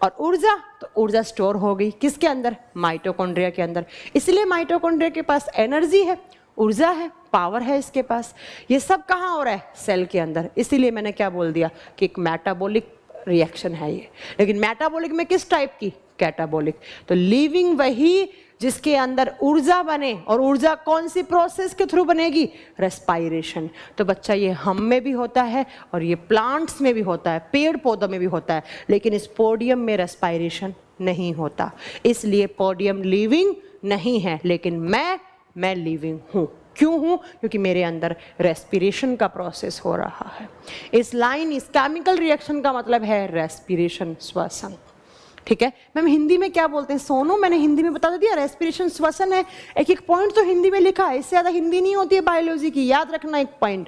और ऊर्जा, तो ऊर्जा स्टोर हो गई किसके अंदर? माइटोकॉन्ड्रिया के अंदर। इसलिए माइटोकॉन्ड्रिया के पास एनर्जी है, ऊर्जा है, पावर है इसके पास। ये सब कहाँ हो रहा है? सेल के अंदर। इसीलिए मैंने क्या बोल दिया कि एक मेटाबॉलिक रिएक्शन है ये। लेकिन मेटाबॉलिक में किस टाइप की? कैटाबॉलिक। तो लिविंग वही जिसके अंदर ऊर्जा बने, और ऊर्जा कौन सी प्रोसेस के थ्रू बनेगी? रेस्पायरेशन। तो बच्चा ये हम में भी होता है और ये प्लांट्स में भी होता है, पेड़ पौधों में भी होता है, लेकिन इस पोडियम में रेस्पायरेशन नहीं होता। इसलिए पोडियम लिविंग नहीं है, लेकिन मैं लिविंग हूँ। क्यों हूँ? क्योंकि मेरे अंदर रेस्पिरेशन का प्रोसेस हो रहा है। इस केमिकल रिएक्शन का मतलब है रेस्पिरेशन, श्वसन। ठीक है मैम, हिंदी में क्या बोलते हैं? सोनू, मैंने हिंदी में बता दिया, रेस्पिरेशन श्वसन है। एक पॉइंट तो हिंदी में लिखा है, इससे ज़्यादा हिंदी नहीं होती है बायोलॉजी की, याद रखना एक पॉइंट।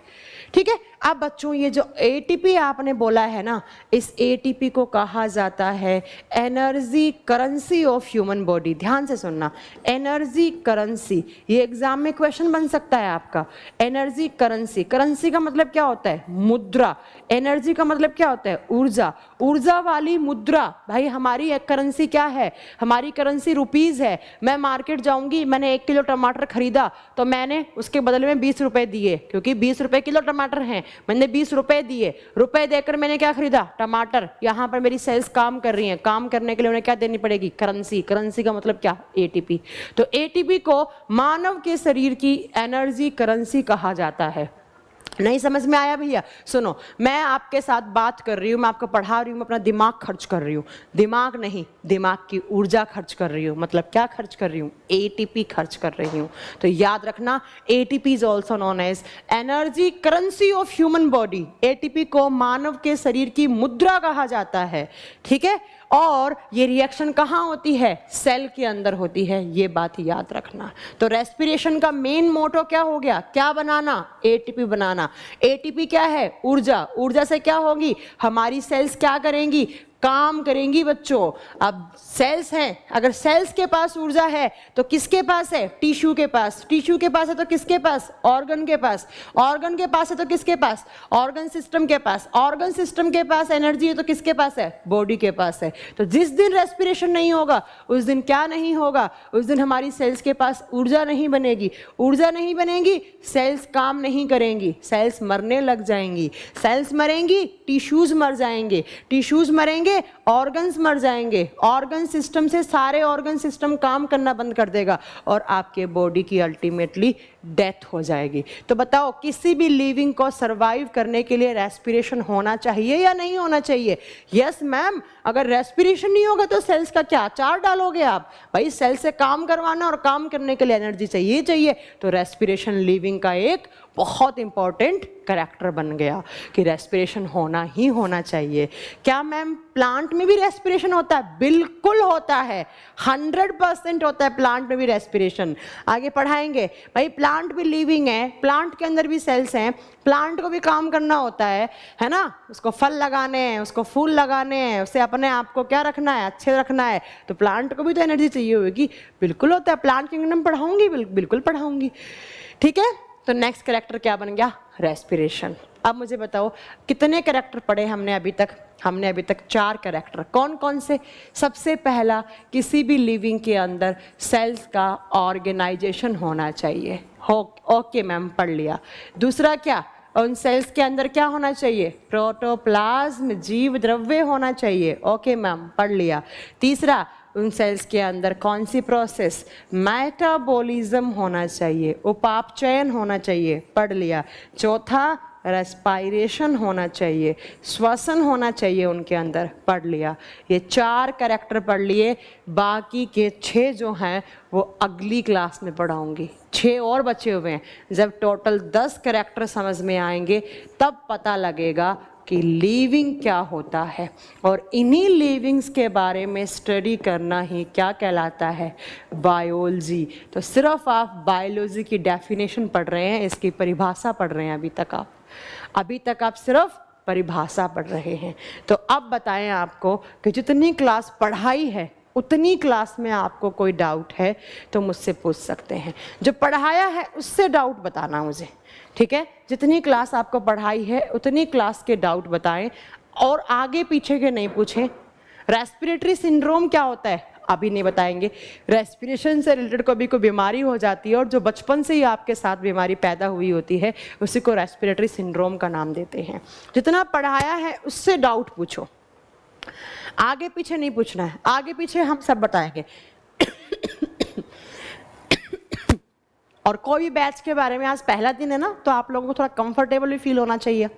ठीक है। अब बच्चों ये जो ATP आपने बोला है ना, इस ATP को कहा जाता है energy currency of human body. ध्यान से सुनना, एनर्जी करेंसी, ये एग्जाम में क्वेश्चन बन सकता है आपका। एनर्जी करेंसी, करेंसी का मतलब क्या होता है? मुद्रा। एनर्जी का मतलब क्या होता है? ऊर्जा। ऊर्जा वाली मुद्रा। भाई हमारी एक करेंसी क्या है? हमारी करेंसी रुपीज है। मैं मार्केट जाऊंगी, मैंने 1 किलो टमाटर खरीदा, तो मैंने उसके बदले में 20 रुपए दिए, क्योंकि 20 रुपए किलो टमाटर हैं। मैंने 20 रुपए दिए, रुपए देकर मैंने क्या खरीदा? टमाटर। यहाँ पर मेरी सेल्स काम कर रही हैं, काम करने के लिए उन्हें क्या देनी पड़ेगी? करेंसी। करेंसी का मतलब क्या? ATP। तो ATP को मानव के शरीर की एनर्जी करेंसी कहा जाता है। नहीं समझ में आया भैया? सुनो, मैं आपके साथ बात कर रही हूँ, मैं आपको पढ़ा रही हूँ, मैं अपना दिमाग खर्च कर रही हूँ। दिमाग नहीं, दिमाग की ऊर्जा खर्च कर रही हूँ। मतलब क्या खर्च कर रही हूँ? ATP खर्च कर रही हूँ। तो याद रखना, ATP is also known as energy currency of human body. ATP को मानव के शरीर की मुद्रा कहा जाता है। ठीक है। और ये रिएक्शन कहाँ होती है? सेल के अंदर होती है, ये बात याद रखना। तो रेस्पिरेशन का मेन मोटो क्या हो गया? क्या बनाना? ATP बनाना। ATP क्या है? ऊर्जा। ऊर्जा से क्या होगी? हमारी सेल्स क्या करेंगी? काम करेंगी बच्चों। अब सेल्स हैं, अगर सेल्स के पास ऊर्जा है तो किसके पास है? टिश्यू के पास। टिश्यू के पास है तो किसके पास? ऑर्गन के पास। ऑर्गन के पास है तो किसके पास? ऑर्गन सिस्टम के पास। ऑर्गन सिस्टम के पास एनर्जी है तो किसके पास है? बॉडी के पास है। तो जिस दिन रेस्पिरेशन नहीं होगा उस दिन क्या नहीं होगा? उस दिन हमारी सेल्स के पास ऊर्जा नहीं बनेगी। ऊर्जा नहीं बनेगी, सेल्स काम नहीं करेंगी, सेल्स मरने लग जाएंगी। सेल्स मरेंगी, टिश्यूज मर जाएंगे। टिश्यूज मरेंगे, ऑर्गन्स मर जाएंगे। ऑर्गन सिस्टम से सारे ऑर्गन सिस्टम काम करना बंद कर देगा और आपके बॉडी की अल्टीमेटली डेथ हो जाएगी। तो बताओ, किसी भी लिविंग को सरवाइव करने के लिए रेस्पिरेशन होना चाहिए या नहीं होना चाहिए? Yes ma'am. अगर रेस्पिरेशन नहीं होगा तो सेल्स का क्या अचार डालोगे आप? भाई सेल से काम करवाना और काम करने के लिए एनर्जी चाहिए। तो रेस्पिरेशन लिविंग का एक बहुत इंपॉर्टेंट कैरेक्टर बन गया कि रेस्पिरेशन होना ही होना चाहिए। क्या मैम प्लांट में भी रेस्पिरेशन होता है? बिल्कुल होता है, 100% होता है प्लांट में भी रेस्पिरेशन। आगे पढ़ाएंगे। भाई प्लांट भी लिविंग है, प्लांट के अंदर भी सेल्स हैं, प्लांट को भी काम करना होता है ना? उसको फल लगाने हैं, उसको फूल लगाने हैं, उसे अपने आप को क्या रखना है? अच्छे रखना है। तो प्लांट को भी तो एनर्जी चाहिए होगी। बिल्कुल होता है। प्लांट किंगडम पढ़ाऊंगी, बिल्कुल पढ़ाऊंगी। ठीक है। तो नेक्स्ट कैरेक्टर क्या बन गया? रेस्पिरेशन। अब मुझे बताओ कितने कैरेक्टर पढ़े हमने अभी तक? हमने अभी तक 4 कैरेक्टर। कौन कौन से? सबसे पहला, किसी भी लिविंग के अंदर सेल्स का ऑर्गेनाइजेशन होना चाहिए। ओके मैम, पढ़ लिया। दूसरा क्या? उन सेल्स के अंदर क्या होना चाहिए? प्रोटोप्लाज्म, जीव द्रव्य होना चाहिए। ओके मैम, पढ़ लिया। तीसरा, उन सेल्स के अंदर कौन सी प्रोसेस? मेटाबॉलिज्म होना चाहिए, उपापचयन होना चाहिए। पढ़ लिया। चौथा, रेस्पायरेशन होना चाहिए, श्वसन होना चाहिए उनके अंदर, पढ़ लिया। ये 4 कैरेक्टर पढ़ लिए, बाकी के 6 जो हैं वो अगली क्लास में पढ़ाऊंगी। 6 और बचे हुए हैं। जब टोटल 10 कैरेक्टर समझ में आएंगे तब पता लगेगा कि लिविंग क्या होता है, और इन्हीं लिविंग्स के बारे में स्टडी करना ही क्या कहलाता है, बायोलॉजी। तो सिर्फ आप बायोलॉजी की डेफिनेशन पढ़ रहे हैं, इसकी परिभाषा पढ़ रहे हैं अभी तक आप सिर्फ परिभाषा पढ़ रहे हैं। तो अब बताएं आपको कि जितनी क्लास पढ़ाई है उतनी क्लास में आपको कोई डाउट है तो मुझसे पूछ सकते हैं। जो पढ़ाया है उससे डाउट बताना मुझे, ठीक है? जितनी क्लास आपको पढ़ाई है उतनी क्लास के डाउट बताएं, और आगे पीछे के नहीं पूछें। रेस्पिरेटरी सिंड्रोम क्या होता है अभी नहीं बताएंगे। रेस्पिरेशन से रिलेटेड कभी कोई बीमारी हो जाती है और जो बचपन से ही आपके साथ बीमारी पैदा हुई होती है उसी को रेस्पिरेटरी सिंड्रोम का नाम देते हैं। जितना पढ़ाया है उससे डाउट पूछो, आगे पीछे नहीं पूछना है। आगे पीछे हम सब बताएंगे। और कोई भी बैच के बारे में, आज पहला दिन है ना, तो आप लोगों को थोड़ा कंफर्टेबल भी फील होना चाहिए,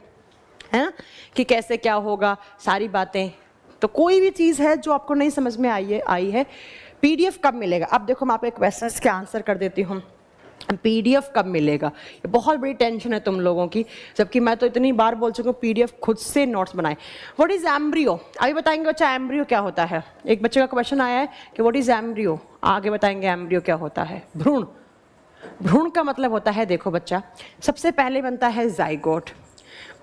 है ना, कि कैसे क्या होगा सारी बातें। तो कोई भी चीज़ है जो आपको नहीं समझ में आई है, पीडीएफ कब मिलेगा? अब देखो मैं आपके क्वेश्चंस के आंसर कर देती हूँ। पीडीएफ कब मिलेगा? ये बहुत बड़ी टेंशन है तुम लोगों की, जबकि मैं तो इतनी बार बोल चुका हूँ पीडीएफ खुद से नोट्स बनाए। What is embryo? अभी बताएंगे बच्चा एम्ब्रियो क्या होता है। एक बच्चे का क्वेश्चन आया है कि व्हाट इज एम्ब्रियो, आगे बताएंगे एम्ब्रियो क्या होता है। भ्रूण, भ्रूण का मतलब होता है, देखो बच्चा, सबसे पहले बनता है जाइगोट,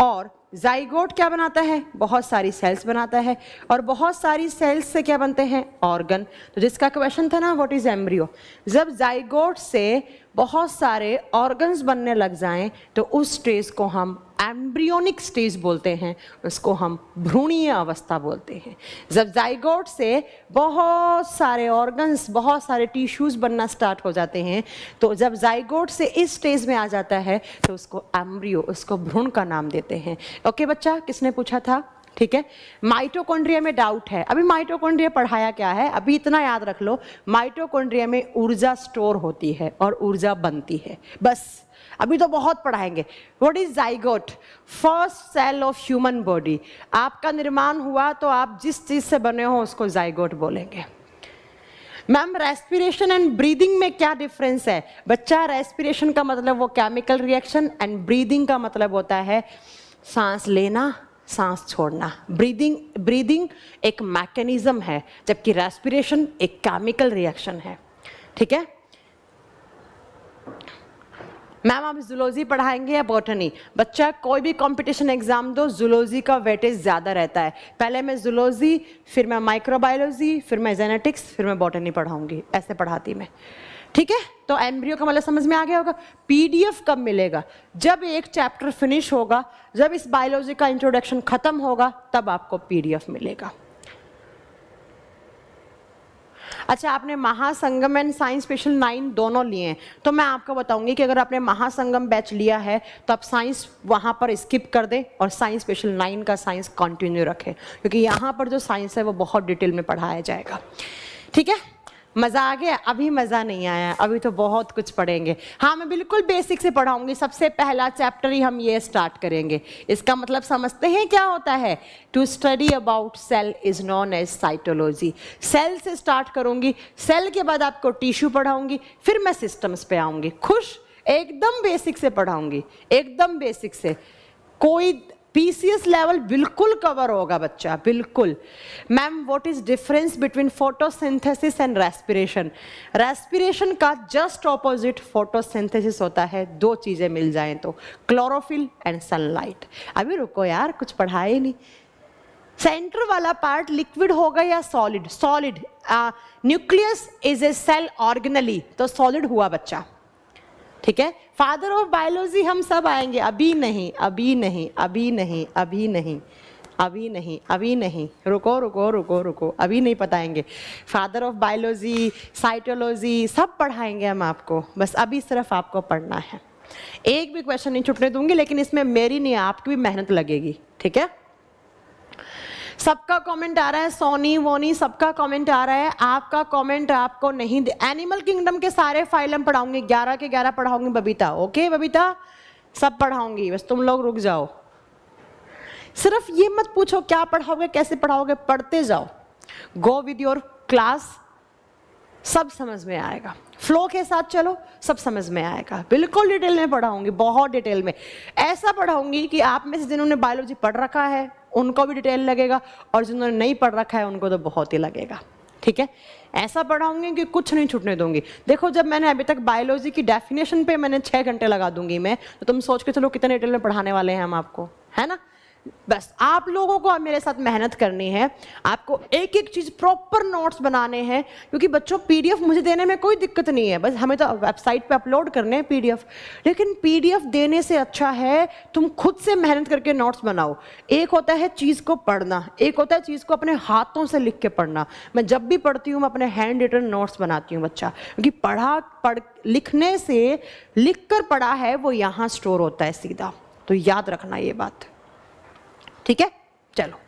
और जाइगोट क्या बनाता है? बहुत सारी सेल्स बनाता है, और बहुत सारी सेल्स से क्या बनते हैं? ऑर्गन। तो जिसका क्वेश्चन था ना व्हाट इज एम्ब्रियो, जब जाइगोट से बहुत सारे ऑर्गन्स बनने लग जाएं तो उस स्टेज को हम एम्ब्रियोनिक स्टेज बोलते हैं, उसको हम भ्रूणीय अवस्था बोलते हैं। जब जाइगोट से बहुत सारे ऑर्गन्स, बहुत सारे टिश्यूज बनना स्टार्ट हो जाते हैं, तो जब जाइगोट से इस स्टेज में आ जाता है तो उसको एम्ब्रियो, उसको भ्रूण का नाम देते हैं। ओके बच्चा, किसने पूछा था? ठीक है। माइटोकॉन्ड्रिया में डाउट है, अभी माइटोकॉन्ड्रिया पढ़ाया क्या है, अभी इतना याद रख लो, माइटोकॉन्ड्रिया में ऊर्जा स्टोर होती है और ऊर्जा बनती है, बस। अभी तो बहुत पढ़ाएंगे। What is zygote? First cell of human body. आपका निर्माण हुआ तो आप जिस चीज से बने हो उसको जाइगोट बोलेंगे। मैम रेस्पिरेशन एंड ब्रीदिंग में क्या डिफरेंस है? बच्चा, रेस्पिरेशन का मतलब वो केमिकल रिएक्शन, एंड ब्रीदिंग का मतलब होता है सांस लेना, सांस छोड़ना। ब्रीदिंग एक मैकेनिज्म है, जबकि रेस्पिरेशन एक केमिकल रिएक्शन है, ठीक है। मैम आप जूलॉजी पढ़ाएंगे या बॉटनी? बच्चा, कोई भी कंपटीशन एग्जाम दो, जूलॉजी का वेटेज ज़्यादा रहता है। पहले मैं जूलॉजी, फिर मैं माइक्रोबायोलॉजी, फिर मैं जेनेटिक्स, फिर मैं बॉटनी पढ़ाऊंगी, ऐसे पढ़ाती मैं, ठीक है। तो एम्ब्रियो का मतलब समझ में आ गया होगा। पीडीएफ कब मिलेगा? जब एक चैप्टर फिनिश होगा, जब इस बायोलॉजी का इंट्रोडक्शन खत्म होगा, तब आपको पीडीएफ मिलेगा। अच्छा, आपने महासंगम एंड साइंस स्पेशल 9 दोनों लिए हैं, तो मैं आपको बताऊंगी कि अगर आपने महासंगम बैच लिया है तो आप साइंस वहां पर स्किप कर दें और साइंस स्पेशल 9 का साइंस कंटिन्यू रखें, क्योंकि यहाँ पर जो साइंस है वो बहुत डिटेल में पढ़ाया जाएगा, ठीक है। मज़ा आ गया? अभी मज़ा नहीं आया, अभी तो बहुत कुछ पढ़ेंगे। हाँ, मैं बिल्कुल बेसिक से पढ़ाऊंगी। सबसे पहला चैप्टर ही हम ये स्टार्ट करेंगे। इसका मतलब समझते हैं क्या होता है? To study about cell is known as cytology. Cell से स्टार्ट करूंगी, सेल के बाद आपको टिश्यू पढ़ाऊंगी, फिर मैं सिस्टम्स पे आऊंगी। खुश? एकदम बेसिक से पढ़ाऊंगी, एकदम बेसिक से। कोई पीसीएस लेवल बिल्कुल कवर होगा बच्चा, बिल्कुल। Ma'am what is difference between photosynthesis and respiration? Respiration का जस्ट ऑपोजिट फोटोसिंथेसिस होता है। 2 चीजें मिल जाएं तो, क्लोरोफिल एंड सनलाइट। अभी रुको यार, कुछ पढ़ाए ही नहीं। सेंटर वाला पार्ट लिक्विड होगा या solid? Solid. Nucleus is a cell organelle, तो सॉलिड हुआ बच्चा, ठीक है। फादर ऑफ बायोलॉजी हम सब आएंगे, अभी नहीं, अभी नहीं, अभी नहीं, अभी नहीं, अभी नहीं, अभी नहीं, रुको रुको रुको रुको, अभी नहीं बताएंगे। फादर ऑफ बायोलॉजी, साइटोलॉजी सब पढ़ाएंगे हम आपको, बस अभी सिर्फ आपको पढ़ना है। एक भी क्वेश्चन नहीं छूटने दूंगी, लेकिन इसमें मेरी नहीं, आपकी भी मेहनत लगेगी, ठीक है। सबका कमेंट आ रहा है, सोनी वोनी सबका कमेंट आ रहा है। आपका कमेंट आपको नहीं दे। एनिमल किंगडम के सारे फाइल हम पढ़ाऊंगे, 11 के 11 पढ़ाऊंगी बबीता। ओके बबीता, सब पढ़ाऊंगी, बस तुम लोग रुक जाओ। सिर्फ ये मत पूछो क्या पढ़ाओगे, कैसे पढ़ाओगे, पढ़ते जाओ। गो विद योर क्लास, सब समझ में आएगा। फ्लो के साथ चलो, सब समझ में आएगा। बिल्कुल डिटेल में पढ़ाऊंगी, बहुत डिटेल में। ऐसा पढ़ाऊंगी कि आप में से जिन्होंने बायोलॉजी पढ़ रखा है उनको भी डिटेल लगेगा, और जिन्होंने नहीं पढ़ रखा है उनको तो बहुत ही लगेगा। ठीक है, ऐसा पढ़ाऊंगी कि कुछ नहीं छूटने दूंगी। देखो, जब मैंने अभी तक बायोलॉजी की डेफिनेशन पे मैंने 6 घंटे लगा दूंगी मैं, तो तुम सोच के चलो कितने डिटेल में पढ़ाने वाले हैं हम आपको, है ना। बस आप लोगों को मेरे साथ मेहनत करनी है, आपको एक एक चीज प्रॉपर नोट्स बनाने हैं, क्योंकि बच्चों पीडीएफ मुझे देने में कोई दिक्कत नहीं है, बस हमें तो वेबसाइट पे अपलोड करने हैं पीडीएफ। लेकिन पीडीएफ देने से अच्छा है तुम खुद से मेहनत करके नोट्स बनाओ। एक होता है चीज को पढ़ना, एक होता है चीज को अपने हाथों से लिख के पढ़ना। मैं जब भी पढ़ती हूँ मैं अपने हैंड रिटन नोट्स बनाती हूँ बच्चा, क्योंकि लिखने से, लिख कर पढ़ा है वो यहाँ स्टोर होता है सीधा, तो याद रखना ये बात। ठीक है, चलो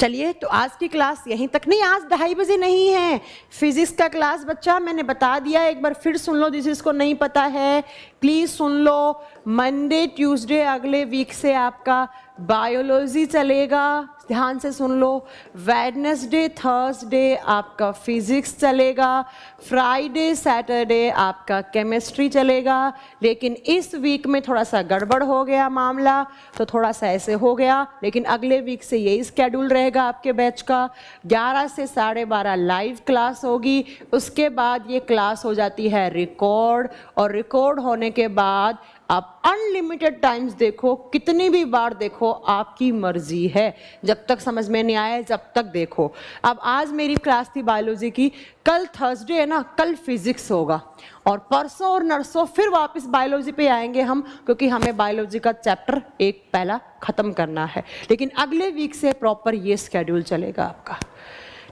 चलिए, तो आज की क्लास यहीं तक। नहीं, आज 2:30 बजे नहीं है फिजिक्स का क्लास बच्चा, मैंने बता दिया। एक बार फिर सुन लो जिसको नहीं पता है, please soon low. Monday Tuesday अगले वीक से आपका बायोलॉजी चलेगा, ध्यान से सुन लो। वेडनेसडे थर्सडे आपका फिजिक्स चलेगा, फ्राइडे सैटरडे आपका केमिस्ट्री चलेगा। लेकिन इस वीक में थोड़ा सा गड़बड़ हो गया मामला, तो थोड़ा सा ऐसे हो गया, लेकिन अगले वीक से यही स्केड्यूल रहेगा आपके बैच का। 11 से 12:30 लाइव क्लास होगी, उसके बाद ये क्लास हो जाती है रिकॉर्ड, और रिकॉर्ड होने के बाद आप अनलिमिटेड टाइम्स देखो, कितनी भी बार देखो, आपकी मर्जी है। जब तक समझ में नहीं आए जब तक देखो। अब आज मेरी क्लास थी बायोलॉजी की, कल थर्सडे है ना, कल फिजिक्स होगा, और परसों और नरसों फिर वापस बायोलॉजी पे आएंगे हम, क्योंकि हमें बायोलॉजी का चैप्टर एक पहला खत्म करना है। लेकिन अगले वीक से प्रॉपर ये स्केड्यूल चलेगा आपका।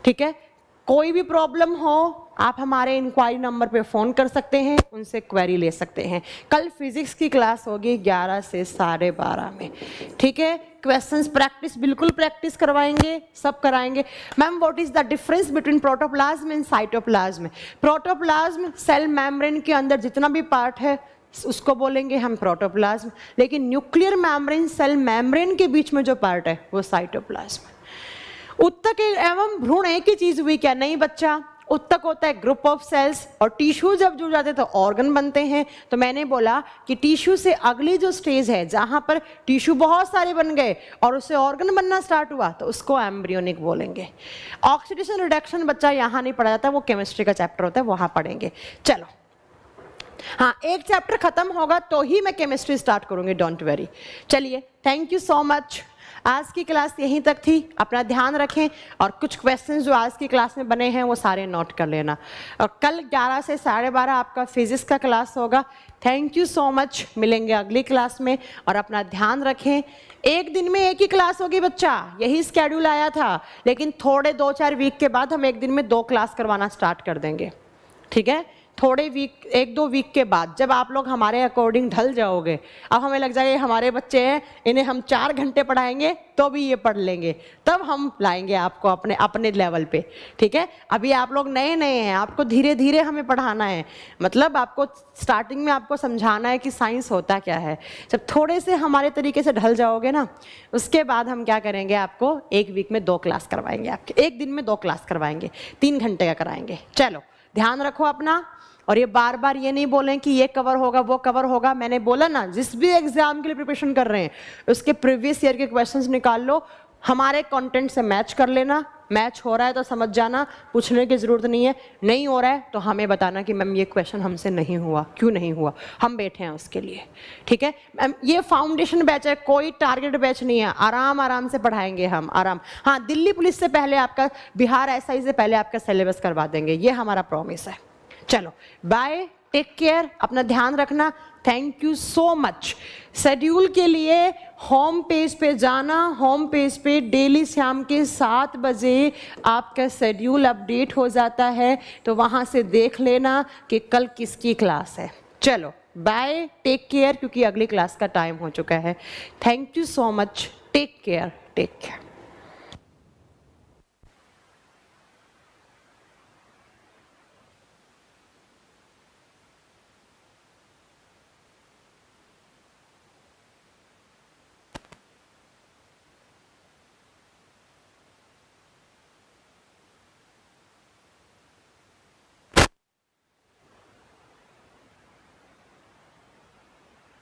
ठीक है, कोई भी प्रॉब्लम हो आप हमारे इंक्वायरी नंबर पे फ़ोन कर सकते हैं, उनसे क्वेरी ले सकते हैं। कल फिजिक्स की क्लास होगी 11 से 12:30 में। ठीक है, क्वेश्चंस प्रैक्टिस, बिल्कुल प्रैक्टिस करवाएंगे, सब कराएंगे। Ma'am, what is the difference between protoplasm and cytoplasm? Protoplasm cell membrane के अंदर जितना भी पार्ट है उसको बोलेंगे हम प्रोटोप्लाज्म, लेकिन न्यूक्लियर मेम्ब्रेन सेल मेम्ब्रेन के बीच में जो पार्ट है वो साइटोप्लाज्म। उत्तक एवं भ्रूण एक ही चीज हुई क्या? नहीं बच्चा, उत्तक होता है ग्रुप ऑफ सेल्स, और टिश्यू जब जुड़ जाते हैं तो ऑर्गन बनते हैं। तो मैंने बोला कि टिश्यू से अगली जो स्टेज है जहां पर टिश्यू बहुत सारे बन गए और उससे ऑर्गन बनना स्टार्ट हुआ, तो उसको एम्ब्रियोनिक बोलेंगे। ऑक्सीडेशन रिडक्शन बच्चा यहाँ नहीं पढ़ा जाता, वो केमिस्ट्री का चैप्टर होता है, वहां पढ़ेंगे। चलो, हाँ, एक चैप्टर खत्म होगा तो ही मैं केमिस्ट्री स्टार्ट करूंगी, डोंट वेरी। चलिए, थैंक यू सो मच। आज की क्लास यहीं तक थी, अपना ध्यान रखें, और कुछ क्वेश्चंस जो आज की क्लास में बने हैं वो सारे नोट कर लेना। और कल 11 से 12:30 आपका फिजिक्स का क्लास होगा। थैंक यू सो मच, मिलेंगे अगली क्लास में, और अपना ध्यान रखें। एक दिन में एक ही क्लास होगी बच्चा, यही स्केड्यूल आया था, लेकिन थोड़े 2-4 वीक के बाद हम एक दिन में 2 क्लास करवाना स्टार्ट कर देंगे। ठीक है, थोड़े वीक, 1-2 वीक के बाद जब आप लोग हमारे अकॉर्डिंग ढल जाओगे, अब हमें लग जाएगा हमारे बच्चे हैं, इन्हें हम 4 घंटे पढ़ाएंगे तो भी ये पढ़ लेंगे, तब हम लाएंगे आपको अपने लेवल पे। ठीक है, अभी आप लोग नए नए हैं, आपको धीरे धीरे हमें पढ़ाना है। मतलब आपको स्टार्टिंग में आपको समझाना है कि साइंस होता क्या है। जब थोड़े से हमारे तरीके से ढल जाओगे ना, उसके बाद हम क्या करेंगे, आपको एक वीक में 2 क्लास करवाएंगे, आपके एक दिन में 2 क्लास करवाएंगे, 3 घंटे का कराएंगे। चलो, ध्यान रखो अपना, और ये बार बार ये नहीं बोलें कि ये कवर होगा वो कवर होगा। मैंने बोला ना, जिस भी एग्जाम के लिए प्रिपरेशन कर रहे हैं उसके प्रीवियस ईयर के क्वेश्चंस निकाल लो, हमारे कंटेंट से मैच कर लेना। मैच हो रहा है तो समझ जाना, पूछने की जरूरत नहीं है। नहीं हो रहा है तो हमें बताना कि मैम ये क्वेश्चन हमसे नहीं हुआ, क्यों नहीं हुआ, हम बैठे हैं उसके लिए। ठीक है मैम, ये फाउंडेशन बैच है, कोई टारगेट बैच नहीं है, आराम आराम से पढ़ाएंगे हम, आराम। हाँ, दिल्ली पुलिस से पहले आपका, बिहार एसआई से पहले आपका सिलेबस करवा देंगे, ये हमारा प्रॉमिस है। चलो, बाय, टेक केयर, अपना ध्यान रखना। Thank you so much. Schedule के लिए होम पेज पे जाना, होम पेज पे डेली शाम के 7 बजे आपका शेड्यूल अपडेट हो जाता है, तो वहाँ से देख लेना कि कल किसकी क्लास है। चलो, बाय, टेक केयर, क्योंकि अगली क्लास का टाइम हो चुका है। Thank you so much, take care, take care.